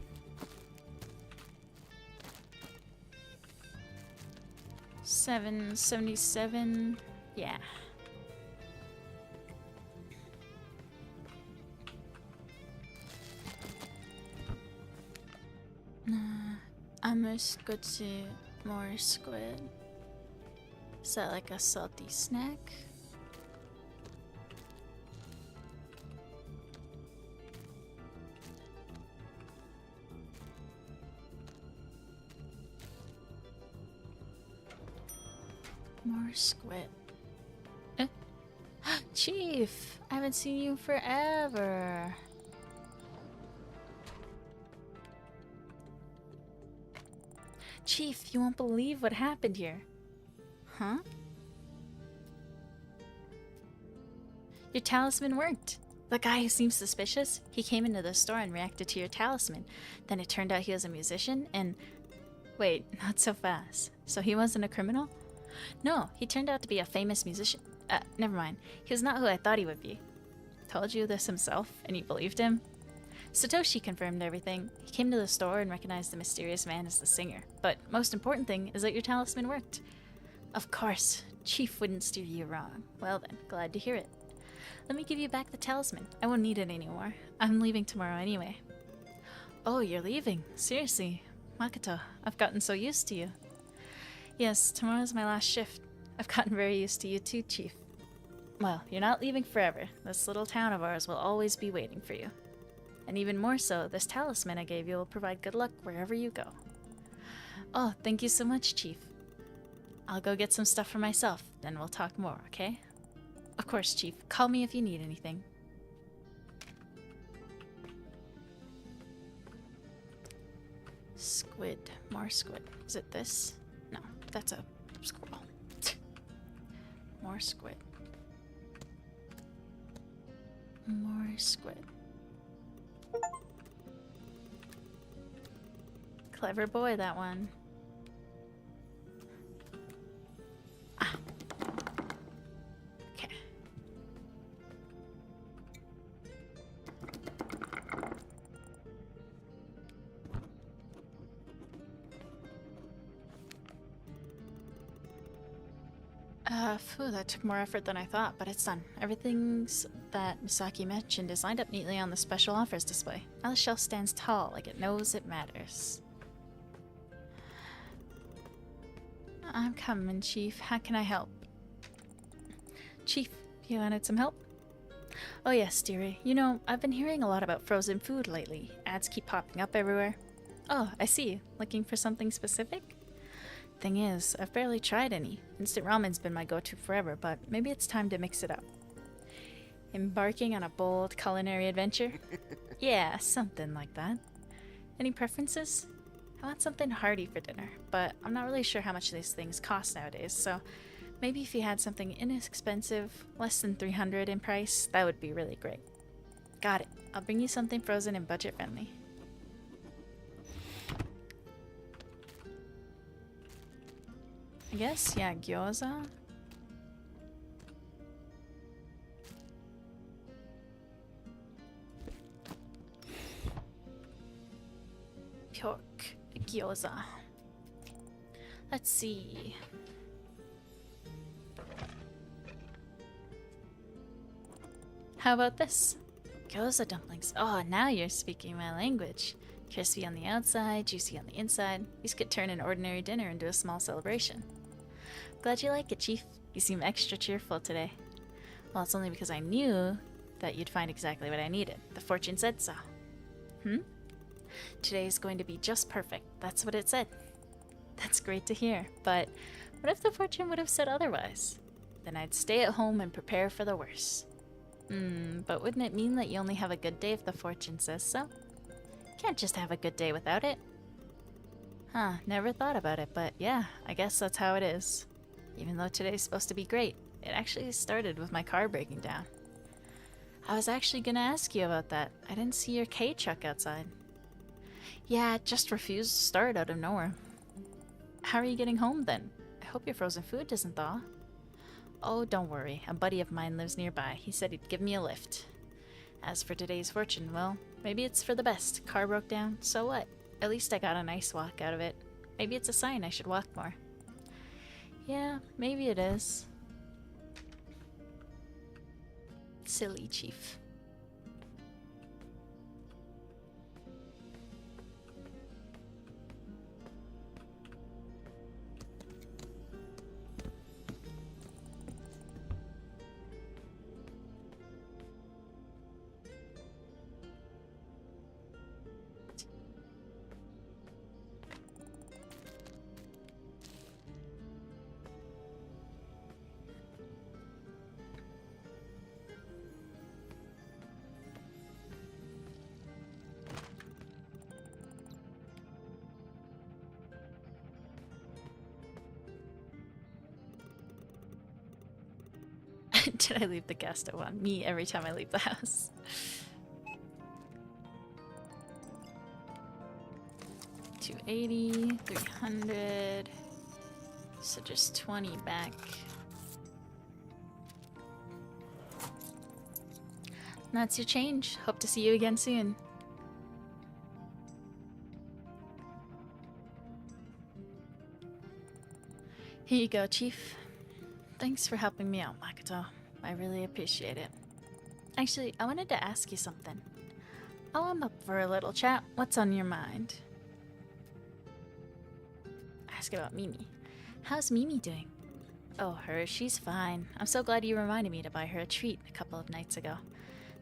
777. Yeah. I must go to more squid. Is that like a salty snack? More squid. Chief! I haven't seen you forever. Chief, you won't believe what happened here. Huh? Your talisman worked. The guy who seems suspicious, he came into the store and reacted to your talisman. Then it turned out he was a musician and... Wait, not so fast. So he wasn't a criminal? No, he turned out to be a famous musician. Never mind. He was not who I thought he would be. Told you this himself, and you believed him? Satoshi confirmed everything. He came to the store and recognized the mysterious man as the singer. But most important thing is that your talisman worked. Of course, Chief wouldn't steer you wrong. Well then, glad to hear it. Let me give you back the talisman. I won't need it anymore. I'm leaving tomorrow anyway. Oh, you're leaving? Seriously? Makoto, I've gotten so used to you. Yes, tomorrow's my last shift. I've gotten very used to you too, Chief. Well, you're not leaving forever. This little town of ours will always be waiting for you. And even more so, this talisman I gave you will provide good luck wherever you go. Oh, thank you so much, Chief. I'll go get some stuff for myself, then we'll talk more, okay? Of course, Chief. Call me if you need anything. Squid. More squid. Is it this? No, that's a squirrel. More squid. More squid. Clever boy, that one. Ah. Okay. Phew, that took more effort than I thought, but it's done. Everything's that Misaki mentioned is lined up neatly on the special offers display. Now the shelf stands tall, like it knows it matters. I'm coming, Chief. How can I help? Chief, you wanted some help? Oh yes, dearie. You know, I've been hearing a lot about frozen food lately. Ads keep popping up everywhere. Oh, I see. Looking for something specific? Thing is, I've barely tried any. Instant ramen's been my go-to forever, but maybe it's time to mix it up. Embarking on a bold culinary adventure? Yeah, something like that. Any preferences? I want something hearty for dinner, but I'm not really sure how much these things cost nowadays, so maybe if you had something inexpensive, less than 300 in price, that would be really great. Got it. I'll bring you something frozen and budget-friendly. I guess, yeah, gyoza. Pork gyoza. Let's see. How about this? Gyoza dumplings. Oh, now you're speaking my language. Crispy on the outside, juicy on the inside. These could turn an ordinary dinner into a small celebration. Glad you like it, Chief. You seem extra cheerful today. Well, it's only because I knew that you'd find exactly what I needed. The fortune said so. Today is going to be just perfect. That's what it said. That's great to hear, but what if the fortune would have said otherwise? Then I'd stay at home and prepare for the worst. But wouldn't it mean that you only have a good day if the fortune says so? Can't just have a good day without it. Huh, never thought about it, but yeah, I guess that's how it is. Even though today's supposed to be great, it actually started with my car breaking down. I was actually gonna ask you about that. I didn't see your K truck outside. Yeah, it just refused to start out of nowhere. How are you getting home then? I hope your frozen food doesn't thaw. Oh, don't worry. A buddy of mine lives nearby. He said he'd give me a lift. As for today's fortune, well, maybe it's for the best. Car broke down, so what? At least I got a nice walk out of it. Maybe it's a sign I should walk more. Yeah, maybe it is. Silly chief. Did I leave the guest at 1? Me every time I leave the house. $280, $300. So just 20 back. And that's your change. Hope to see you again soon. Here you go, Chief. Thanks for helping me out, Makoto. I really appreciate it. Actually, I wanted to ask you something. Oh, I'm up for a little chat. What's on your mind? Ask about Mimi. How's Mimi doing? Oh, she's fine. I'm so glad you reminded me to buy her a treat a couple of nights ago.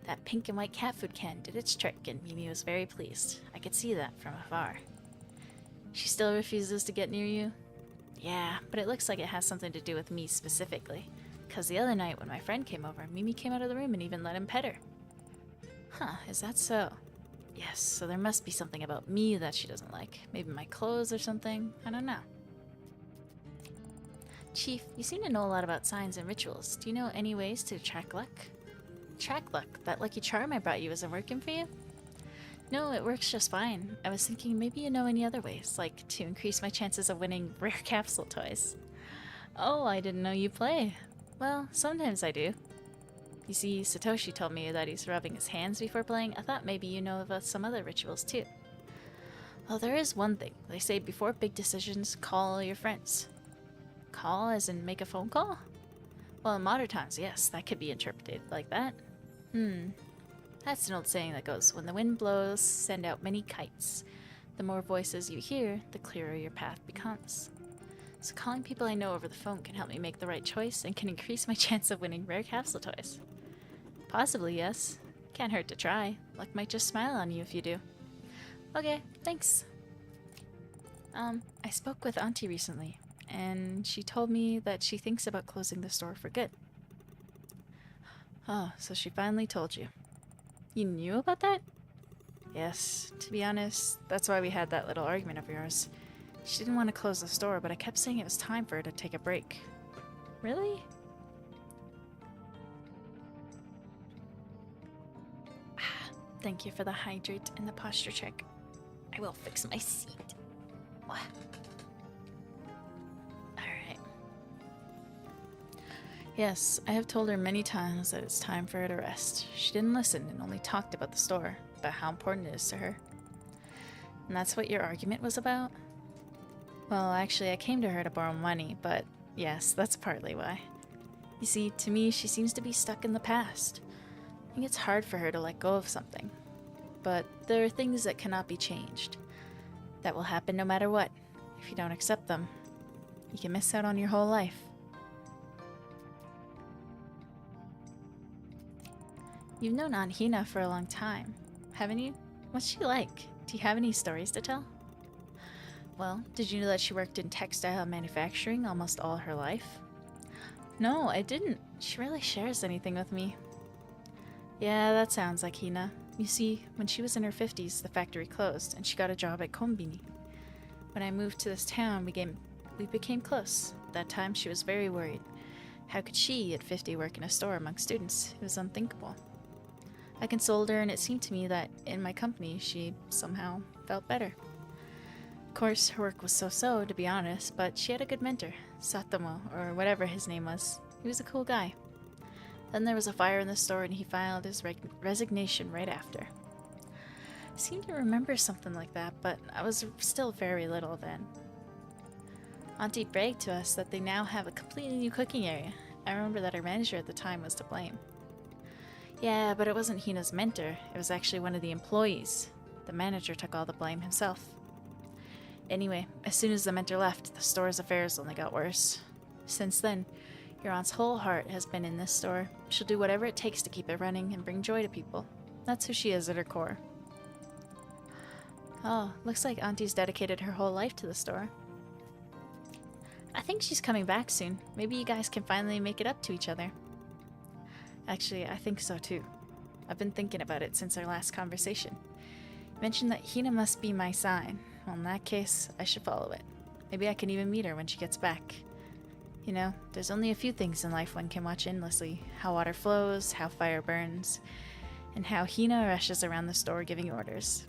That pink and white cat food can did its trick, and Mimi was very pleased. I could see that from afar. She still refuses to get near you? Yeah, but it looks like it has something to do with me specifically. 'Cause the other night when my friend came over, Mimi came out of the room and even let him pet her. Huh, is that so? Yes, so there must be something about me that she doesn't like. Maybe my clothes or something? I don't know. Chief, you seem to know a lot about signs and rituals. Do you know any ways to track luck? Track luck? That lucky charm I brought you isn't working for you? No, it works just fine. I was thinking maybe you know any other ways, like to increase my chances of winning rare capsule toys. Oh, I didn't know you play. Well, sometimes I do. You see, Satoshi told me that he's rubbing his hands before playing. I thought maybe you know of some other rituals too. Well, there is one thing. They say before big decisions, call all your friends. Call as in make a phone call? Well, in modern times, yes, that could be interpreted like that. That's an old saying that goes, when the wind blows, send out many kites. The more voices you hear, the clearer your path becomes. So calling people I know over the phone can help me make the right choice and can increase my chance of winning rare capsule toys. Possibly, yes. Can't hurt to try. Luck might just smile on you if you do. Okay, thanks. I spoke with Auntie recently, and she told me that she thinks about closing the store for good. Oh, so she finally told you. You knew about that? Yes, to be honest, that's why we had that little argument of yours. She didn't want to close the store, but I kept saying it was time for her to take a break. Really? Thank you for the hydrate and the posture check. I will fix my seat. What? Alright. Yes, I have told her many times that it's time for her to rest. She didn't listen and only talked about the store, about how important it is to her. And that's what your argument was about? Well, actually, I came to her to borrow money, but yes, that's partly why. You see, to me, she seems to be stuck in the past. I think it's hard for her to let go of something. But there are things that cannot be changed. That will happen no matter what. If you don't accept them, you can miss out on your whole life. You've known Aunt Hina for a long time, haven't you? What's she like? Do you have any stories to tell? Well, did you know that she worked in textile manufacturing almost all her life? No, I didn't. She rarely shares anything with me. Yeah, that sounds like Hina. You see, when she was in her 50s, the factory closed, and she got a job at Inkonbini. When I moved to this town, we became close. At that time, she was very worried. How could she, at 50, work in a store among students? It was unthinkable. I consoled her, and it seemed to me that in my company, she somehow felt better. Of course, her work was so-so, to be honest, but she had a good mentor, Satomo, or whatever his name was. He was a cool guy. Then there was a fire in the store, and he filed his resignation right after. I seem to remember something like that, but I was still very little then. Auntie bragged to us that they now have a completely new cooking area. I remember that our manager at the time was to blame. Yeah, but it wasn't Hina's mentor. It was actually one of the employees. The manager took all the blame himself. Anyway, as soon as the mentor left, the store's affairs only got worse. Since then, your aunt's whole heart has been in this store. She'll do whatever it takes to keep it running and bring joy to people. That's who she is at her core. Oh, looks like Auntie's dedicated her whole life to the store. I think she's coming back soon. Maybe you guys can finally make it up to each other. Actually, I think so too. I've been thinking about it since our last conversation. You mentioned that Hina must be my sign. Well, in that case, I should follow it. Maybe I can even meet her when she gets back. You know, there's only a few things in life one can watch endlessly. How water flows, how fire burns, and how Hina rushes around the store giving orders.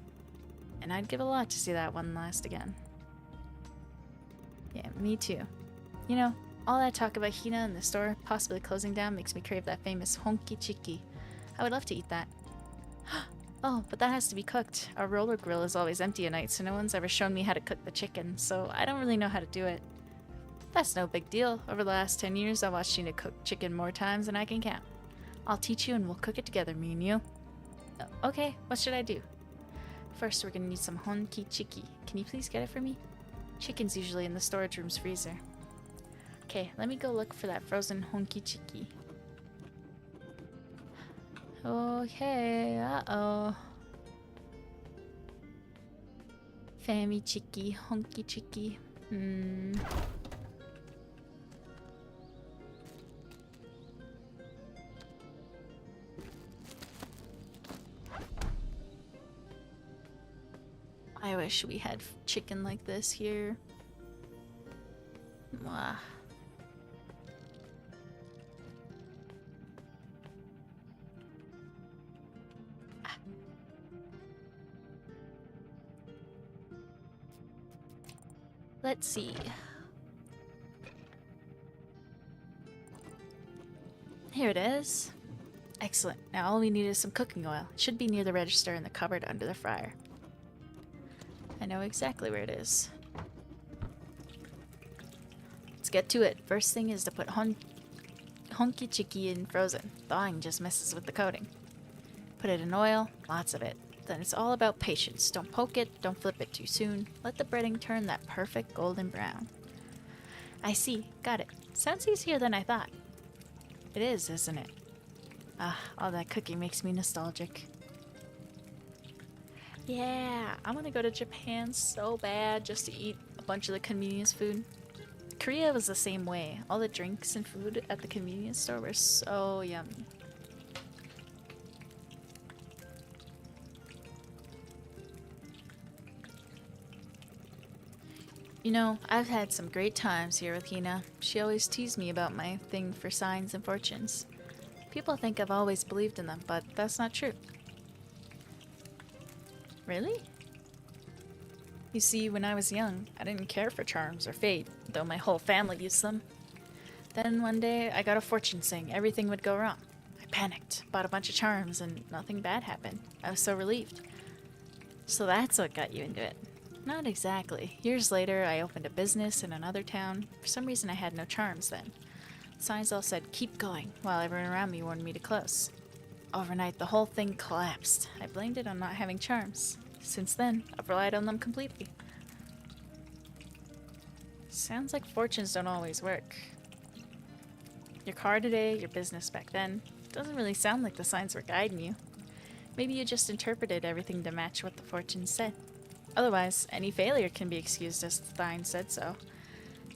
And I'd give a lot to see that one last again. Yeah, me too. You know, all that talk about Hina and the store possibly closing down makes me crave that famous honki chiki. I would love to eat that. Oh, but that has to be cooked. Our roller grill is always empty at night, so no one's ever shown me how to cook the chicken, so I don't really know how to do it. That's no big deal. Over the last 10 years, I've watched Hina cook chicken more times than I can count. I'll teach you and we'll cook it together, me and you. Okay, what should I do? First, we're gonna need some honki chiki. Can you please get it for me? Chicken's usually in the storage room's freezer. Okay, let me go look for that frozen honki chiki. Okay, uh-oh. Fami chiki, honki chiki. I wish we had chicken like this here. Mwah. Let's see. Here it is. Excellent. Now all we need is some cooking oil. It should be near the register in the cupboard under the fryer. I know exactly where it is. Let's get to it. First thing is to put honki chiki in frozen. Thawing just messes with the coating. Put it in oil, lots of it. Then it's all about patience. Don't poke it, don't flip it too soon. Let the breading turn that perfect golden brown. I see, got it. Sounds easier than I thought. It is, isn't it? Ah, all that cooking makes me nostalgic. Yeah, I want to go to Japan so bad just to eat a bunch of the convenience food. Korea was the same way. All the drinks and food at the convenience store were so yummy. You know, I've had some great times here with Hina. She always teased me about my thing for signs and fortunes. People think I've always believed in them, but that's not true. Really? You see, when I was young, I didn't care for charms or fate, though my whole family used them. Then one day, I got a fortune saying everything would go wrong. I panicked, bought a bunch of charms, and nothing bad happened. I was so relieved. So that's what got you into it. Not exactly. Years later, I opened a business in another town. For some reason, I had no charms then. Signs all said, keep going, while everyone around me warned me to close. Overnight, the whole thing collapsed. I blamed it on not having charms. Since then, I've relied on them completely. Sounds like fortunes don't always work. Your car today, your business back then. Doesn't really sound like the signs were guiding you. Maybe you just interpreted everything to match what the fortune said. Otherwise, any failure can be excused as the sign said so.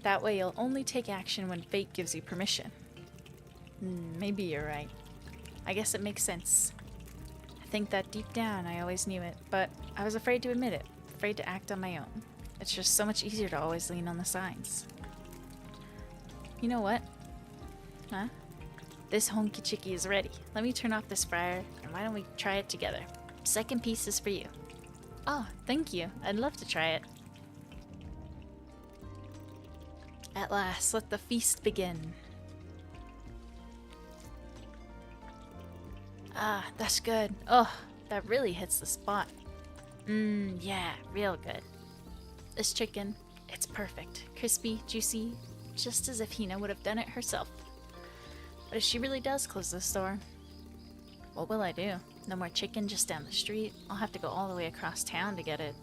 That way you'll only take action when fate gives you permission. Maybe you're right. I guess it makes sense. I think that deep down I always knew it, but I was afraid to admit it, afraid to act on my own. It's just so much easier to always lean on the signs. You know what? Huh? This honki chiki is ready. Let me turn off this fryer, and why don't we try it together? Second piece is for you. Oh, thank you. I'd love to try it. At last, let the feast begin. Ah, that's good. Oh, that really hits the spot. Yeah, real good. This chicken, It's perfect. Crispy, juicy, just as if Hina would have done it herself. But if she really does close the store, what will I do? No more chicken just down the street. I'll have to go all the way across town to get it.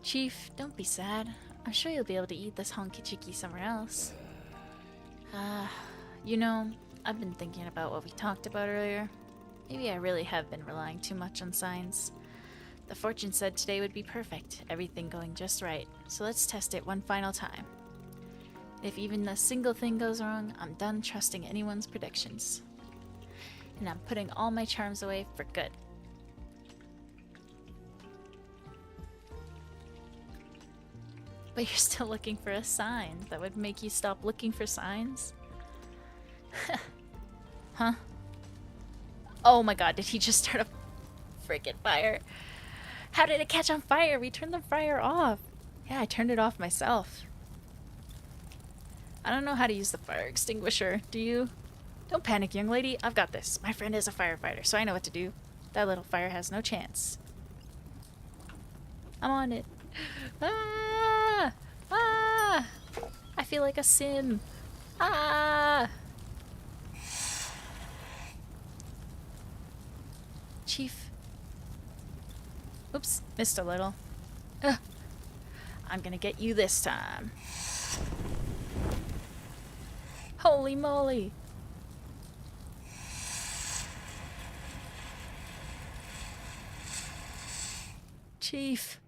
Chief, don't be sad. I'm sure you'll be able to eat this honky chiki somewhere else. You know, I've been thinking about what we talked about earlier. Maybe I really have been relying too much on signs. The fortune said today would be perfect, everything going just right. So let's test it one final time. If even a single thing goes wrong, I'm done trusting anyone's predictions. And I'm putting all my charms away for good. But you're still looking for a sign that would make you stop looking for signs? Huh? Oh my god, did he just start a freaking fire? How did it catch on fire? We turned the fire off. Yeah, I turned it off myself. I don't know how to use the fire extinguisher. Do you? Don't panic, young lady. I've got this. My friend is a firefighter, so I know what to do. That little fire has no chance. I'm on it. Ah! Ah! I feel like a sim. Ah! Chief. Oops, missed a little. Ugh. I'm gonna get you this time. Holy moly! Chief.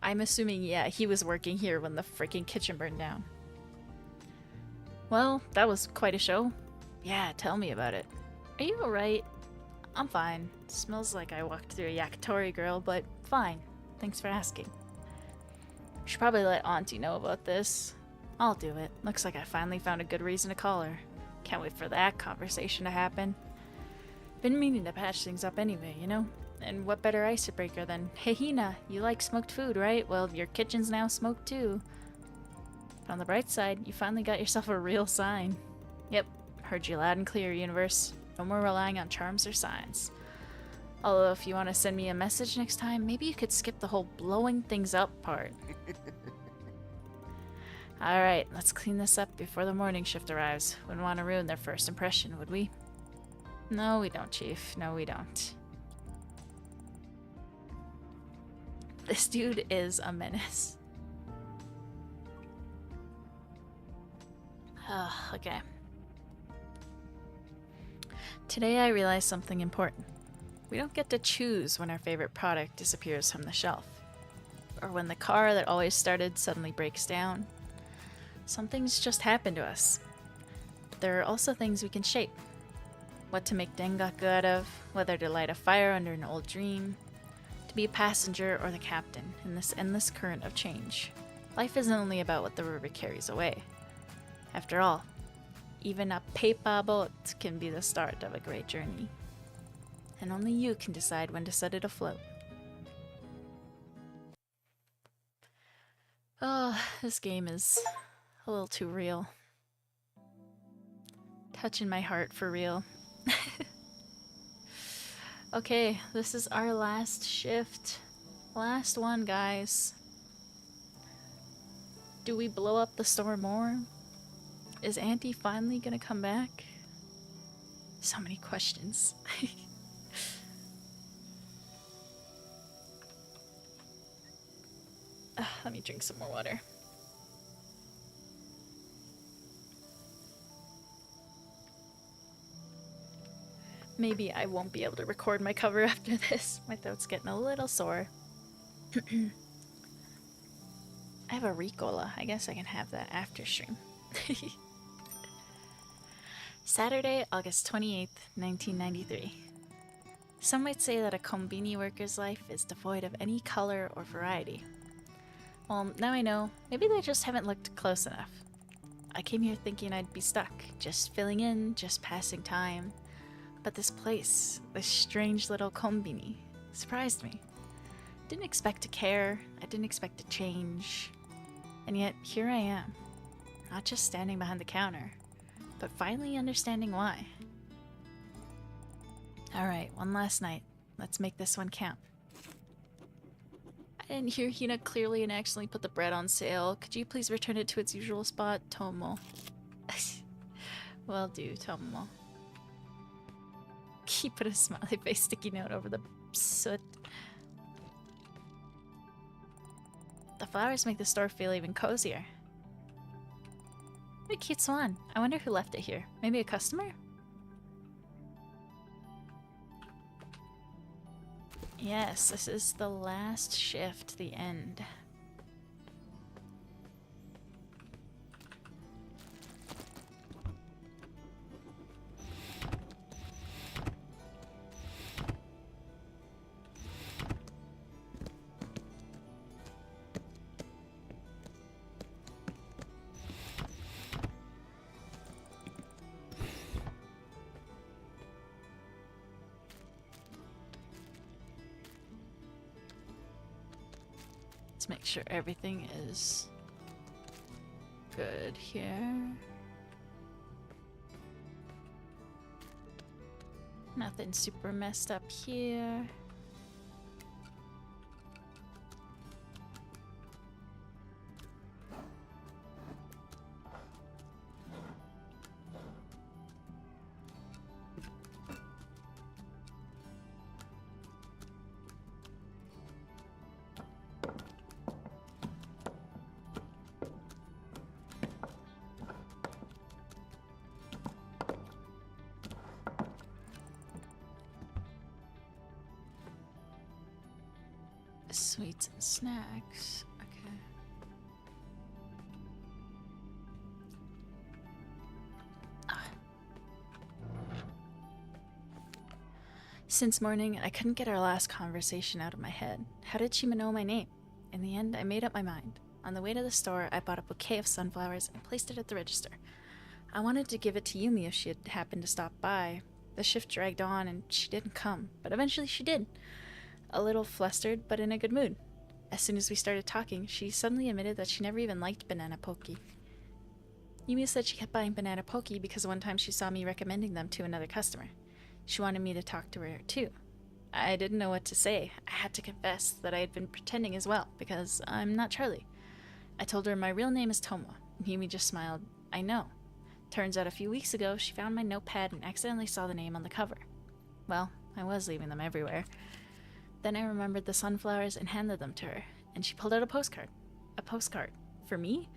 I'm assuming, yeah, he was working here when the freaking kitchen burned down. Well, that was quite a show. Yeah, tell me about it. Are you alright? I'm fine. Smells like I walked through a yakitori grill, but fine. Thanks for asking. Should probably let Auntie know about this. I'll do it. Looks like I finally found a good reason to call her. Can't wait for that conversation to happen. Been meaning to patch things up anyway, you know? And what better icebreaker than, hey Hina, you like smoked food, right? Well, your kitchen's now smoked too. But on the bright side, you finally got yourself a real sign. Yep, heard you loud and clear, universe. No more relying on charms or signs. Although if you want to send me a message next time, maybe you could skip the whole blowing things up part. Alright, let's clean this up before the morning shift arrives. Wouldn't want to ruin their first impression, would we? No, we don't, Chief. No, we don't. This dude is a menace. Okay. Today I realized something important. We don't get to choose when our favorite product disappears from the shelf. Or when the car that always started suddenly breaks down. Some things just happen to us. But there are also things we can shape. What to make dengaku out of, whether to light a fire under an old dream, to be a passenger or the captain in this endless current of change. Life isn't only about what the river carries away. After all, even a paper boat can be the start of a great journey. And only you can decide when to set it afloat. Oh, this game is a little too real. Touching my heart for real. Okay, this is our last shift. Last one, guys. Do we blow up the store more? Is Auntie finally gonna come back? So many questions. Let me drink some more water. Maybe I won't be able to record my cover after this. My throat's getting a little sore. I have a Ricola. I guess I can have that after stream. Saturday, August 28th, 1993. Some might say that a Konbini worker's life is devoid of any color or variety. Well, now I know. Maybe they just haven't looked close enough. I came here thinking I'd be stuck, just filling in, just passing time. But this place, this strange little Konbini, surprised me. Didn't expect to care, I didn't expect to change. And yet, here I am. Not just standing behind the counter, but finally understanding why. Alright, one last night. Let's make this one count. I And here Hina clearly and accidentally put the bread on sale. Could you please return it to its usual spot, Tomo? Will do, Tomo. He put a smiley face sticky note over the soot. The flowers make the store feel even cozier. What a cute swan. I wonder who left it here. Maybe a customer? Yes, this is the last shift, the end. Let's make sure everything is good here. Nothing super messed up here. Sweets and snacks. Okay. Since morning, I couldn't get our last conversation out of my head. How did Shima know my name? In the end, I made up my mind. On the way to the store, I bought a bouquet of sunflowers and placed it at the register. I wanted to give it to Yumi if she had happened to stop by. The shift dragged on and she didn't come, but eventually she did. A little flustered, but in a good mood. As soon as we started talking, she suddenly admitted that she never even liked banana poke. Yumi said she kept buying banana poke because one time she saw me recommending them to another customer. She wanted me to talk to her too. I didn't know what to say. I had to confess that I had been pretending as well, because I'm not Charlie. I told her my real name is Tomo, and Yumi just smiled. I know. Turns out a few weeks ago, she found my notepad and accidentally saw the name on the cover. Well, I was leaving them everywhere. Then I remembered the sunflowers and handed them to her, and she pulled out a postcard. A postcard. For me?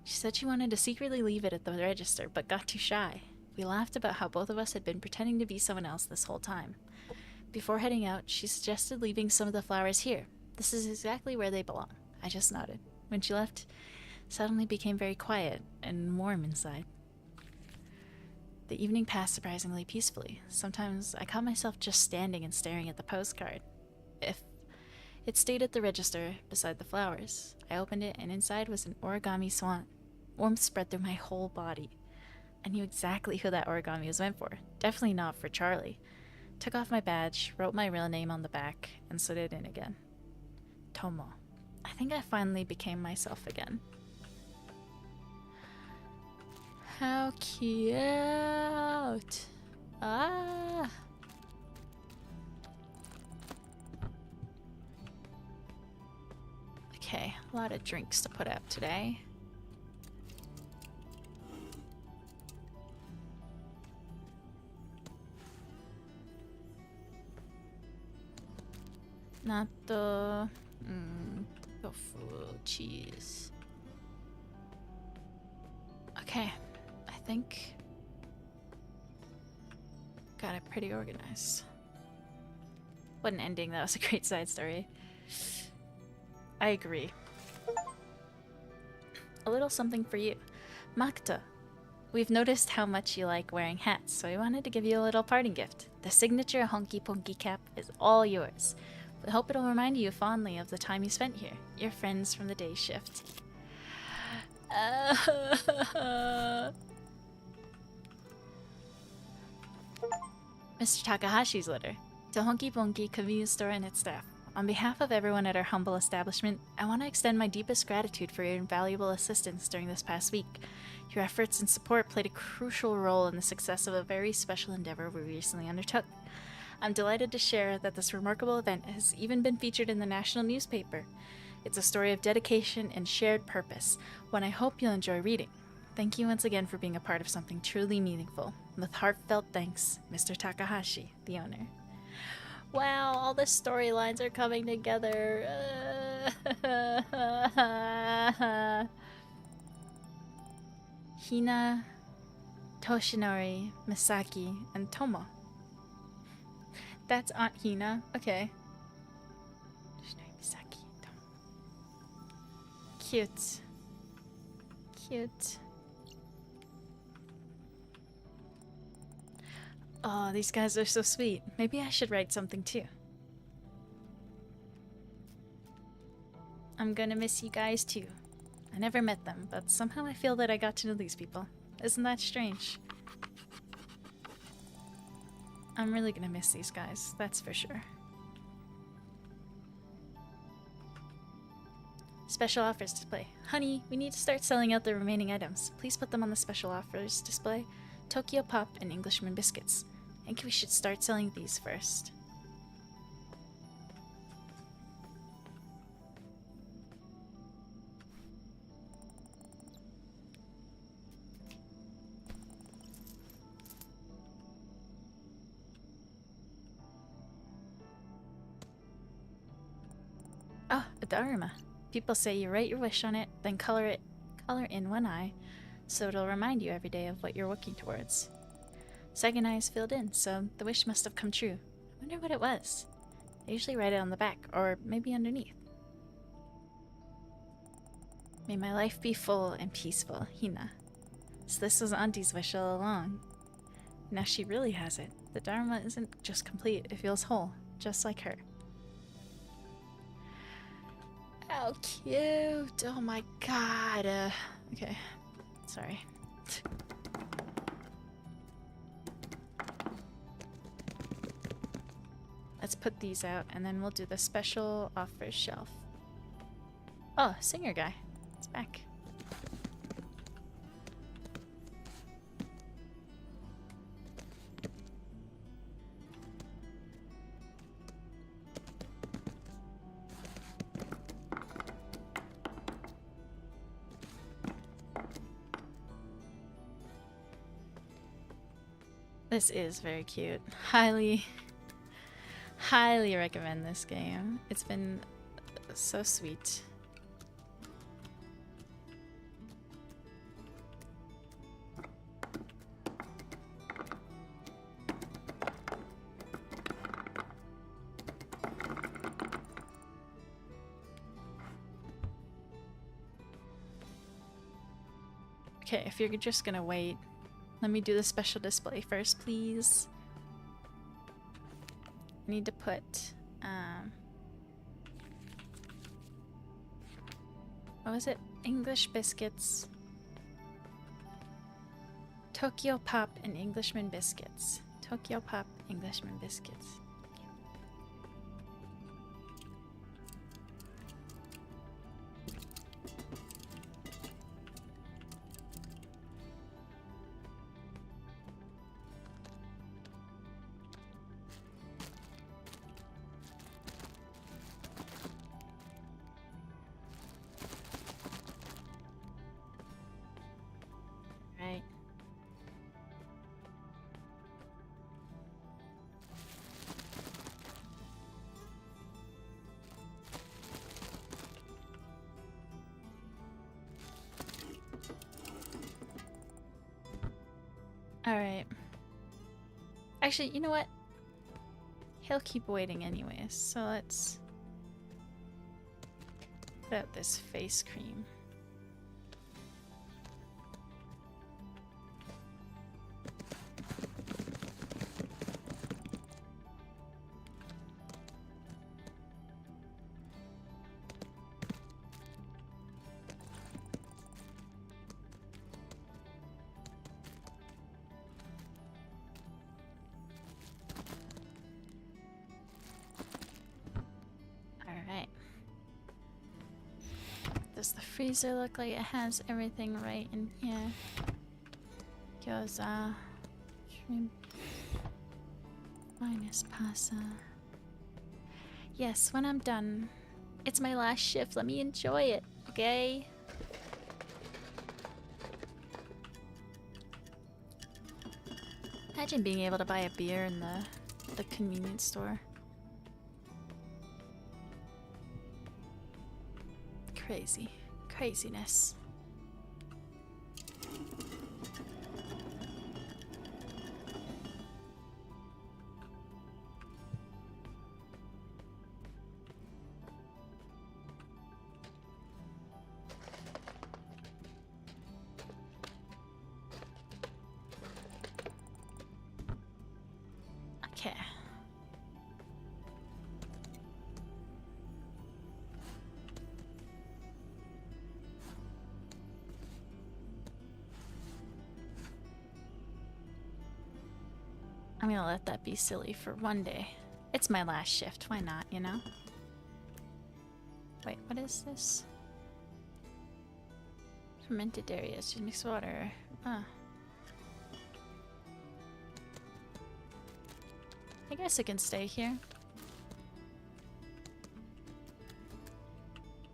She said she wanted to secretly leave it at the register, but got too shy. We laughed about how both of us had been pretending to be someone else this whole time. Before heading out, she suggested leaving some of the flowers here. This is exactly where they belong. I just nodded. When she left, it suddenly became very quiet and warm inside. The evening passed surprisingly peacefully. Sometimes I caught myself just standing and staring at the postcard. It stayed at the register beside the flowers. I opened it, and inside was an origami swan. Warmth spread through my whole body. I knew exactly who that origami was meant for. Definitely not for Charlie. Took off my badge, wrote my real name on the back, and slid it in again. Tomo. I think I finally became myself again. How cute! Ah! Okay, a lot of drinks to put out today. Natto, tofu, cheese. Okay, I think got it pretty organized. What an ending, that was a great side story. I agree. A little something for you. Makta, we've noticed how much you like wearing hats, so we wanted to give you a little parting gift. The signature Honky Ponky cap is all yours. We hope it'll remind you fondly of the time you spent here. Your friends from the day shift. Mr. Takahashi's letter. To Honky Ponky convenience store and its staff. On behalf of everyone at our humble establishment, I want to extend my deepest gratitude for your invaluable assistance during this past week. Your efforts and support played a crucial role in the success of a very special endeavor we recently undertook. I'm delighted to share that this remarkable event has even been featured in the national newspaper. It's a story of dedication and shared purpose, one I hope you'll enjoy reading. Thank you once again for being a part of something truly meaningful. With heartfelt thanks, Mr. Takahashi, the owner. Wow, all the storylines are coming together. Hina, Toshinori, Misaki, and Tomo. That's Aunt Hina. Okay. Toshinori, Misaki, Tomo. Cute. Cute. Oh, these guys are so sweet. Maybe I should write something too. I'm gonna miss you guys too. I never met them, but somehow I feel that I got to know these people. Isn't that strange? I'm really gonna miss these guys, that's for sure. Special offers display. Honey, we need to start selling out the remaining items. Please put them on the special offers display. Tokyo Pop and Englishman biscuits. I think we should start selling these first. Oh, a Dharma. People say you write your wish on it, then color in one eye, so it'll remind you every day of what you're working towards. Second eye is filled in, so the wish must have come true. I wonder what it was. I usually write it on the back, or maybe underneath. May my life be full and peaceful, Hina. So this was Auntie's wish all along. Now she really has it. The Dharma isn't just complete, it feels whole, just like her. How cute! Oh my god. Okay. Sorry. Let's put these out and then we'll do the special offers shelf. Oh, singer guy. It's back. This is very cute. Highly recommend this game. It's been so sweet. Okay, if you're just gonna wait, let me do the special display first, please. I need to put, what was it? English biscuits. Tokyo Pop and Englishman biscuits. Tokyo Pop, Englishman biscuits. Right. Alright. Actually, you know what? He'll keep waiting anyways, so let's put out this face cream. Alright. Does the freezer look like it has everything right in here? Gyoza, shrimp. Finest pasta. Yes, when I'm done. It's my last shift. Let me enjoy it, okay? Imagine being able to buy a beer in the convenience store. Crazy. Craziness. Okay. I'm gonna let that be silly for one day. It's my last shift, why not, you know? Wait, what is this? Fermented dairy, it's just mixed water. Ah. I guess it can stay here.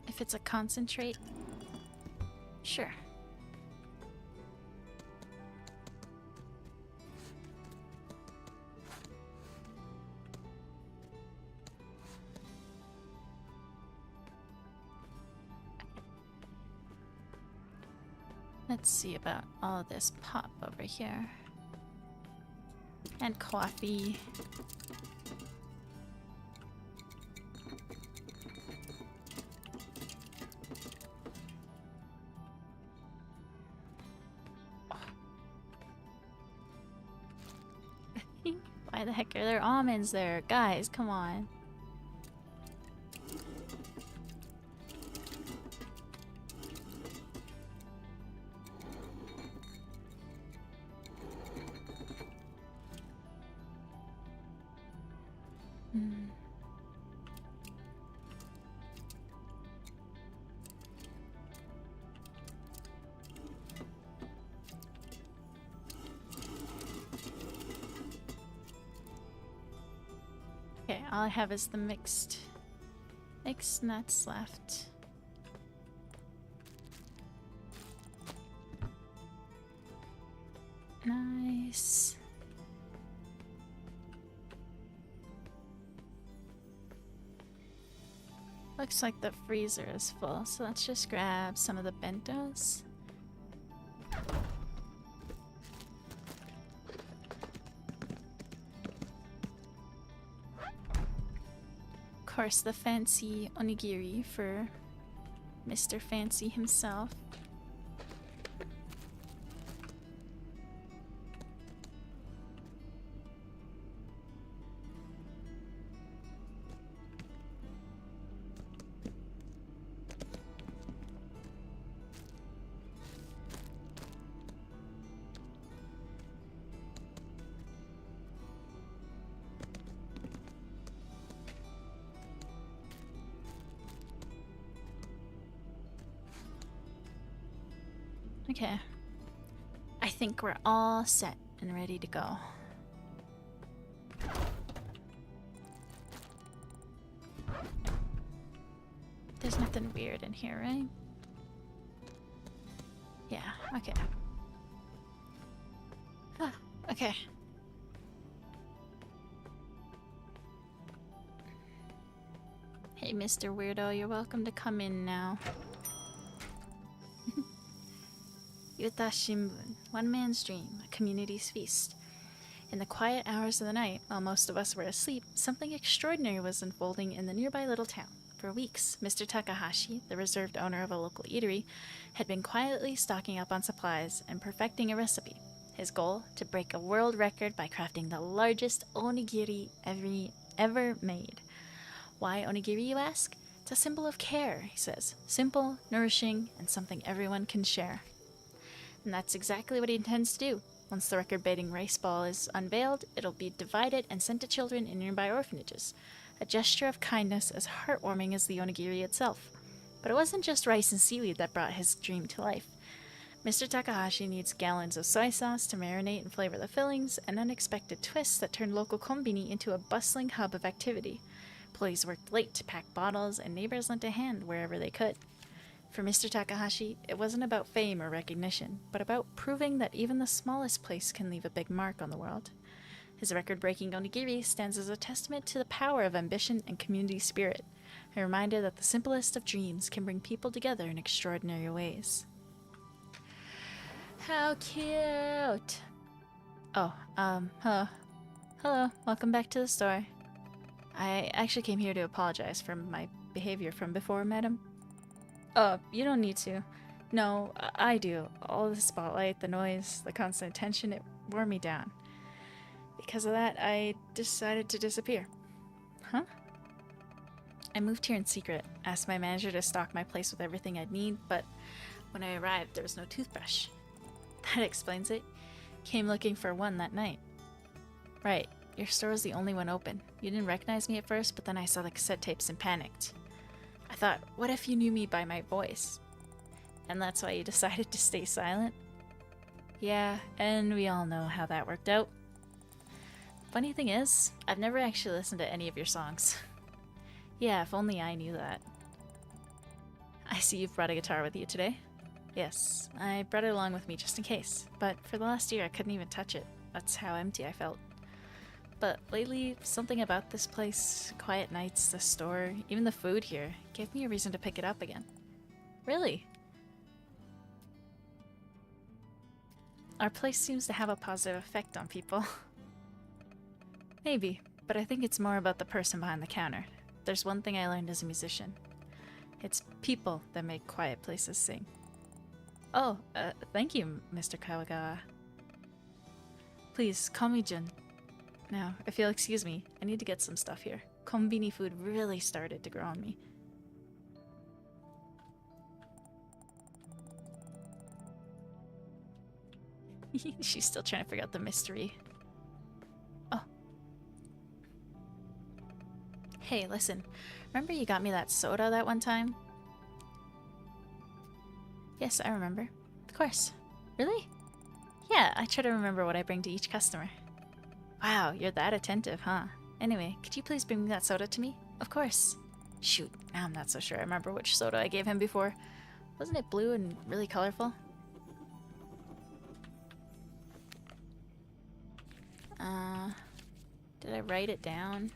If it's a concentrate, sure. Let's see about all this pop over here. And coffee. Why the heck are there almonds there? Guys, come on. Okay, all I have is the mixed nuts left. Nice. Looks like the freezer is full, so let's just grab some of the bentos. Of course, the fancy onigiri for Mr. Fancy himself. Okay. I think we're all set and ready to go. There's nothing weird in here, right? Yeah, okay. Ah, okay. Hey, Mr. Weirdo, you're welcome to come in now. Yuta Shimbun, one man's dream, a community's feast. In the quiet hours of the night, while most of us were asleep, something extraordinary was unfolding in the nearby little town. For weeks, Mr. Takahashi, the reserved owner of a local eatery, had been quietly stocking up on supplies and perfecting a recipe. His goal, to break a world record by crafting the largest onigiri ever made. Why onigiri, you ask? It's a symbol of care, he says. Simple, nourishing, and something everyone can share. And that's exactly what he intends to do. Once the record-breaking rice ball is unveiled, it'll be divided and sent to children in nearby orphanages. A gesture of kindness as heartwarming as the onigiri itself. But it wasn't just rice and seaweed that brought his dream to life. Mr. Takahashi needs gallons of soy sauce to marinate and flavor the fillings, and unexpected twists that turn local Konbini into a bustling hub of activity. Employees worked late to pack bottles, and neighbors lent a hand wherever they could. For Mr. Takahashi, it wasn't about fame or recognition, but about proving that even the smallest place can leave a big mark on the world. His record-breaking onigiri stands as a testament to the power of ambition and community spirit, a reminder that the simplest of dreams can bring people together in extraordinary ways. How cute! Oh, hello. Hello, welcome back to the store. I actually came here to apologize for my behavior from before, madam. Oh, you don't need to. No, I do. All the spotlight, the noise, the constant attention, it wore me down. Because of that, I decided to disappear. Huh? I moved here in secret, asked my manager to stock my place with everything I'd need, but when I arrived, there was no toothbrush. That explains it. Came looking for one that night. Right, your store was the only one open. You didn't recognize me at first, but then I saw the cassette tapes and panicked. I thought, what if you knew me by my voice? And that's why you decided to stay silent? Yeah, and we all know how that worked out. Funny thing is, I've never actually listened to any of your songs. Yeah, if only I knew that. I see you've brought a guitar with you today. Yes, I brought it along with me just in case, but for the last year I couldn't even touch it. That's how empty I felt. But lately, something about this place, quiet nights, the store, even the food here, gave me a reason to pick it up again. Really? Our place seems to have a positive effect on people. Maybe, but I think it's more about the person behind the counter. There's one thing I learned as a musician. It's people that make quiet places sing. Oh, thank you, Mr. Kawagawa. Please, call me Jun. Now, if you'll excuse me, I need to get some stuff here. Konbini food really started to grow on me. She's still trying to figure out the mystery. Oh. Hey, listen. Remember you got me that soda that one time? Yes, I remember. Of course. Really? Yeah, I try to remember what I bring to each customer. Wow, you're that attentive, huh? Anyway, could you please bring that soda to me? Of course. Shoot, now I'm not so sure I remember which soda I gave him before. Wasn't it blue and really colorful? Did I write it down?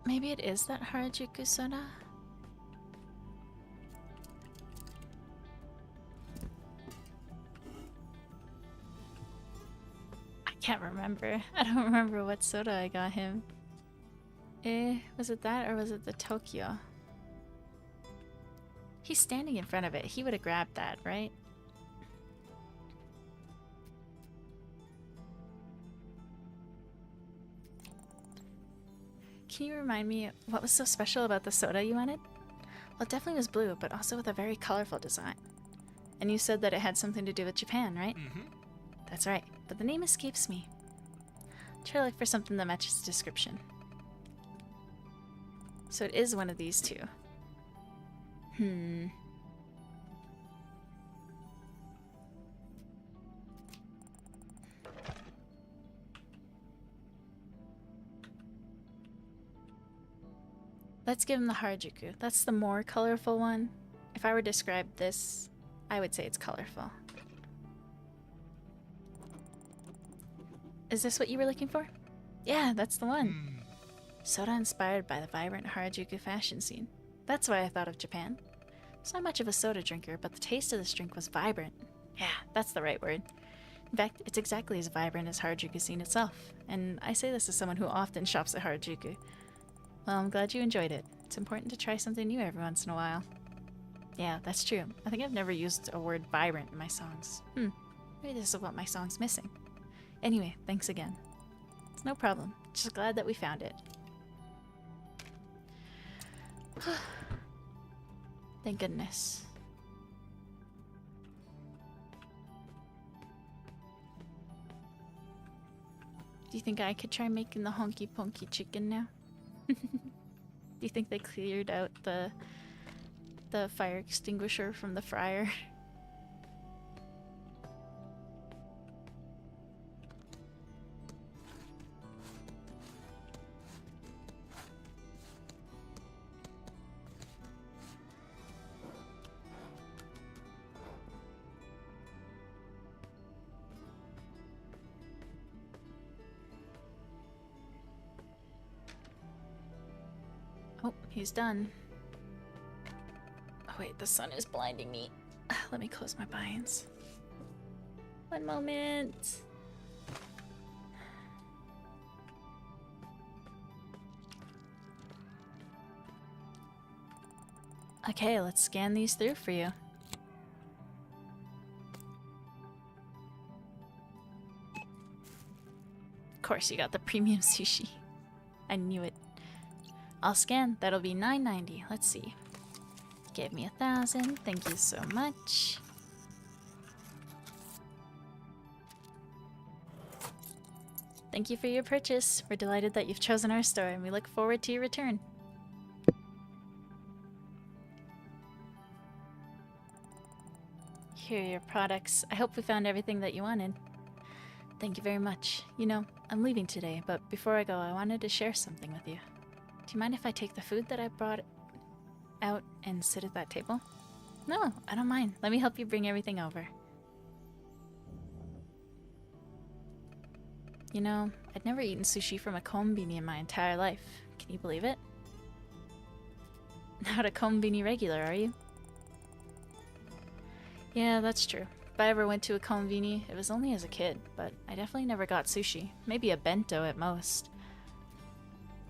Maybe it is that Harajuku soda? I can't remember. I don't remember what soda I got him. Was it that or was it the Tokyo? He's standing in front of it. He would have grabbed that, right? Can you remind me what was so special about the soda you wanted? Well, it definitely was blue, but also with a very colorful design. And you said that it had something to do with Japan, right? Mm-hmm. That's right, but the name escapes me. Try to look for something that matches the description. So it is one of these two. Let's give him the Harajuku. That's the more colorful one. If I were to describe this, I would say it's colorful. Is this what you were looking for? Yeah, that's the one. Soda inspired by the vibrant Harajuku fashion scene. That's why I thought of Japan. I was not much of a soda drinker, but the taste of this drink was vibrant. Yeah, that's the right word. In fact, it's exactly as vibrant as Harajuku scene itself. And I say this as someone who often shops at Harajuku. Well, I'm glad you enjoyed it. It's important to try something new every once in a while. Yeah, that's true. I think I've never used a word vibrant in my songs. Maybe this is what my song's missing. Anyway, thanks again. It's no problem. Just glad that we found it. Thank goodness. Do you think I could try making the honky ponky chicken now? Do you think they cleared out the fire extinguisher from the fryer? Oh, he's done. Oh wait, the sun is blinding me. Let me close my blinds. One moment. Okay, let's scan these through for you. Of course, you got the premium sushi. I knew it. I'll scan. That'll be $9.90. Let's see. Gave me 1,000. Thank you so much. Thank you for your purchase. We're delighted that you've chosen our store, and we look forward to your return. Here are your products. I hope we found everything that you wanted. Thank you very much. You know, I'm leaving today, but before I go, I wanted to share something with you. Do you mind if I take the food that I brought out and sit at that table? No, I don't mind. Let me help you bring everything over. You know, I'd never eaten sushi from a Inkonbini in my entire life. Can you believe it? Not a Inkonbini regular, are you? Yeah, that's true. If I ever went to a Inkonbini, it was only as a kid, but I definitely never got sushi. Maybe a bento at most.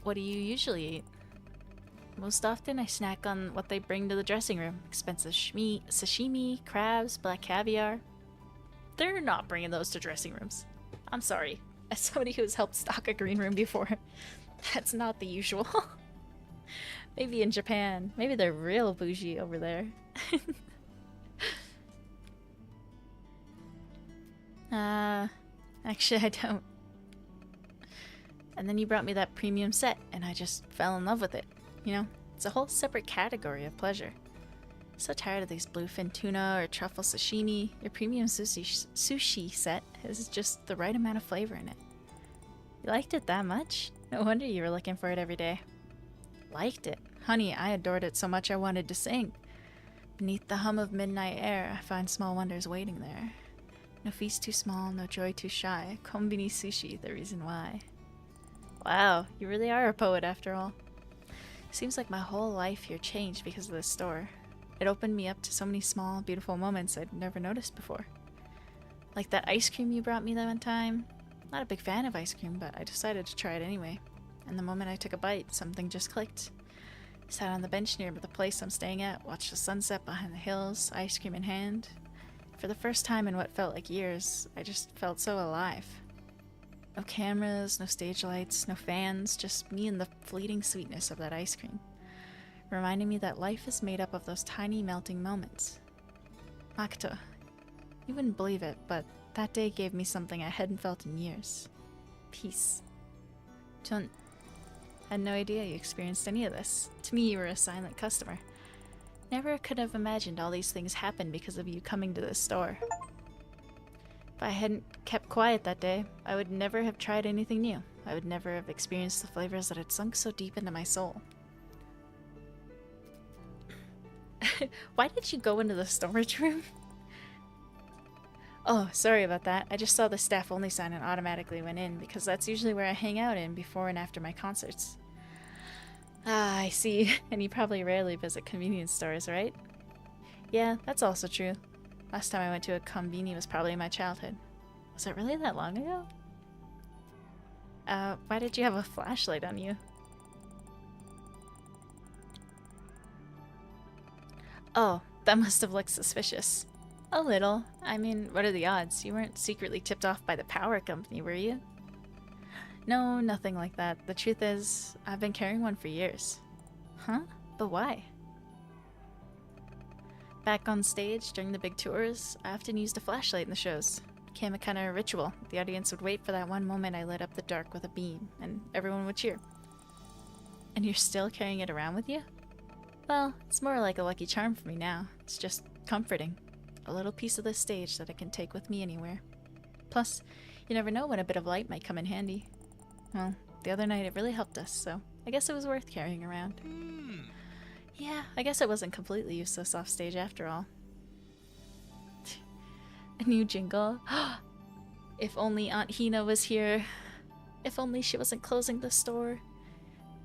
What do you usually eat? Most often I snack on what they bring to the dressing room. Expensive sashimi, crabs, black caviar. They're not bringing those to dressing rooms. I'm sorry. As somebody who has helped stock a green room before, that's not the usual. Maybe in Japan. Maybe they're real bougie over there. Actually I don't. And then you brought me that premium set, and I just fell in love with it. You know, it's a whole separate category of pleasure. So tired of these bluefin tuna or truffle sashimi. Your premium sushi set has just the right amount of flavor in it. You liked it that much? No wonder you were looking for it every day. Liked it? Honey, I adored it so much I wanted to sing. Beneath the hum of midnight air, I find small wonders waiting there. No feast too small, no joy too shy. Inkonbini sushi, the reason why. Wow, you really are a poet after all. Seems like my whole life here changed because of this store. It opened me up to so many small, beautiful moments I'd never noticed before. Like that ice cream you brought me that one time. Not a big fan of ice cream, but I decided to try it anyway. And the moment I took a bite, something just clicked. Sat on the bench near the place I'm staying at, watched the sunset behind the hills, ice cream in hand. For the first time in what felt like years, I just felt so alive. No cameras, no stage lights, no fans, just me and the fleeting sweetness of that ice cream. Reminding me that life is made up of those tiny melting moments. Makoto, you wouldn't believe it, but that day gave me something I hadn't felt in years. Peace. Had no idea you experienced any of this. To me, you were a silent customer. Never could have imagined all these things happened because of you coming to this store. If I hadn't kept quiet that day, I would never have tried anything new. I would never have experienced the flavors that had sunk so deep into my soul. Why did you go into the storage room? Oh, sorry about that. I just saw the staff only sign and automatically went in because that's usually where I hang out in before and after my concerts. Ah, I see. And you probably rarely visit convenience stores, right? Yeah, that's also true. Last time I went to a Inkonbini was probably in my childhood. Was it really that long ago? Why did you have a flashlight on you? Oh, that must have looked suspicious. A little. I mean, what are the odds? You weren't secretly tipped off by the power company, were you? No, nothing like that. The truth is, I've been carrying one for years. Huh? But why? Back on stage, during the big tours, I often used a flashlight in the shows. It became a kind of ritual. The audience would wait for that one moment I lit up the dark with a beam, and everyone would cheer. And you're still carrying it around with you? Well, it's more like a lucky charm for me now. It's just comforting. A little piece of the stage that I can take with me anywhere. Plus, you never know when a bit of light might come in handy. Well, the other night it really helped us, so I guess it was worth carrying around. Yeah, I guess it wasn't completely useless off stage after all. A new jingle? If only Aunt Hina was here. If only she wasn't closing the store.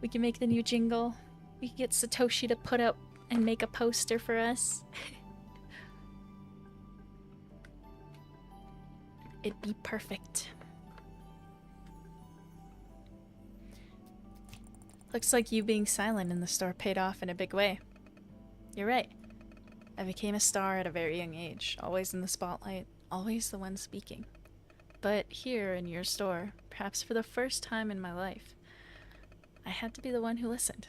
We can make the new jingle. We can get Satoshi to put up and make a poster for us. It'd be perfect. Looks like you being silent in the store paid off in a big way. You're right. I became a star at a very young age, always in the spotlight, always the one speaking. But here in your store, perhaps for the first time in my life, I had to be the one who listened.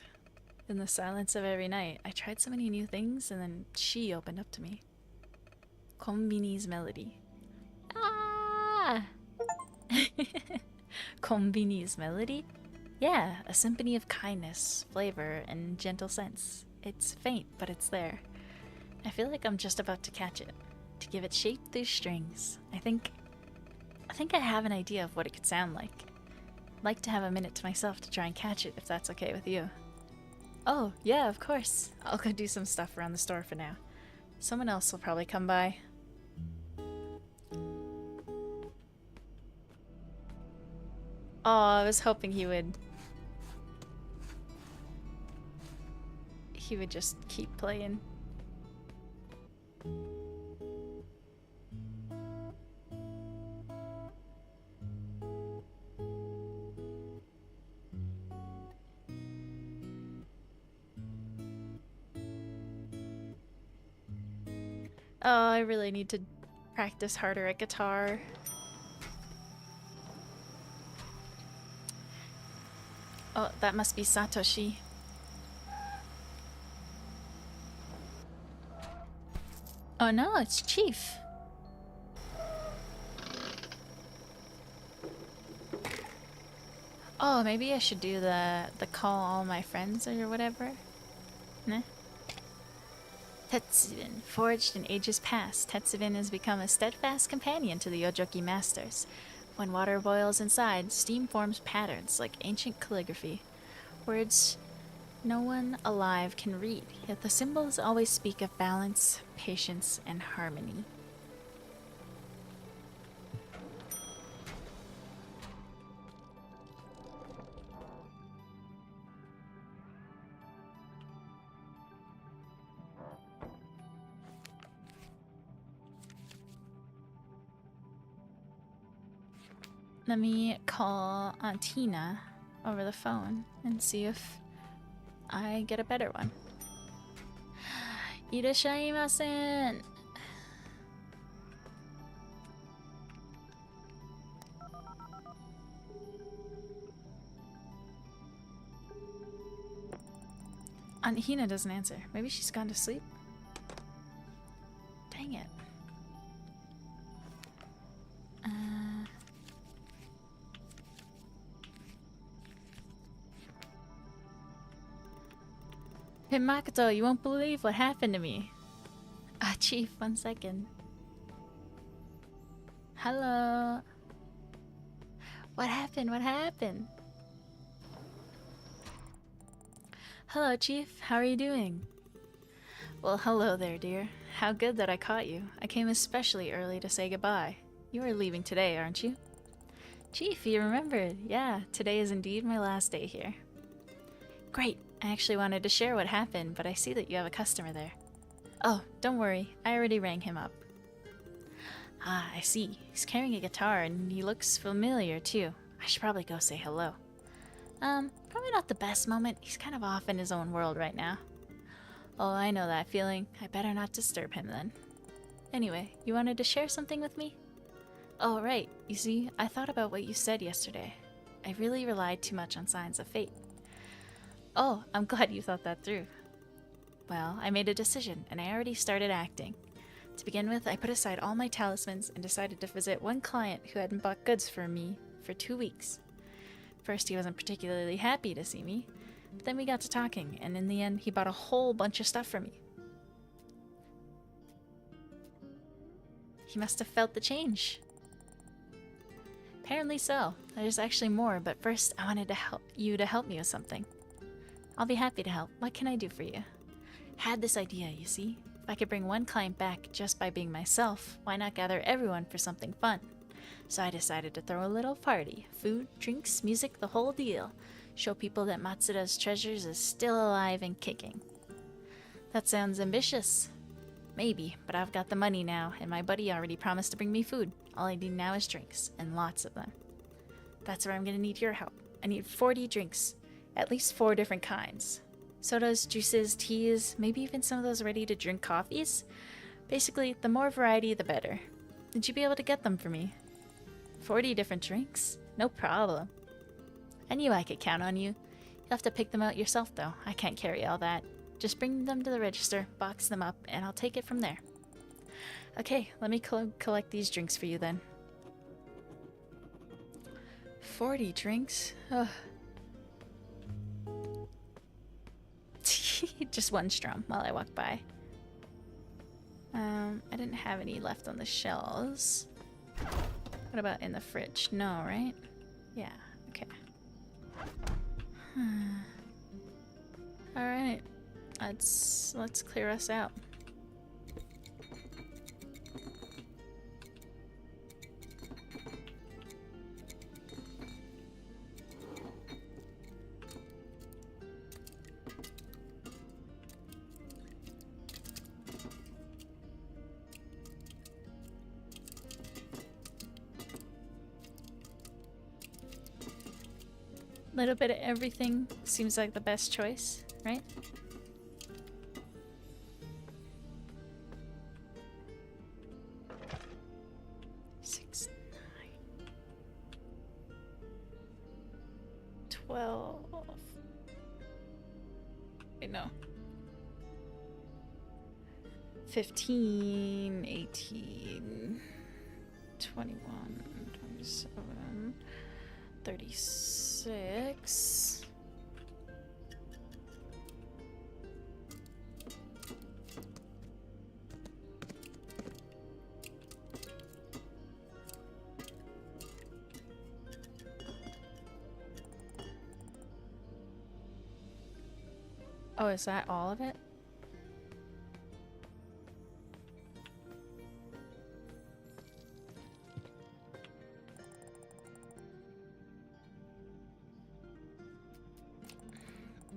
In the silence of every night, I tried so many new things, and then she opened up to me. Konbini's melody. Ah! Konbini's melody? Yeah, a symphony of kindness, flavor, and gentle scents. It's faint, but it's there. I feel like I'm just about to catch it, to give it shape through strings. I think I have an idea of what it could sound like. I'd like to have a minute to myself to try and catch it, if that's okay with you. Oh, yeah, of course. I'll go do some stuff around the store for now. Someone else will probably come by. Oh, I was hoping he would just keep playing. Oh, I really need to practice harder at guitar. Oh, that must be Satoshi. Oh no, it's Chief. Oh, maybe I should do the call all my friends or whatever. Nah. Tetsubin. Forged in ages past, Tetsubin has become a steadfast companion to the Ojoki masters. When water boils inside, steam forms patterns like ancient calligraphy. Words no one alive can read, yet the symbols always speak of balance, patience, and harmony. Let me call Aunt Tina over the phone and see if I get a better one. Irashimasen! Aunt Hina doesn't answer. Maybe she's gone to sleep? Dang it. Hey Makoto, you won't believe what happened to me. Ah, Chief, 1 second. Hello. What happened? What happened? Hello, Chief. How are you doing? Well, hello there, dear. How good that I caught you. I came especially early to say goodbye. You are leaving today, aren't you? Chief, you remembered. Yeah, today is indeed my last day here. Great. I actually wanted to share what happened, but I see that you have a customer there. Oh, don't worry. I already rang him up. Ah, I see. He's carrying a guitar and he looks familiar too. I should probably go say hello. Probably not the best moment. He's kind of off in his own world right now. Oh, I know that feeling. I better not disturb him then. Anyway, you wanted to share something with me? Oh, right. You see, I thought about what you said yesterday. I really relied too much on signs of fate. Oh, I'm glad you thought that through. Well, I made a decision, and I already started acting. To begin with, I put aside all my talismans and decided to visit one client who hadn't bought goods for me for 2 weeks. First, he wasn't particularly happy to see me, but then we got to talking, and in the end, he bought a whole bunch of stuff for me. He must have felt the change. Apparently so. There's actually more, but first, I wanted to help me with something. I'll be happy to help. What can I do for you? Had this idea, you see. If I could bring one client back just by being myself, why not gather everyone for something fun? So I decided to throw a little party. Food, drinks, music, the whole deal. Show people that Matsuda's Treasures is still alive and kicking. That sounds ambitious. Maybe, but I've got the money now, and my buddy already promised to bring me food. All I need now is drinks, and lots of them. That's where I'm gonna need your help. I need 40 drinks. At least 4 different kinds. Sodas, juices, teas, maybe even some of those ready-to-drink coffees. Basically, the more variety, the better. Would you be able to get them for me? 40 different drinks? No problem. I knew I could count on you. You'll have to pick them out yourself, though. I can't carry all that. Just bring them to the register, box them up, and I'll take it from there. Okay, let me collect these drinks for you then. 40 drinks? Ugh. Just one strum while I walk by. I didn't have any left on the shelves. What about in the fridge? No, right? Yeah, okay. Alright. Let's clear us out. Little bit of everything seems like the best choice, right? Six, 9, 12. Wait, no. 15, 18, 21, 27, 36. Oh, is that all of it?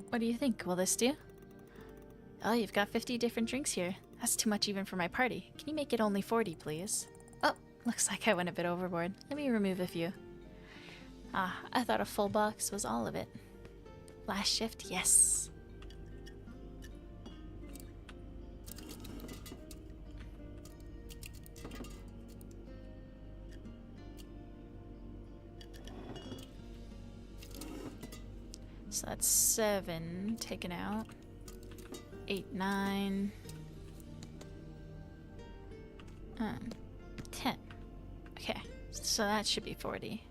What do you think? Will this do? Oh, you've got 50 different drinks here. That's too much even for my party. Can you make it only 40, please? Oh, looks like I went a bit overboard. Let me remove a few. Ah, I thought a full box was all of it. Last shift, yes. So that's 7 taken out. 8, 9. 10. Okay, so that should be 40.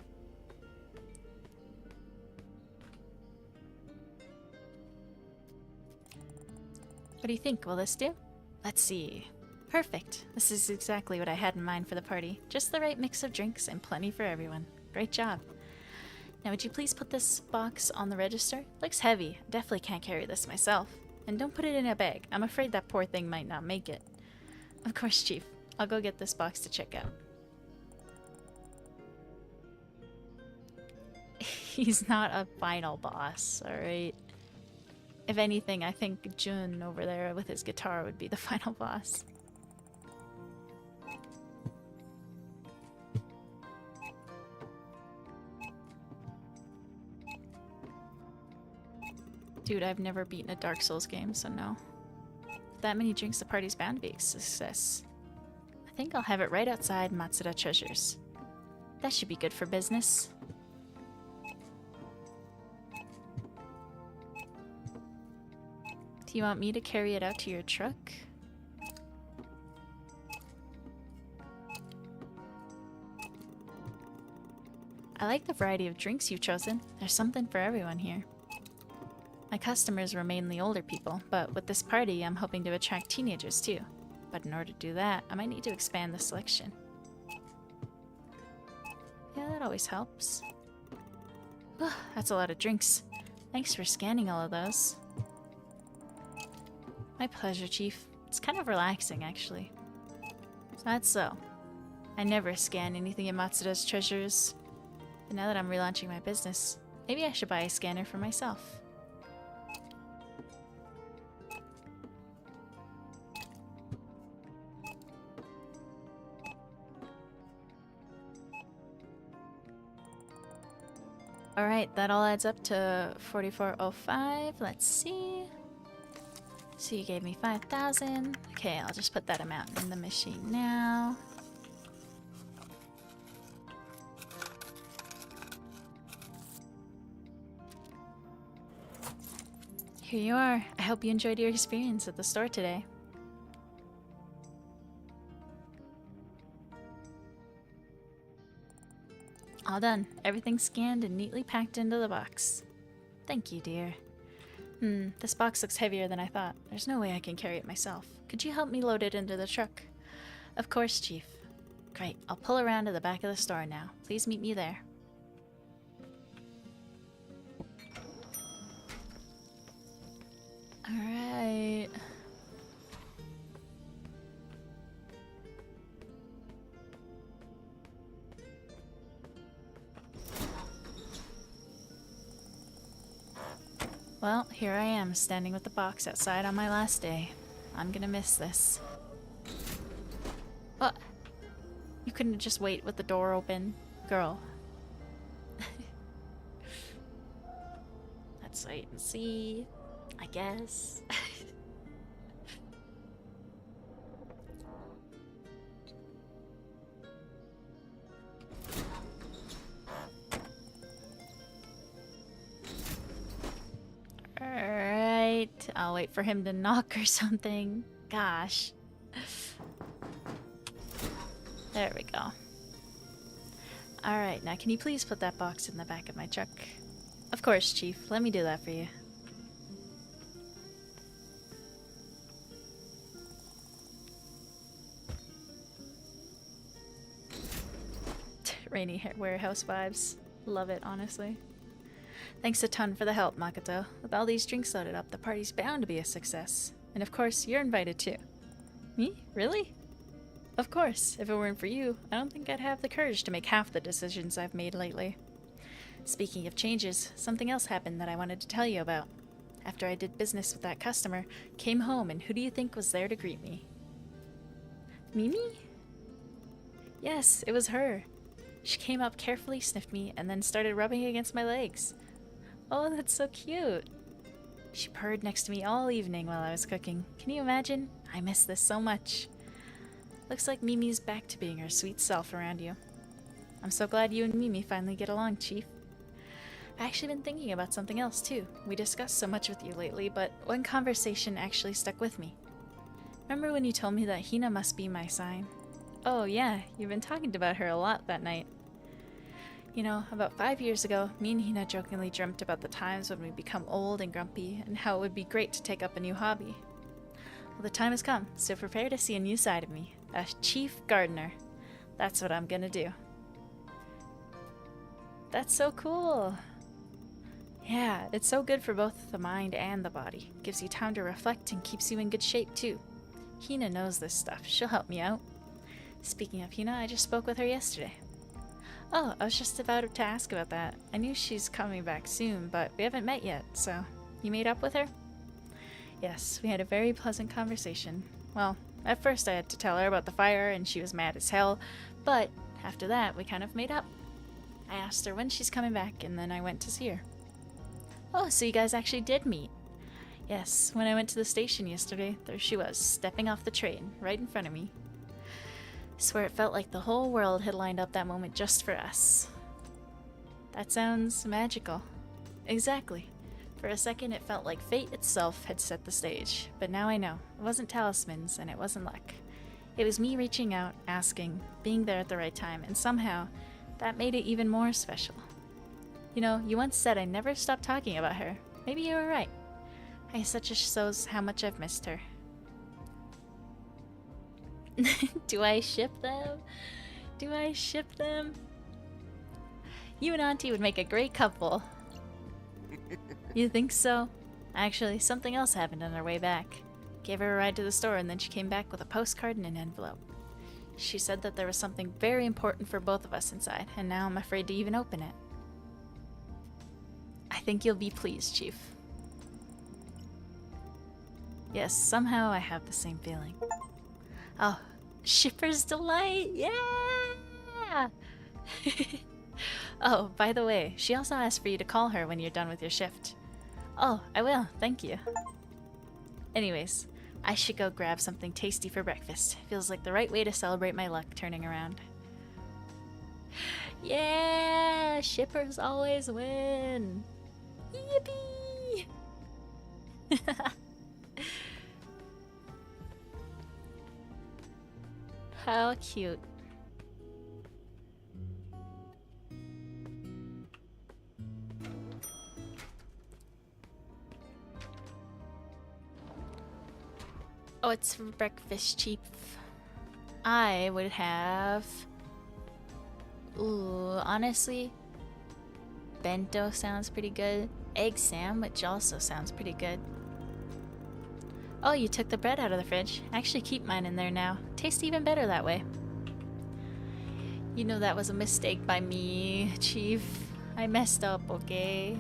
What do you think? Will this do? Let's see. Perfect. This is exactly what I had in mind for the party. Just the right mix of drinks and plenty for everyone. Great job. Now would you please put this box on the register? Looks heavy. I definitely can't carry this myself. And don't put it in a bag. I'm afraid that poor thing might not make it. Of course, Chief. I'll go get this box to check out. He's not a final boss, alright? If anything, I think Jun over there with his guitar would be the final boss. Dude, I've never beaten a Dark Souls game, so no. With that many drinks, the party's bound to be a success. I think I'll have it right outside Matsuda Treasures. That should be good for business. Do you want me to carry it out to your truck? I like the variety of drinks you've chosen. There's something for everyone here. My customers were mainly older people, but with this party, I'm hoping to attract teenagers too. But in order to do that, I might need to expand the selection. Yeah, that always helps. That's a lot of drinks. Thanks for scanning all of those. My pleasure, Chief. It's kind of relaxing, actually. That's so. I never scan anything in Matsuda's Treasures. But now that I'm relaunching my business, maybe I should buy a scanner for myself. Alright, that all adds up to 4405. Let's see. So you gave me 5,000. Okay, I'll just put that amount in the machine now. Here you are. I hope you enjoyed your experience at the store today. All done. Everything's scanned and neatly packed into the box. Thank you, dear. This box looks heavier than I thought. There's no way I can carry it myself. Could you help me load it into the truck? Of course, Chief. Great. I'll pull around to the back of the store now. Please meet me there. Alright. Well, here I am, standing with the box outside on my last day. I'm gonna miss this. What? You couldn't just wait with the door open? Girl. Let's wait and see, I guess. Alright, I'll wait for him to knock or something. Gosh. There we go. Alright, now can you please put that box in the back of my truck? Of course, Chief. Let me do that for you. Rainy warehouse vibes. Love it, honestly. Thanks a ton for the help, Makoto. With all these drinks loaded up, the party's bound to be a success. And of course, you're invited too. Me? Really? Of course. If it weren't for you, I don't think I'd have the courage to make half the decisions I've made lately. Speaking of changes, something else happened that I wanted to tell you about. After I did business with that customer, came home, and who do you think was there to greet me? Mimi? Yes, it was her. She came up, carefully sniffed me, and then started rubbing against my legs. Oh, that's so cute. She purred next to me all evening while I was cooking. Can you imagine? I miss this so much. Looks like Mimi's back to being her sweet self around you. I'm so glad you and Mimi finally get along, Chief. I've actually been thinking about something else, too. We discussed so much with you lately, but one conversation actually stuck with me. Remember when you told me that Hina must be my sign? Oh yeah, you've been talking about her a lot that night. You know, about 5 years ago, me and Hina jokingly dreamt about the times when we become old and grumpy, and how it would be great to take up a new hobby. Well, the time has come, so prepare to see a new side of me. A chief gardener. That's what I'm gonna do. That's so cool! Yeah, it's so good for both the mind and the body. Gives you time to reflect and keeps you in good shape too. Hina knows this stuff. She'll help me out. Speaking of Hina, I just spoke with her yesterday. Oh, I was just about to ask about that. I knew she's coming back soon, but we haven't met yet, so... You made up with her? Yes, we had a very pleasant conversation. Well, at first I had to tell her about the fire and she was mad as hell, but after that we kind of made up. I asked her when she's coming back and then I went to see her. Oh, so you guys actually did meet? Yes, when I went to the station yesterday, there she was, stepping off the train, right in front of me. Swear it felt like the whole world had lined up that moment just for us. That sounds magical. Exactly. For a second it felt like fate itself had set the stage, but now I know. It wasn't talismans and it wasn't luck. It was me reaching out, asking, being there at the right time, and somehow that made it even more special. You know, you once said I never stopped talking about her. Maybe you were right. I guess that just shows how much I've missed her. Do I ship them? Do I ship them? You and Auntie would make a great couple. You think so? Actually, something else happened on our way back. Gave her a ride to the store and then she came back with a postcard and an envelope. She said that there was something very important for both of us inside, and now I'm afraid to even open it. I think you'll be pleased, Chief. Yes, somehow I have the same feeling. Oh, Shipper's Delight! Yeah! Oh, by the way, she also asked for you to call her when you're done with your shift. Oh, I will, thank you. Anyways, I should go grab something tasty for breakfast. Feels like the right way to celebrate my luck turning around. Yeah! Shippers always win! Yippee! How cute. Oh, it's for breakfast, Chief. I would have... Ooh, honestly, bento sounds pretty good. Egg sandwich also sounds pretty good. Oh, you took the bread out of the fridge. Actually, keep mine in there now. Tastes even better that way. You know that was a mistake by me, Chief. I messed up, okay?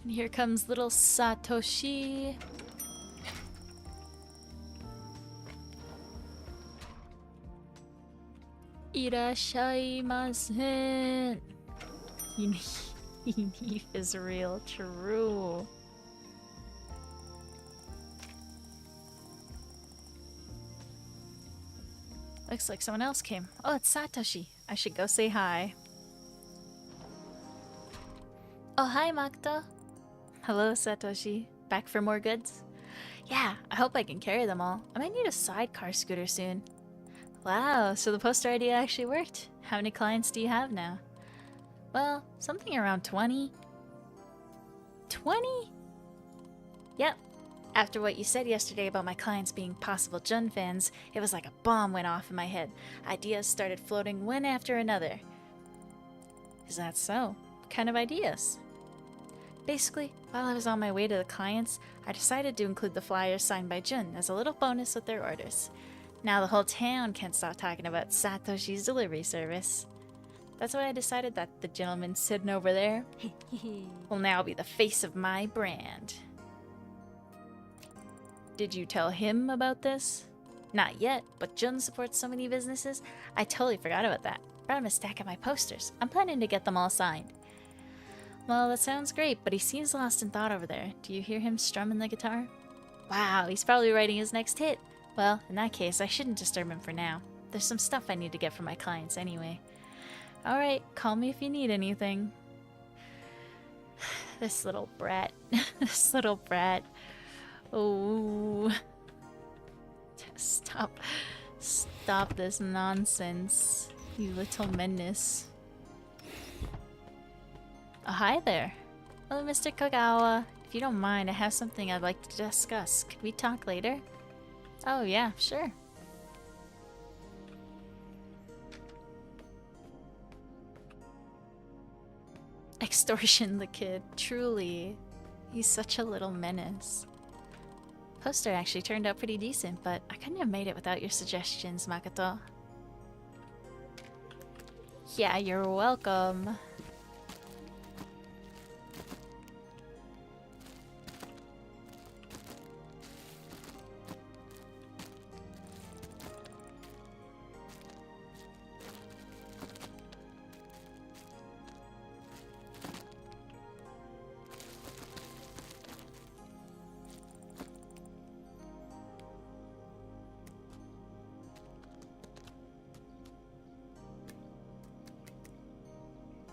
And here comes little Satoshi. Irashaimasen. Eve is real true. Looks like someone else came. Oh, it's Satoshi. I should go say hi. Oh, hi, Makoto. Hello, Satoshi. Back for more goods? Yeah, I hope I can carry them all. I might need a sidecar scooter soon. Wow, so the poster idea actually worked. How many clients do you have now? Well, something around 20. 20? Yep. After what you said yesterday about my clients being possible Jun fans, it was like a bomb went off in my head. Ideas started floating one after another. Is that so? What kind of ideas? Basically, while I was on my way to the clients, I decided to include the flyers signed by Jun as a little bonus with their orders. Now the whole town can't stop talking about Satoshi's delivery service. That's why I decided that the gentleman sitting over there will now be the face of my brand. Did you tell him about this? Not yet, but Jun supports so many businesses, I totally forgot about that. Brought him a stack of my posters. I'm planning to get them all signed. Well, that sounds great, but he seems lost in thought over there. Do you hear him strumming the guitar? Wow, he's probably writing his next hit. Well, in that case, I shouldn't disturb him for now. There's some stuff I need to get for my clients anyway. Alright, call me if you need anything. This little brat. This little brat. Oh. Stop. Stop this nonsense, you little menace. Oh, hi there. Hello, Mr. Kagawa. If you don't mind, I have something I'd like to discuss. Could we talk later? Oh, yeah, sure. Extortion the kid, truly. He's such a little menace. Poster actually turned out pretty decent, but I couldn't have made it without your suggestions, Makoto. Yeah, you're welcome.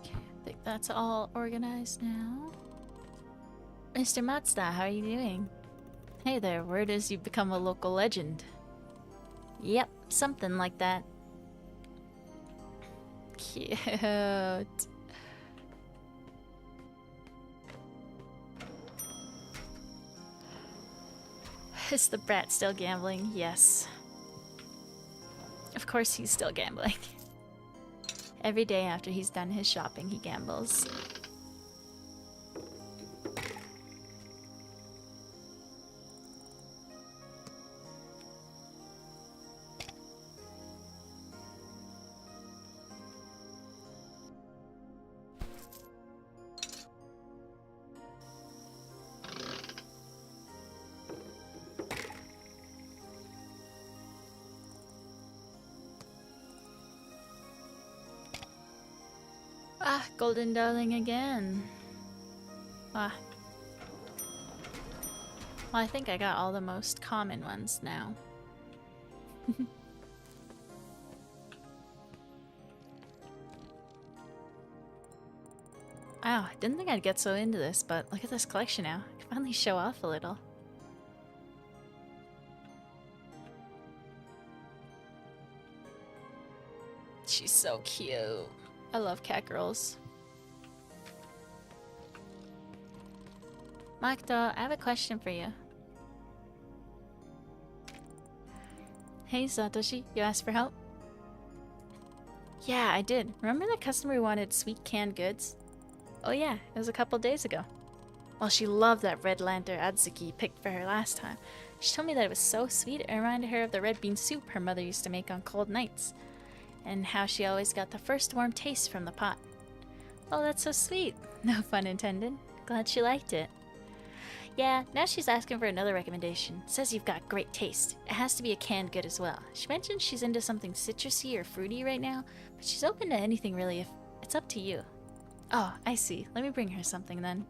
I think that's all organized now. Mr. Matsuda, how are you doing? Hey there, word is you've become a local legend. Yep, something like that. Cute. Is the brat still gambling? Yes. Of course he's still gambling. Every day after he's done his shopping, he gambles. Ah, golden darling again. Ah. Well, I think I got all the most common ones now. Wow, I didn't think I'd get so into this, but look at this collection now. I can finally show off a little. She's so cute. I love cat girls. Makoto, I have a question for you. Hey Satoshi, you asked for help? Yeah, I did. Remember the customer who wanted sweet canned goods? Oh yeah, it was a couple days ago. Well, she loved that red lantern adzuki picked for her last time. She told me that it was so sweet it reminded her of the red bean soup her mother used to make on cold nights, and how she always got the first warm taste from the pot. Oh, that's so sweet. No pun intended. Glad she liked it. Yeah, now she's asking for another recommendation. Says you've got great taste. It has to be a canned good as well. She mentioned she's into something citrusy or fruity right now, but she's open to anything really if it's up to you. Oh, I see. Let me bring her something then.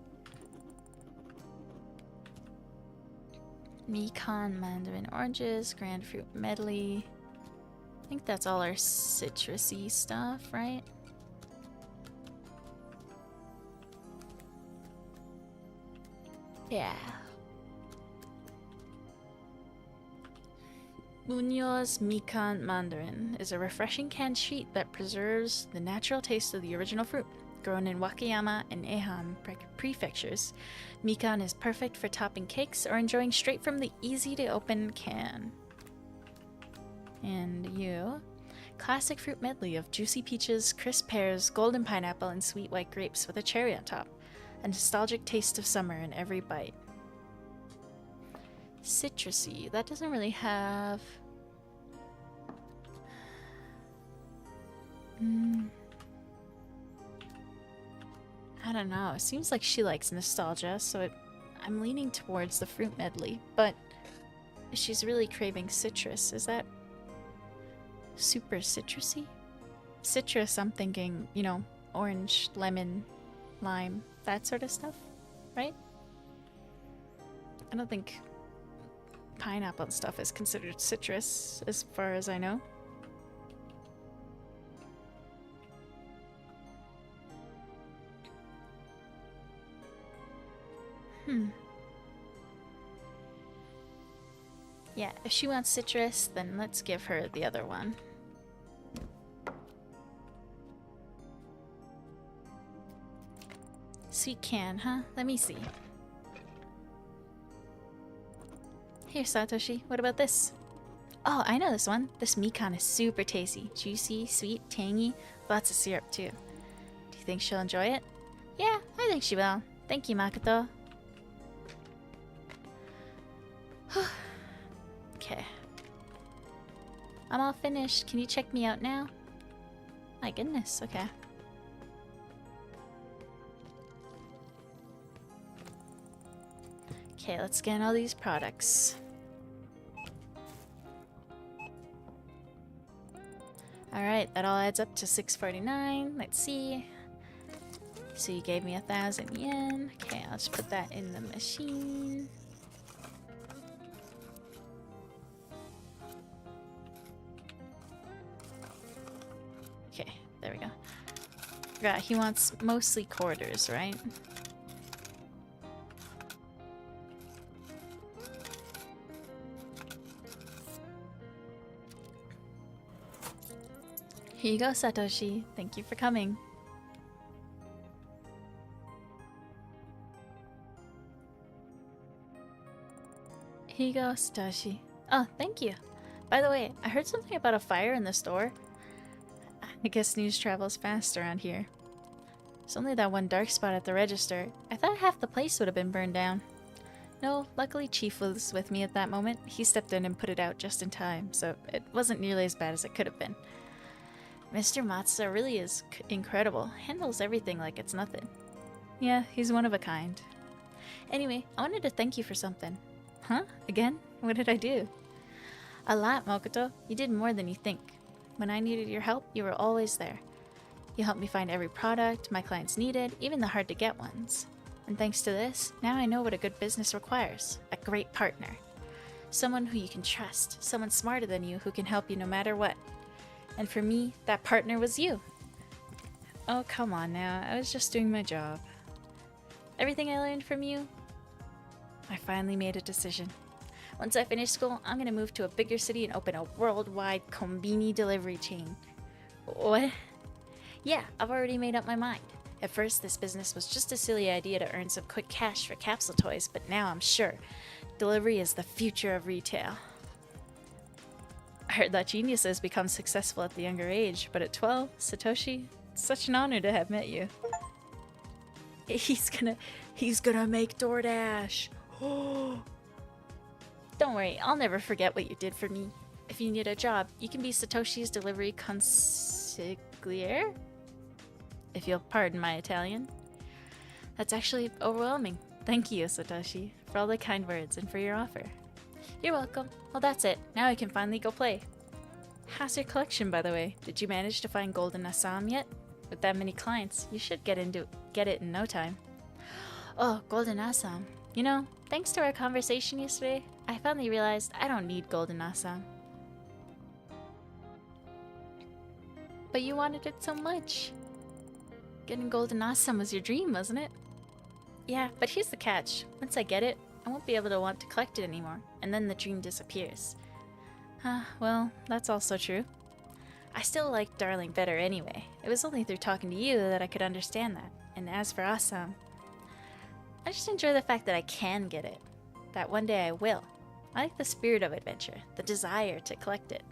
Mikan, mandarin oranges, grand fruit medley. I think that's all our citrusy stuff, right? Yeah. Munoz Mikan Mandarin is a refreshing canned treat that preserves the natural taste of the original fruit. Grown in Wakayama and Eham prefectures, Mikan is perfect for topping cakes or enjoying straight from the easy-to-open can. And you? Classic fruit medley of juicy peaches, crisp pears, golden pineapple, and sweet white grapes with a cherry on top. A nostalgic taste of summer in every bite. Citrusy. That doesn't really have... I don't know. It seems like she likes nostalgia, so I'm leaning towards the fruit medley. But she's really craving citrus. Is that super citrusy? Citrus, I'm thinking, you know, orange, lemon, lime, that sort of stuff, right? I don't think pineapple and stuff is considered citrus, as far as I know. Yeah, if she wants citrus, then let's give her the other one. Sweet can, huh? Let me see. Here, Satoshi, what about this? Oh, I know this one. This mikan is super tasty. Juicy, sweet, tangy, lots of syrup too. Do you think she'll enjoy it? Yeah, I think she will. Thank you, Makoto. Okay. I'm all finished. Can you check me out now? My goodness, okay. Okay, let's scan all these products. Alright, that all adds up to 649. Let's see. So you gave me 1,000 yen. Okay, I'll just put that in the machine. Okay, there we go. Yeah, he wants mostly quarters, right? Here you go, Satoshi. Thank you for coming. Here you go, Satoshi. Oh, thank you. By the way, I heard something about a fire in the store. I guess news travels fast around here. There's only that one dark spot at the register. I thought half the place would have been burned down. No, luckily Chief was with me at that moment. He stepped in and put it out just in time, so it wasn't nearly as bad as it could have been. Mr. Matsuda really is incredible. Handles everything like it's nothing. Yeah, he's one of a kind. Anyway, I wanted to thank you for something. Huh? Again? What did I do? A lot, Mokoto. You did more than you think. When I needed your help, you were always there. You helped me find every product my clients needed, even the hard-to-get ones. And thanks to this, now I know what a good business requires. A great partner. Someone who you can trust. Someone smarter than you who can help you no matter what. And for me, that partner was you. Oh, come on now. I was just doing my job. Everything I learned from you, I finally made a decision. Once I finish school, I'm gonna move to a bigger city and open a worldwide Inkonbini delivery chain. What? Yeah, I've already made up my mind. At first, this business was just a silly idea to earn some quick cash for capsule toys, but now I'm sure delivery is the future of retail. I heard that geniuses become successful at the younger age, but at 12, Satoshi, it's such an honor to have met you. He's gonna make DoorDash. Don't worry, I'll never forget what you did for me. If you need a job, you can be Satoshi's delivery consigliere? If you'll pardon my Italian. That's actually overwhelming. Thank you, Satoshi, for all the kind words and for your offer. You're welcome. Well, that's it. Now I can finally go play. How's your collection, by the way? Did you manage to find Golden Assam yet? With that many clients, you should get it in no time. Oh, Golden Assam. You know, thanks to our conversation yesterday, I finally realized I don't need Golden Assam. But you wanted it so much. Getting Golden Assam was your dream, wasn't it? Yeah, but here's the catch. Once I get it, I won't be able to want to collect it anymore, and then the dream disappears. Well, that's also true. I still like Darling better anyway. It was only through talking to you that I could understand that. And as for Assam, I just enjoy the fact that I can get it. That one day I will. I like the spirit of adventure, the desire to collect it.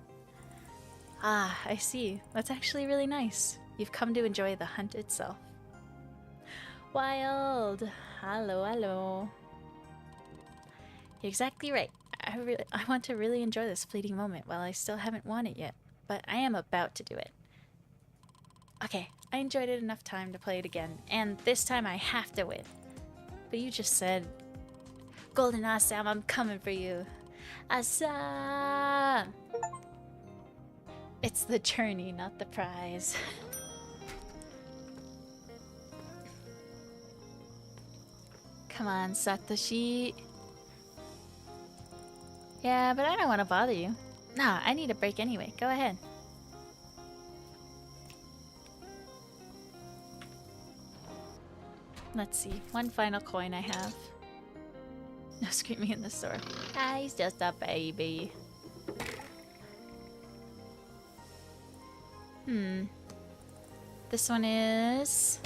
Ah, I see. That's actually really nice. You've come to enjoy the hunt itself. Wild! Hello, hello. You're exactly right. I want to really enjoy this fleeting moment while I still haven't won it yet. But I am about to do it. Okay, I enjoyed it enough time to play it again, and this time I have to win. But you just said, Golden Assam, I'm coming for you. Assam! It's the journey, not the prize. Come on, Satoshi. Yeah, but I don't want to bother you. Nah, I need a break anyway. Go ahead. Let's see. One final coin I have. No screaming in the store. Ah, he's just a baby. This one is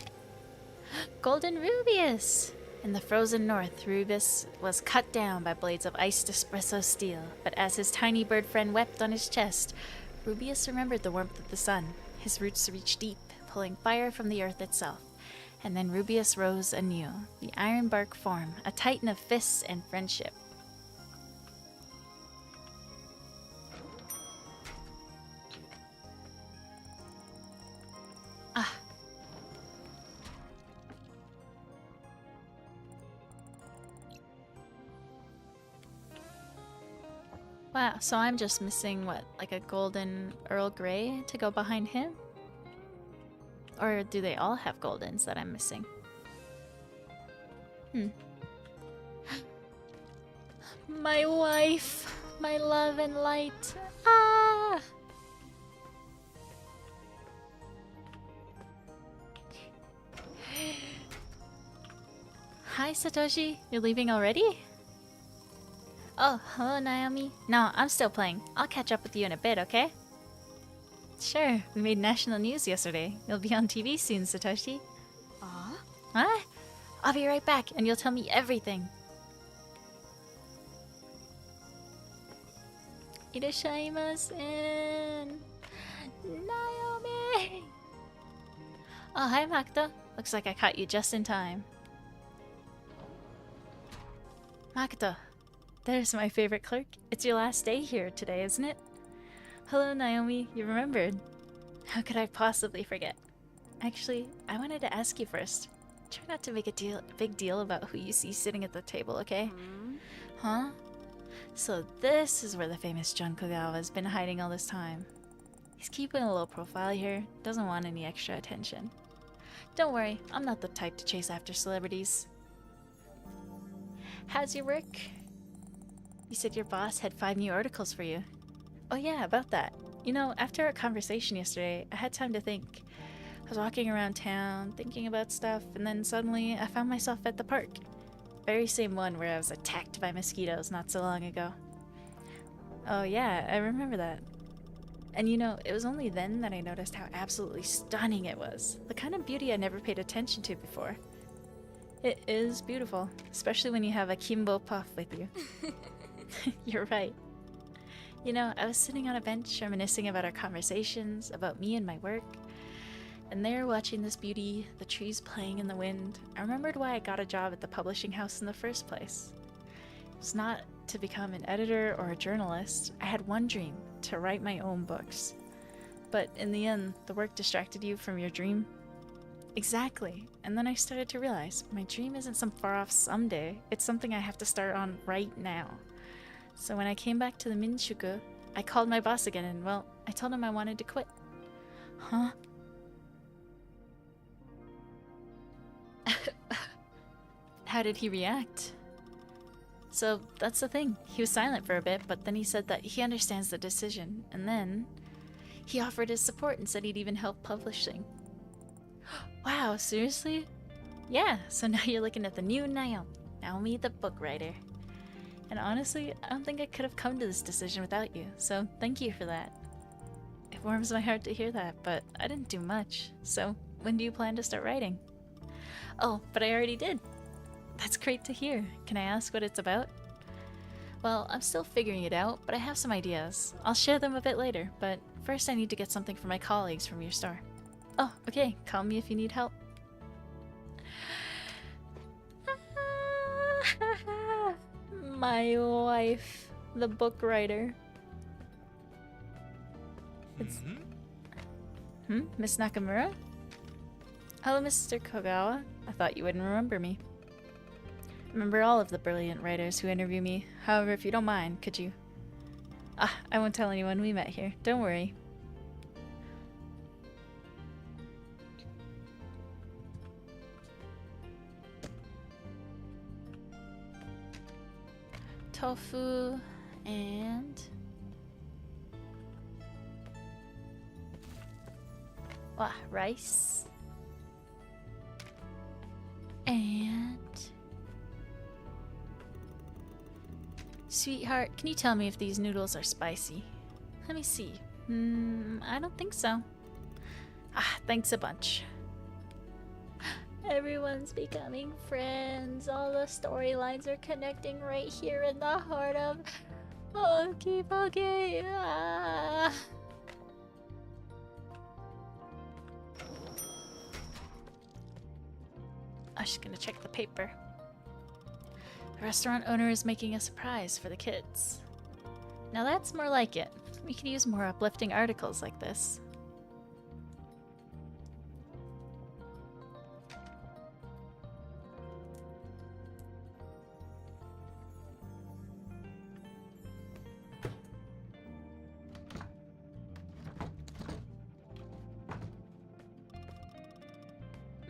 Golden Rubius. In the frozen north, Rubius was cut down by blades of iced espresso steel, but as his tiny bird friend wept on his chest, Rubius remembered the warmth of the sun. His roots reached deep, pulling fire from the earth itself. And then Rubius rose anew, the ironbark form, a titan of fists and friendship. Ah. Wow, so I'm just missing what, like a golden Earl Grey to go behind him? Or do they all have goldens that I'm missing? My wife, my love and light. Ah! Hi, Satoshi. You're leaving already? Oh, hello, Naomi. No, I'm still playing. I'll catch up with you in a bit, okay? Sure, we made national news yesterday. You'll be on TV soon, Satoshi. Aw? Huh? I'll be right back, and you'll tell me everything. Irashaimasen! Naomi! Oh, hi, Makoto. Looks like I caught you just in time. Makoto, there's my favorite clerk. It's your last day here today, isn't it? Hello, Naomi. You remembered. How could I possibly forget? Actually, I wanted to ask you first. Try not to make a big deal about who you see sitting at the table, okay? Huh? So this is where the famous John Kogawa has been hiding all this time. He's keeping a low profile here, doesn't want any extra attention. Don't worry, I'm not the type to chase after celebrities. How's your work? You said your boss had 5 new articles for you. Oh yeah, about that. You know, after our conversation yesterday, I had time to think. I was walking around town, thinking about stuff, and then suddenly I found myself at the park. Very same one where I was attacked by mosquitoes not so long ago. Oh yeah, I remember that. And you know, it was only then that I noticed how absolutely stunning it was. The kind of beauty I never paid attention to before. It is beautiful, especially when you have a Kimbo Puff with you. You're right. You know, I was sitting on a bench reminiscing about our conversations, about me and my work. And there, watching this beauty, the trees playing in the wind, I remembered why I got a job at the publishing house in the first place. It was not to become an editor or a journalist. I had one dream, to write my own books. But in the end, the work distracted you from your dream? Exactly. And then I started to realize my dream isn't some far off someday. It's something I have to start on right now. So when I came back to the Minshuku, I called my boss again and, well, I told him I wanted to quit. Huh? How did he react? So that's the thing. He was silent for a bit, but then he said that he understands the decision. And then he offered his support and said he'd even help publishing. Wow, seriously? Yeah, so now you're looking at the new Naomi the book writer. And honestly, I don't think I could have come to this decision without you, so thank you for that. It warms my heart to hear that, but I didn't do much. So when do you plan to start writing? Oh, but I already did. That's great to hear. Can I ask what it's about? Well, I'm still figuring it out, but I have some ideas. I'll share them a bit later, but first I need to get something for my colleagues from your store. Oh, okay. Call me if you need help. My wife, the book writer. It's... Miss Nakamura? Hello, Mr. Kogawa. I thought you wouldn't remember me. Remember all of the brilliant writers who interview me. However, if you don't mind, could you... I won't tell anyone we met here. Don't worry. Tofu and... rice. And... Sweetheart, can you tell me if these noodles are spicy? Let me see. I don't think so. Ah, thanks a bunch. Everyone's becoming friends. All the storylines are connecting right here in the heart of Honky Pokey. Ah. I'm just gonna check the paper. The restaurant owner is making a surprise for the kids. Now that's more like it. We could use more uplifting articles like this.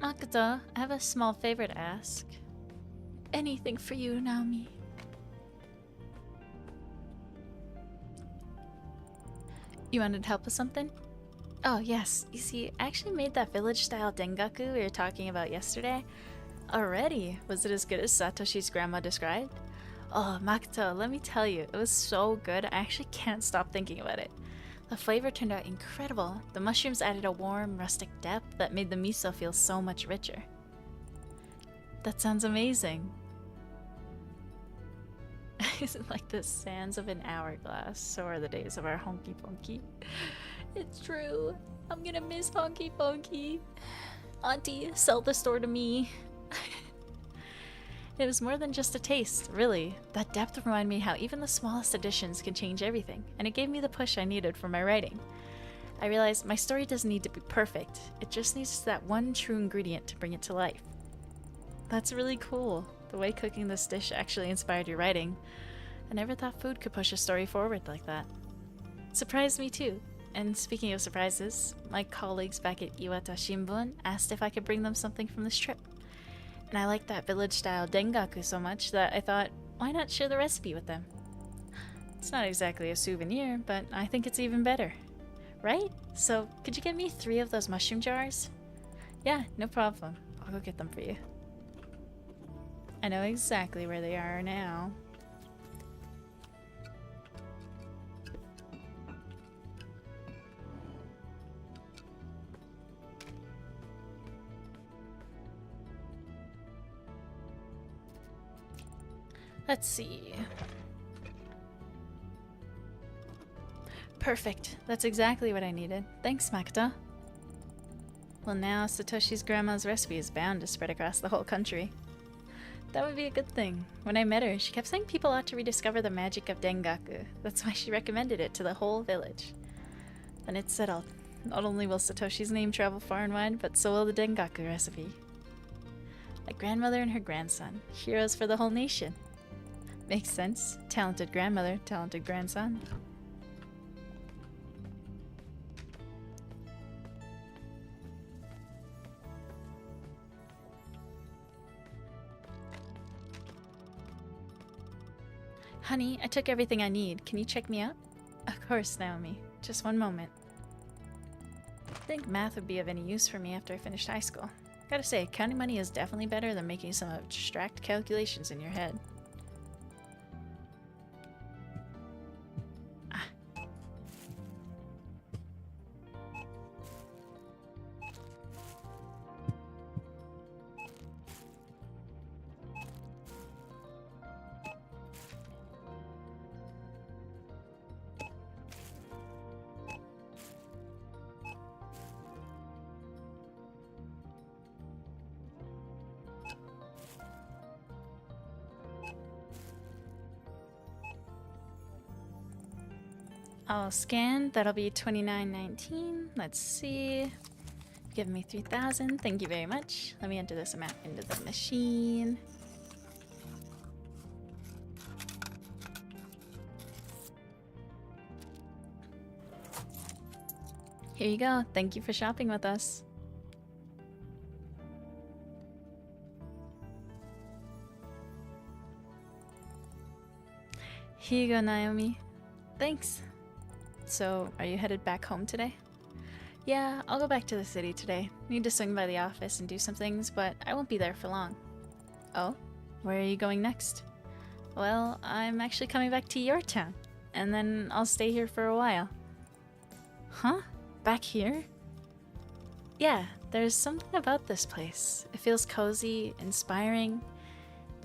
Makoto, I have a small favor to ask. Anything for you, Naomi. You wanted help with something? Oh, yes. You see, I actually made that village-style dengaku we were talking about yesterday. Already? Was it as good as Satoshi's grandma described? Oh, Makoto, let me tell you, it was so good, I actually can't stop thinking about it. The flavor turned out incredible. The mushrooms added a warm, rustic depth that made the miso feel so much richer. That sounds amazing. Is it like the sands of an hourglass? So are the days of our Honky Ponky. It's true. I'm gonna miss Honky Ponky. Auntie, sell the store to me. It was more than just a taste, really. That depth reminded me how even the smallest additions can change everything, and it gave me the push I needed for my writing. I realized my story doesn't need to be perfect, it just needs that one true ingredient to bring it to life. That's really cool, the way cooking this dish actually inspired your writing. I never thought food could push a story forward like that. It surprised me too, and speaking of surprises, my colleagues back at Iwata Shimbun asked if I could bring them something from this trip. And I liked that village-style dengaku so much that I thought, why not share the recipe with them? It's not exactly a souvenir, but I think it's even better. Right? So, could you get me 3 of those mushroom jars? Yeah, no problem. I'll go get them for you. I know exactly where they are now. Let's see. Perfect. That's exactly what I needed. Thanks, Makoto. Well, now Satoshi's grandma's recipe is bound to spread across the whole country. That would be a good thing. When I met her, she kept saying people ought to rediscover the magic of dengaku. That's why she recommended it to the whole village. Then it's settled. Not only will Satoshi's name travel far and wide, but so will the dengaku recipe. A grandmother and her grandson. Heroes for the whole nation. Makes sense. Talented grandmother, talented grandson. Honey, I took everything I need. Can you check me out? Of course, Naomi. Just one moment. I think math would be of any use for me after I finished high school. Gotta say, counting money is definitely better than making some abstract calculations in your head. I'll scan. That'll be $29.19. Let's see. Give me 3,000. Thank you very much. Let me enter this amount into the machine. Here you go. Thank you for shopping with us. Here you go, Naomi. Thanks. So, are you headed back home today? Yeah, I'll go back to the city today. Need to swing by the office and do some things, but I won't be there for long. Oh? Where are you going next? Well, I'm actually coming back to your town, and then I'll stay here for a while. Huh? Back here? Yeah, there's something about this place. It feels cozy, inspiring.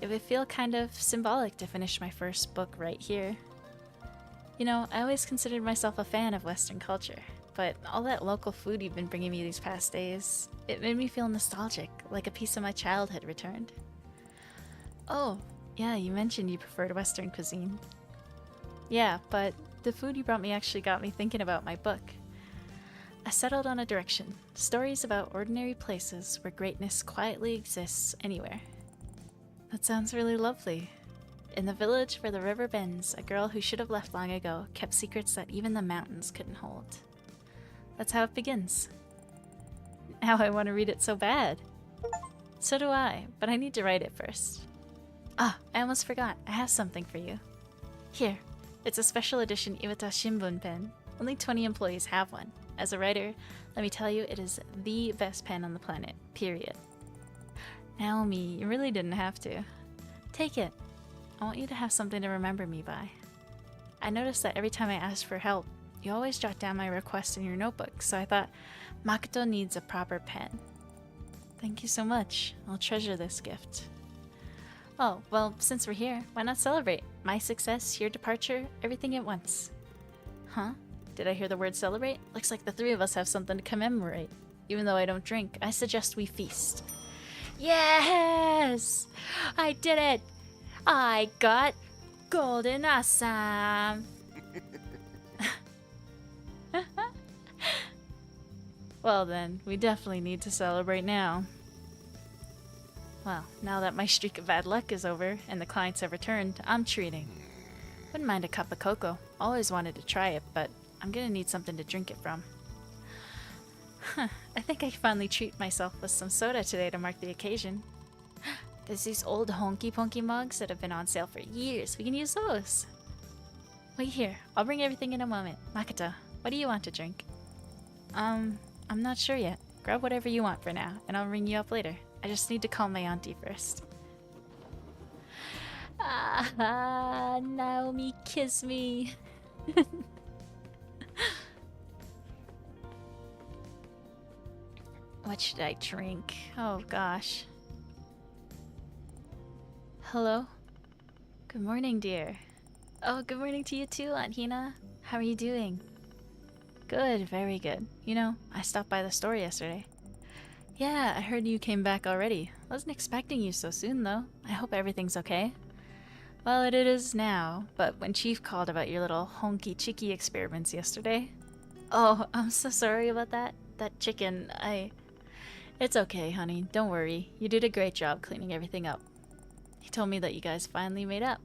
It would feel kind of symbolic to finish my first book right here. You know, I always considered myself a fan of Western culture, but all that local food you've been bringing me these past days, it made me feel nostalgic, like a piece of my childhood returned. Oh, yeah, you mentioned you preferred Western cuisine. Yeah, but the food you brought me actually got me thinking about my book. I settled on a direction, stories about ordinary places where greatness quietly exists anywhere. That sounds really lovely. In the village where the river bends, a girl who should have left long ago kept secrets that even the mountains couldn't hold. That's how it begins. Now I want to read it so bad. So do I, but I need to write it first. Ah, I almost forgot. I have something for you. Here, it's a special edition Iwata Shimbun pen. Only 20 employees have one. As a writer, let me tell you, it is the best pen on the planet, period. Naomi, you really didn't have to. Take it. I want you to have something to remember me by. I noticed that every time I asked for help, you always jot down my request in your notebook, so I thought, Makoto needs a proper pen. Thank you so much. I'll treasure this gift. Oh, well, since we're here, why not celebrate? My success, your departure, everything at once. Huh? Did I hear the word celebrate? Looks like the three of us have something to commemorate. Even though I don't drink, I suggest we feast. Yes! I did it! I got Golden Assam! Well then, we definitely need to celebrate now. Well, now that my streak of bad luck is over and the clients have returned, I'm treating. Wouldn't mind a cup of cocoa. Always wanted to try it, but I'm gonna need something to drink it from. I think I finally treat myself with some soda today to mark the occasion. There's these old honky ponky mugs that have been on sale for years. We can use those. Wait here. I'll bring everything in a moment. Makoto, what do you want to drink? I'm not sure yet. Grab whatever you want for now, and I'll ring you up later. I just need to call my auntie first. Ah, Naomi, kiss me. What should I drink? Oh gosh. Hello? Good morning, dear. Oh, good morning to you too, Aunt Hina. How are you doing? Good, very good. You know, I stopped by the store yesterday. Yeah, I heard you came back already. Wasn't expecting you so soon, though. I hope everything's okay. Well, it is now, but when Chief called about your little honky-chicky experiments yesterday... Oh, I'm so sorry about that. That chicken, It's okay, honey. Don't worry. You did a great job cleaning everything up. He told me that you guys finally made up.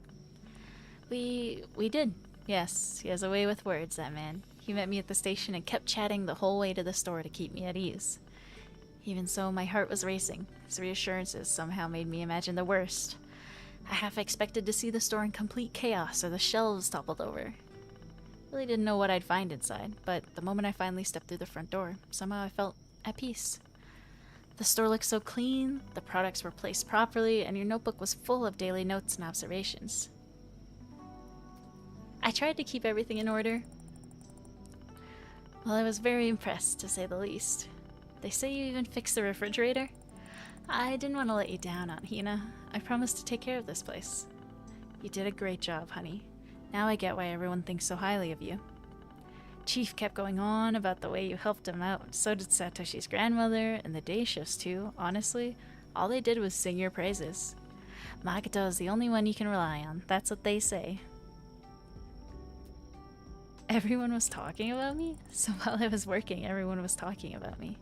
We did. Yes, he has a way with words, that man. He met me at the station and kept chatting the whole way to the store to keep me at ease. Even so, my heart was racing. His reassurances somehow made me imagine the worst. I half expected to see the store in complete chaos or the shelves toppled over. Really didn't know what I'd find inside, but the moment I finally stepped through the front door, somehow I felt at peace. The store looked so clean, the products were placed properly, and your notebook was full of daily notes and observations. I tried to keep everything in order. Well, I was very impressed, to say the least. They say you even fixed the refrigerator? I didn't want to let you down, Aunt Hina. I promised to take care of this place. You did a great job, honey. Now I get why everyone thinks so highly of you. Chief kept going on about the way you helped him out. So did Satoshi's grandmother, and the day shifts too. Honestly, all they did was sing your praises. Makoto is the only one you can rely on. That's what they say. Everyone was talking about me? So while I was working, everyone was talking about me.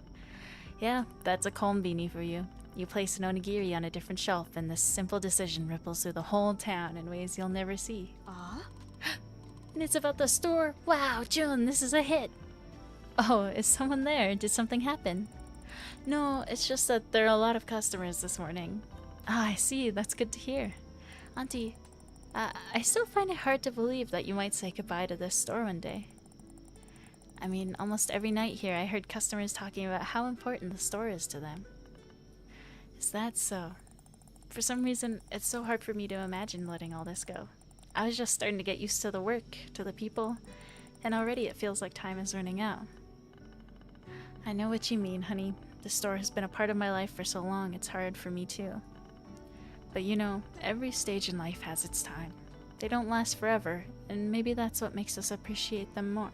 Yeah, that's a Inkonbini for you. You place an onigiri on a different shelf, and this simple decision ripples through the whole town in ways you'll never see. Aw? And it's about the store. Wow, Jun, this is a hit. Oh, is someone there? Did something happen? No, it's just that there are a lot of customers this morning. Ah, I see. That's good to hear. Auntie, I still find it hard to believe that you might say goodbye to this store one day. I mean, almost every night here I heard customers talking about how important the store is to them. Is that so? For some reason, it's so hard for me to imagine letting all this go. I was just starting to get used to the work, to the people, and already it feels like time is running out. I know what you mean, honey. The store has been a part of my life for so long, it's hard for me too. But you know, every stage in life has its time. They don't last forever, and maybe that's what makes us appreciate them more.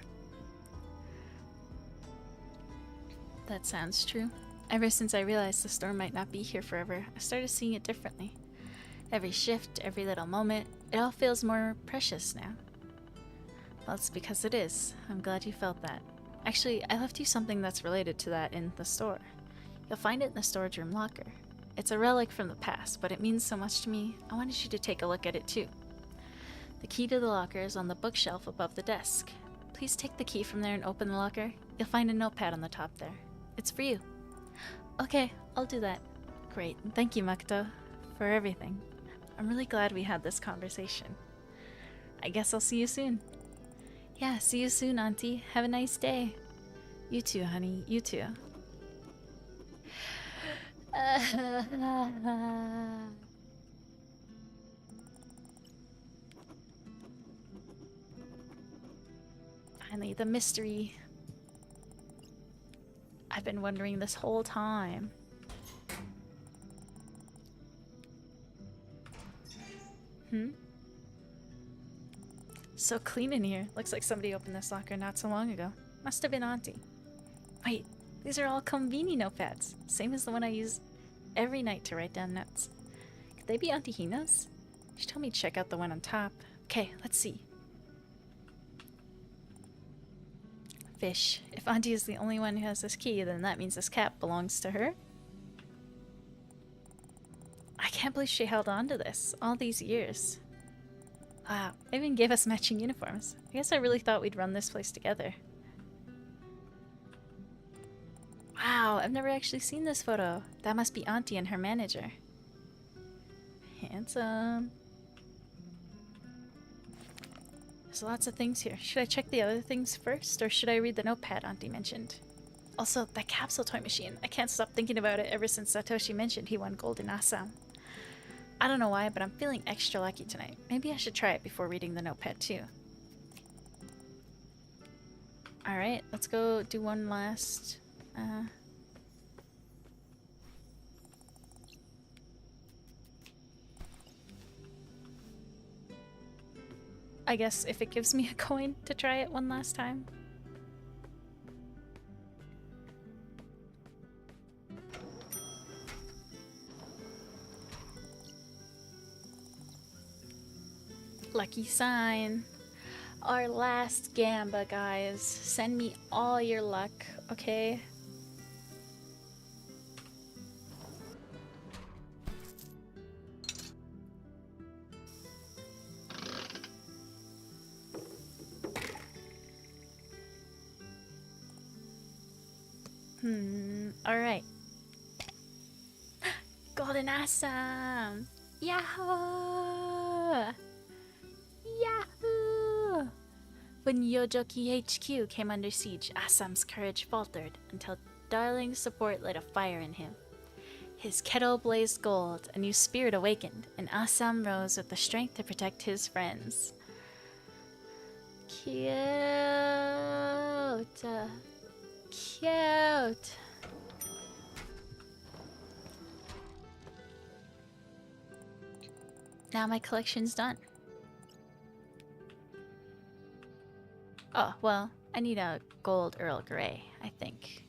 That sounds true. Ever since I realized the store might not be here forever, I started seeing it differently. Every shift, every little moment, it all feels more precious now. Well, it's because it is. I'm glad you felt that. Actually, I left you something that's related to that in the store. You'll find it in the storage room locker. It's a relic from the past, but it means so much to me, I wanted you to take a look at it too. The key to the locker is on the bookshelf above the desk. Please take the key from there and open the locker. You'll find a notepad on the top there. It's for you. Okay, I'll do that. Great. Thank you, Makoto, for everything. I'm really glad we had this conversation. I guess I'll see you soon. Yeah, see you soon, Auntie. Have a nice day. You too, honey. You too. Finally, the mystery. I've been wondering this whole time. So clean in here. Looks like somebody opened this locker not so long ago. Must have been Auntie. Wait, these are all Inkonbini notepads. Same as the one I use every night to write down notes. Could they be Auntie Hina's? She told me to check out the one on top. Okay, let's see. Fish. If Auntie is the only one who has this key, then that means this cap belongs to her. I can't believe she held on to this all these years. Wow, they even gave us matching uniforms. I guess I really thought we'd run this place together. Wow, I've never actually seen this photo. That must be Auntie and her manager. Handsome. There's lots of things here. Should I check the other things first, or should I read the notepad Auntie mentioned? Also, that capsule toy machine. I can't stop thinking about it ever since Satoshi mentioned he won gold in Assam. I don't know why, but I'm feeling extra lucky tonight. Maybe I should try it before reading the notepad too. Alright, let's go do one last... I guess if it gives me a coin to try it one last time. Lucky sign. Our last gamba, guys. Send me all your luck, okay? Alright. Golden Assam! Yahoo! Yahoo! When Yojoki HQ came under siege, Assam's courage faltered until Darling's support lit a fire in him. His kettle blazed gold, a new spirit awakened, and Assam rose with the strength to protect his friends. Cute! Cute! Now my collection's done. Oh, well, I need a gold Earl Grey, I think.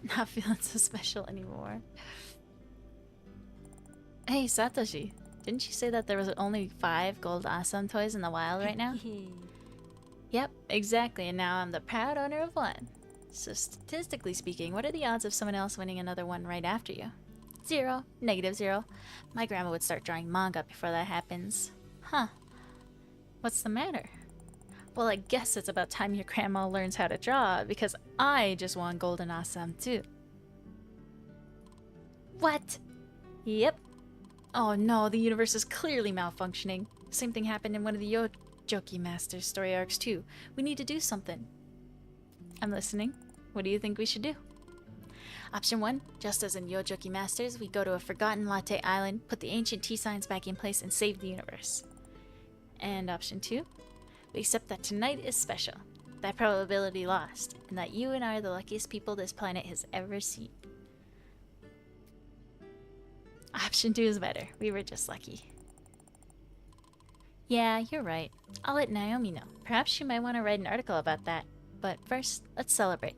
Not feeling so special anymore. Hey, Satoshi. Didn't you say that there was only 5 gold Assam toys in the wild right now? Yep, exactly, and now I'm the proud owner of one. So statistically speaking, what are the odds of someone else winning another one right after you? 0. -0. My grandma would start drawing manga before that happens. Huh. What's the matter? Well, I guess it's about time your grandma learns how to draw, because I just won Golden Assam too. What? Yep. Oh no, the universe is clearly malfunctioning. Same thing happened in one of the Yojoki Masters story arcs too. We need to do something. I'm listening. What do you think we should do? Option 1, just as in Yojoki Masters, we go to a forgotten latte island, put the ancient tea signs back in place, and save the universe. And option 2, we accept that tonight is special, that probability lost, and that you and I are the luckiest people this planet has ever seen. Option 2 is better. We were just lucky. Yeah, you're right. I'll let Naomi know. Perhaps she might want to write an article about that. But first, let's celebrate.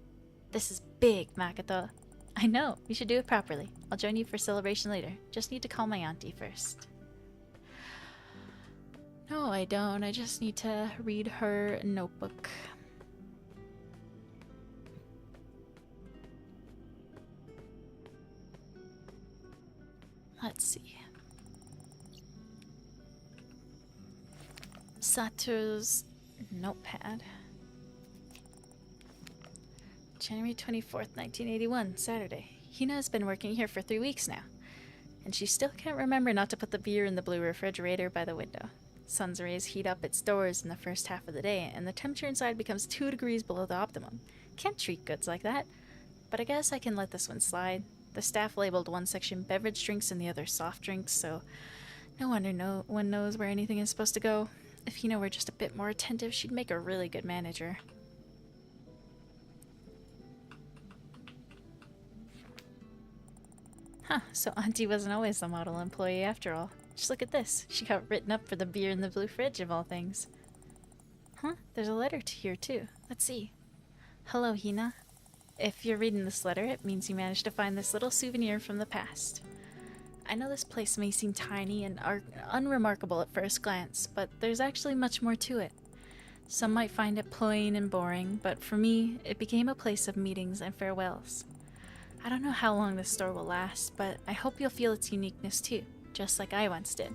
This is big, Makoto. I know, we should do it properly. I'll join you for celebration later. Just need to call my auntie first. No, I don't. I just need to read her notebook. Let's see. Sato's notepad. January 24th, 1981, Saturday. Hina has been working here for 3 weeks now, and she still can't remember not to put the beer in the blue refrigerator by the window. Sun's rays heat up its doors in the first half of the day, and the temperature inside becomes 2 degrees below the optimum. Can't treat goods like that, but I guess I can let this one slide. The staff labeled one section beverage drinks and the other soft drinks, so no wonder no one knows where anything is supposed to go. If Hina were just a bit more attentive, she'd make a really good manager. Huh, so Auntie wasn't always the model employee after all. Just look at this. She got written up for the beer in the blue fridge of all things. Huh, there's a letter here too. Let's see. Hello, Hina. If you're reading this letter, it means you managed to find this little souvenir from the past. I know this place may seem tiny and unremarkable at first glance, but there's actually much more to it. Some might find it plain and boring, but for me, it became a place of meetings and farewells. I don't know how long this store will last, but I hope you'll feel its uniqueness too, just like I once did.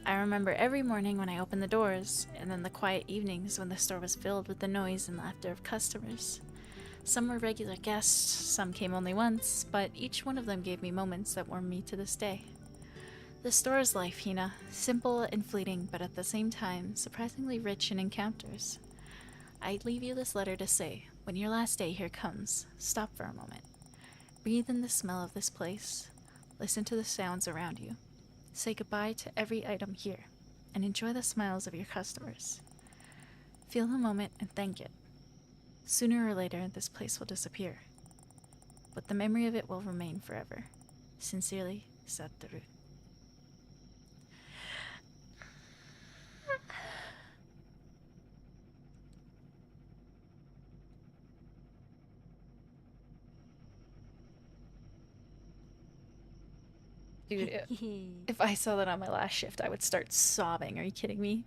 I remember every morning when I opened the doors, and then the quiet evenings when the store was filled with the noise and laughter of customers. Some were regular guests, some came only once, but each one of them gave me moments that warm me to this day. The store is life, Hina. Simple and fleeting, but at the same time, surprisingly rich in encounters. I leave you this letter to say, when your last day here comes, stop for a moment. Breathe in the smell of this place. Listen to the sounds around you. Say goodbye to every item here, and enjoy the smiles of your customers. Feel the moment and thank it. Sooner or later, this place will disappear, but the memory of it will remain forever. Sincerely, Satoru. Dude, if I saw that on my last shift, I would start sobbing. Are you kidding me?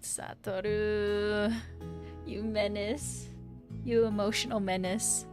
Satoru, you menace. You emotional menace.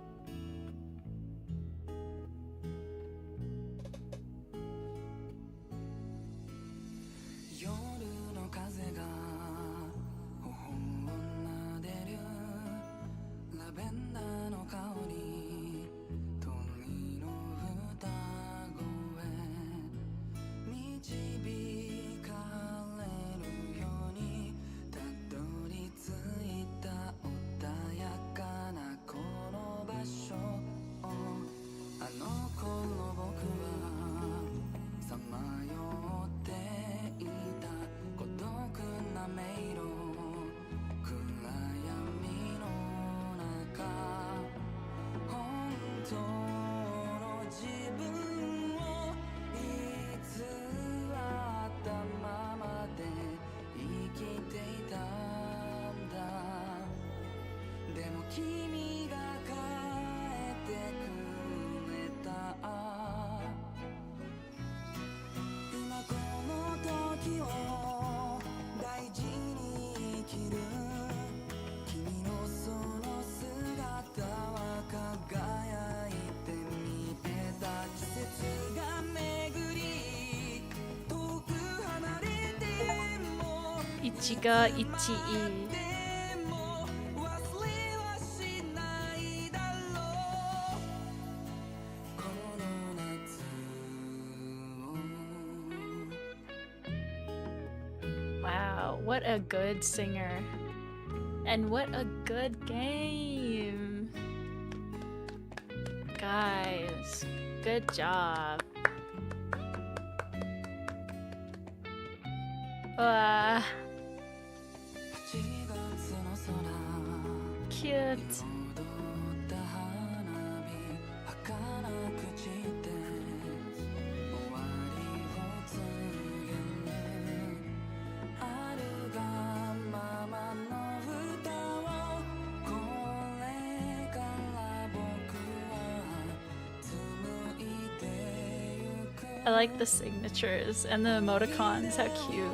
Ichiga Ichii. Wow, what a good singer. And what a good game! Guys, good job. Cute. I like the signatures and the emoticons, how cute.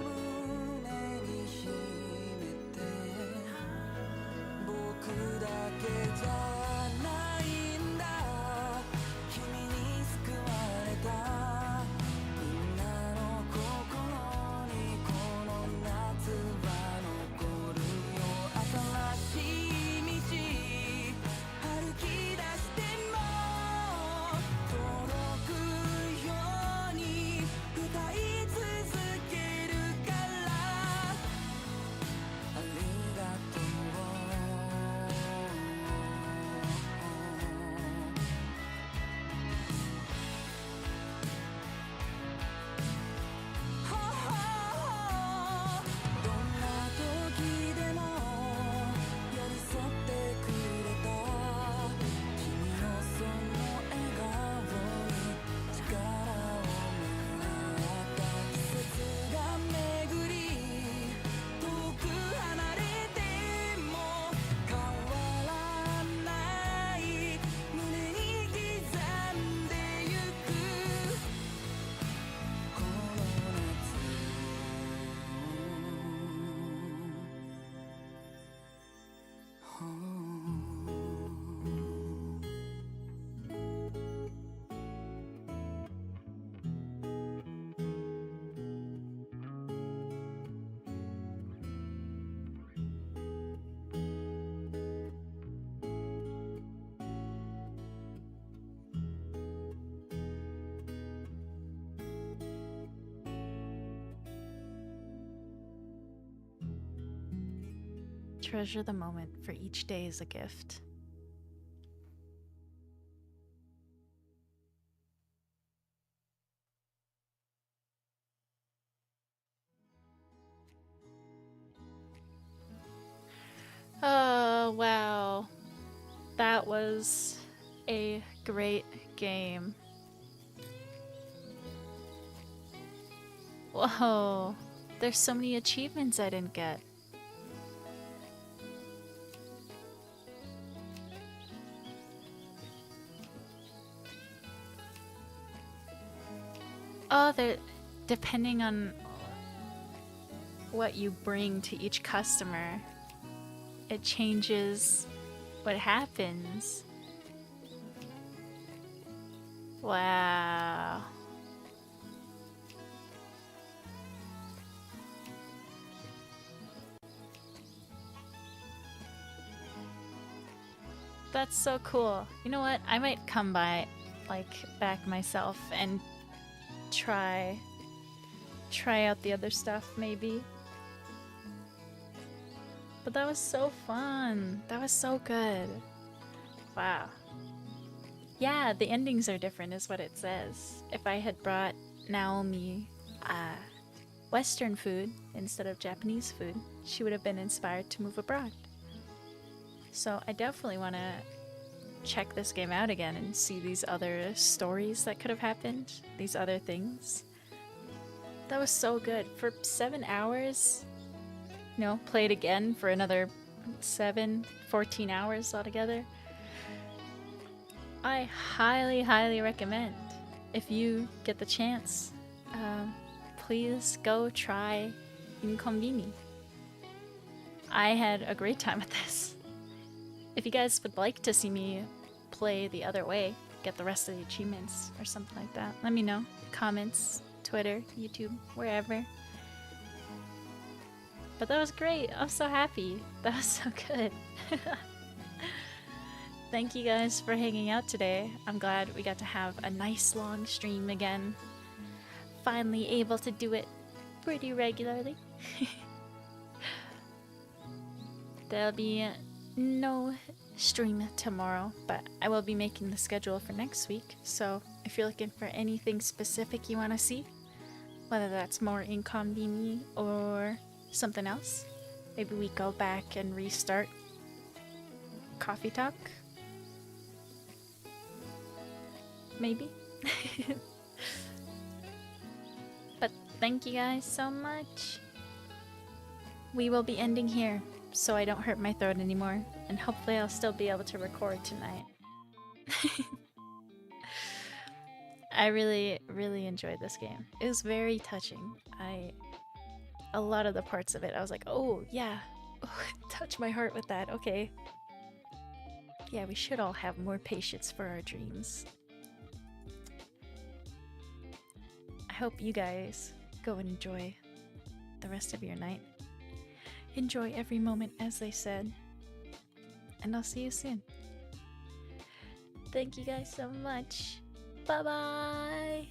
Treasure the moment, for each day is a gift. Oh, wow. That was a great game. Whoa. There's so many achievements I didn't get. Oh, depending on what you bring to each customer, it changes what happens. Wow. That's so cool. You know what? I might come by, like, back myself and try out the other stuff, maybe. But that was so fun. That was so good. Wow. Yeah, the endings are different is what it says. If I had brought Naomi Western food instead of Japanese food, she would have been inspired to move abroad. So I definitely want to check this game out again and see these other stories that could have happened, these other things. That was so good. For 7 hours, you know, play it again for another 14 hours altogether. I highly, highly recommend, if you get the chance, please go try Inkonbini. I had a great time with this. If you guys would like to see me play the other way, get the rest of the achievements or something like that, let me know. Comments, Twitter, YouTube, wherever. But that was great. I'm so happy. That was so good. Thank you guys for hanging out today. I'm glad we got to have a nice long stream again. Finally able to do it pretty regularly. There'll be no stream tomorrow, but I will be making the schedule for next week. So if you're looking for anything specific you want to see, whether that's more Inkonbini or something else, maybe we go back and restart Coffee Talk. Maybe. But thank you guys so much. We will be ending here so I don't hurt my throat anymore, and hopefully I'll still be able to record tonight. I really, really enjoyed this game. It was very touching. A lot of the parts of it, I was like, oh yeah, touch my heart with that, okay. Yeah, we should all have more patience for our dreams. I hope you guys go and enjoy the rest of your night. Enjoy every moment, as they said. And I'll see you soon. Thank you guys so much. Bye bye.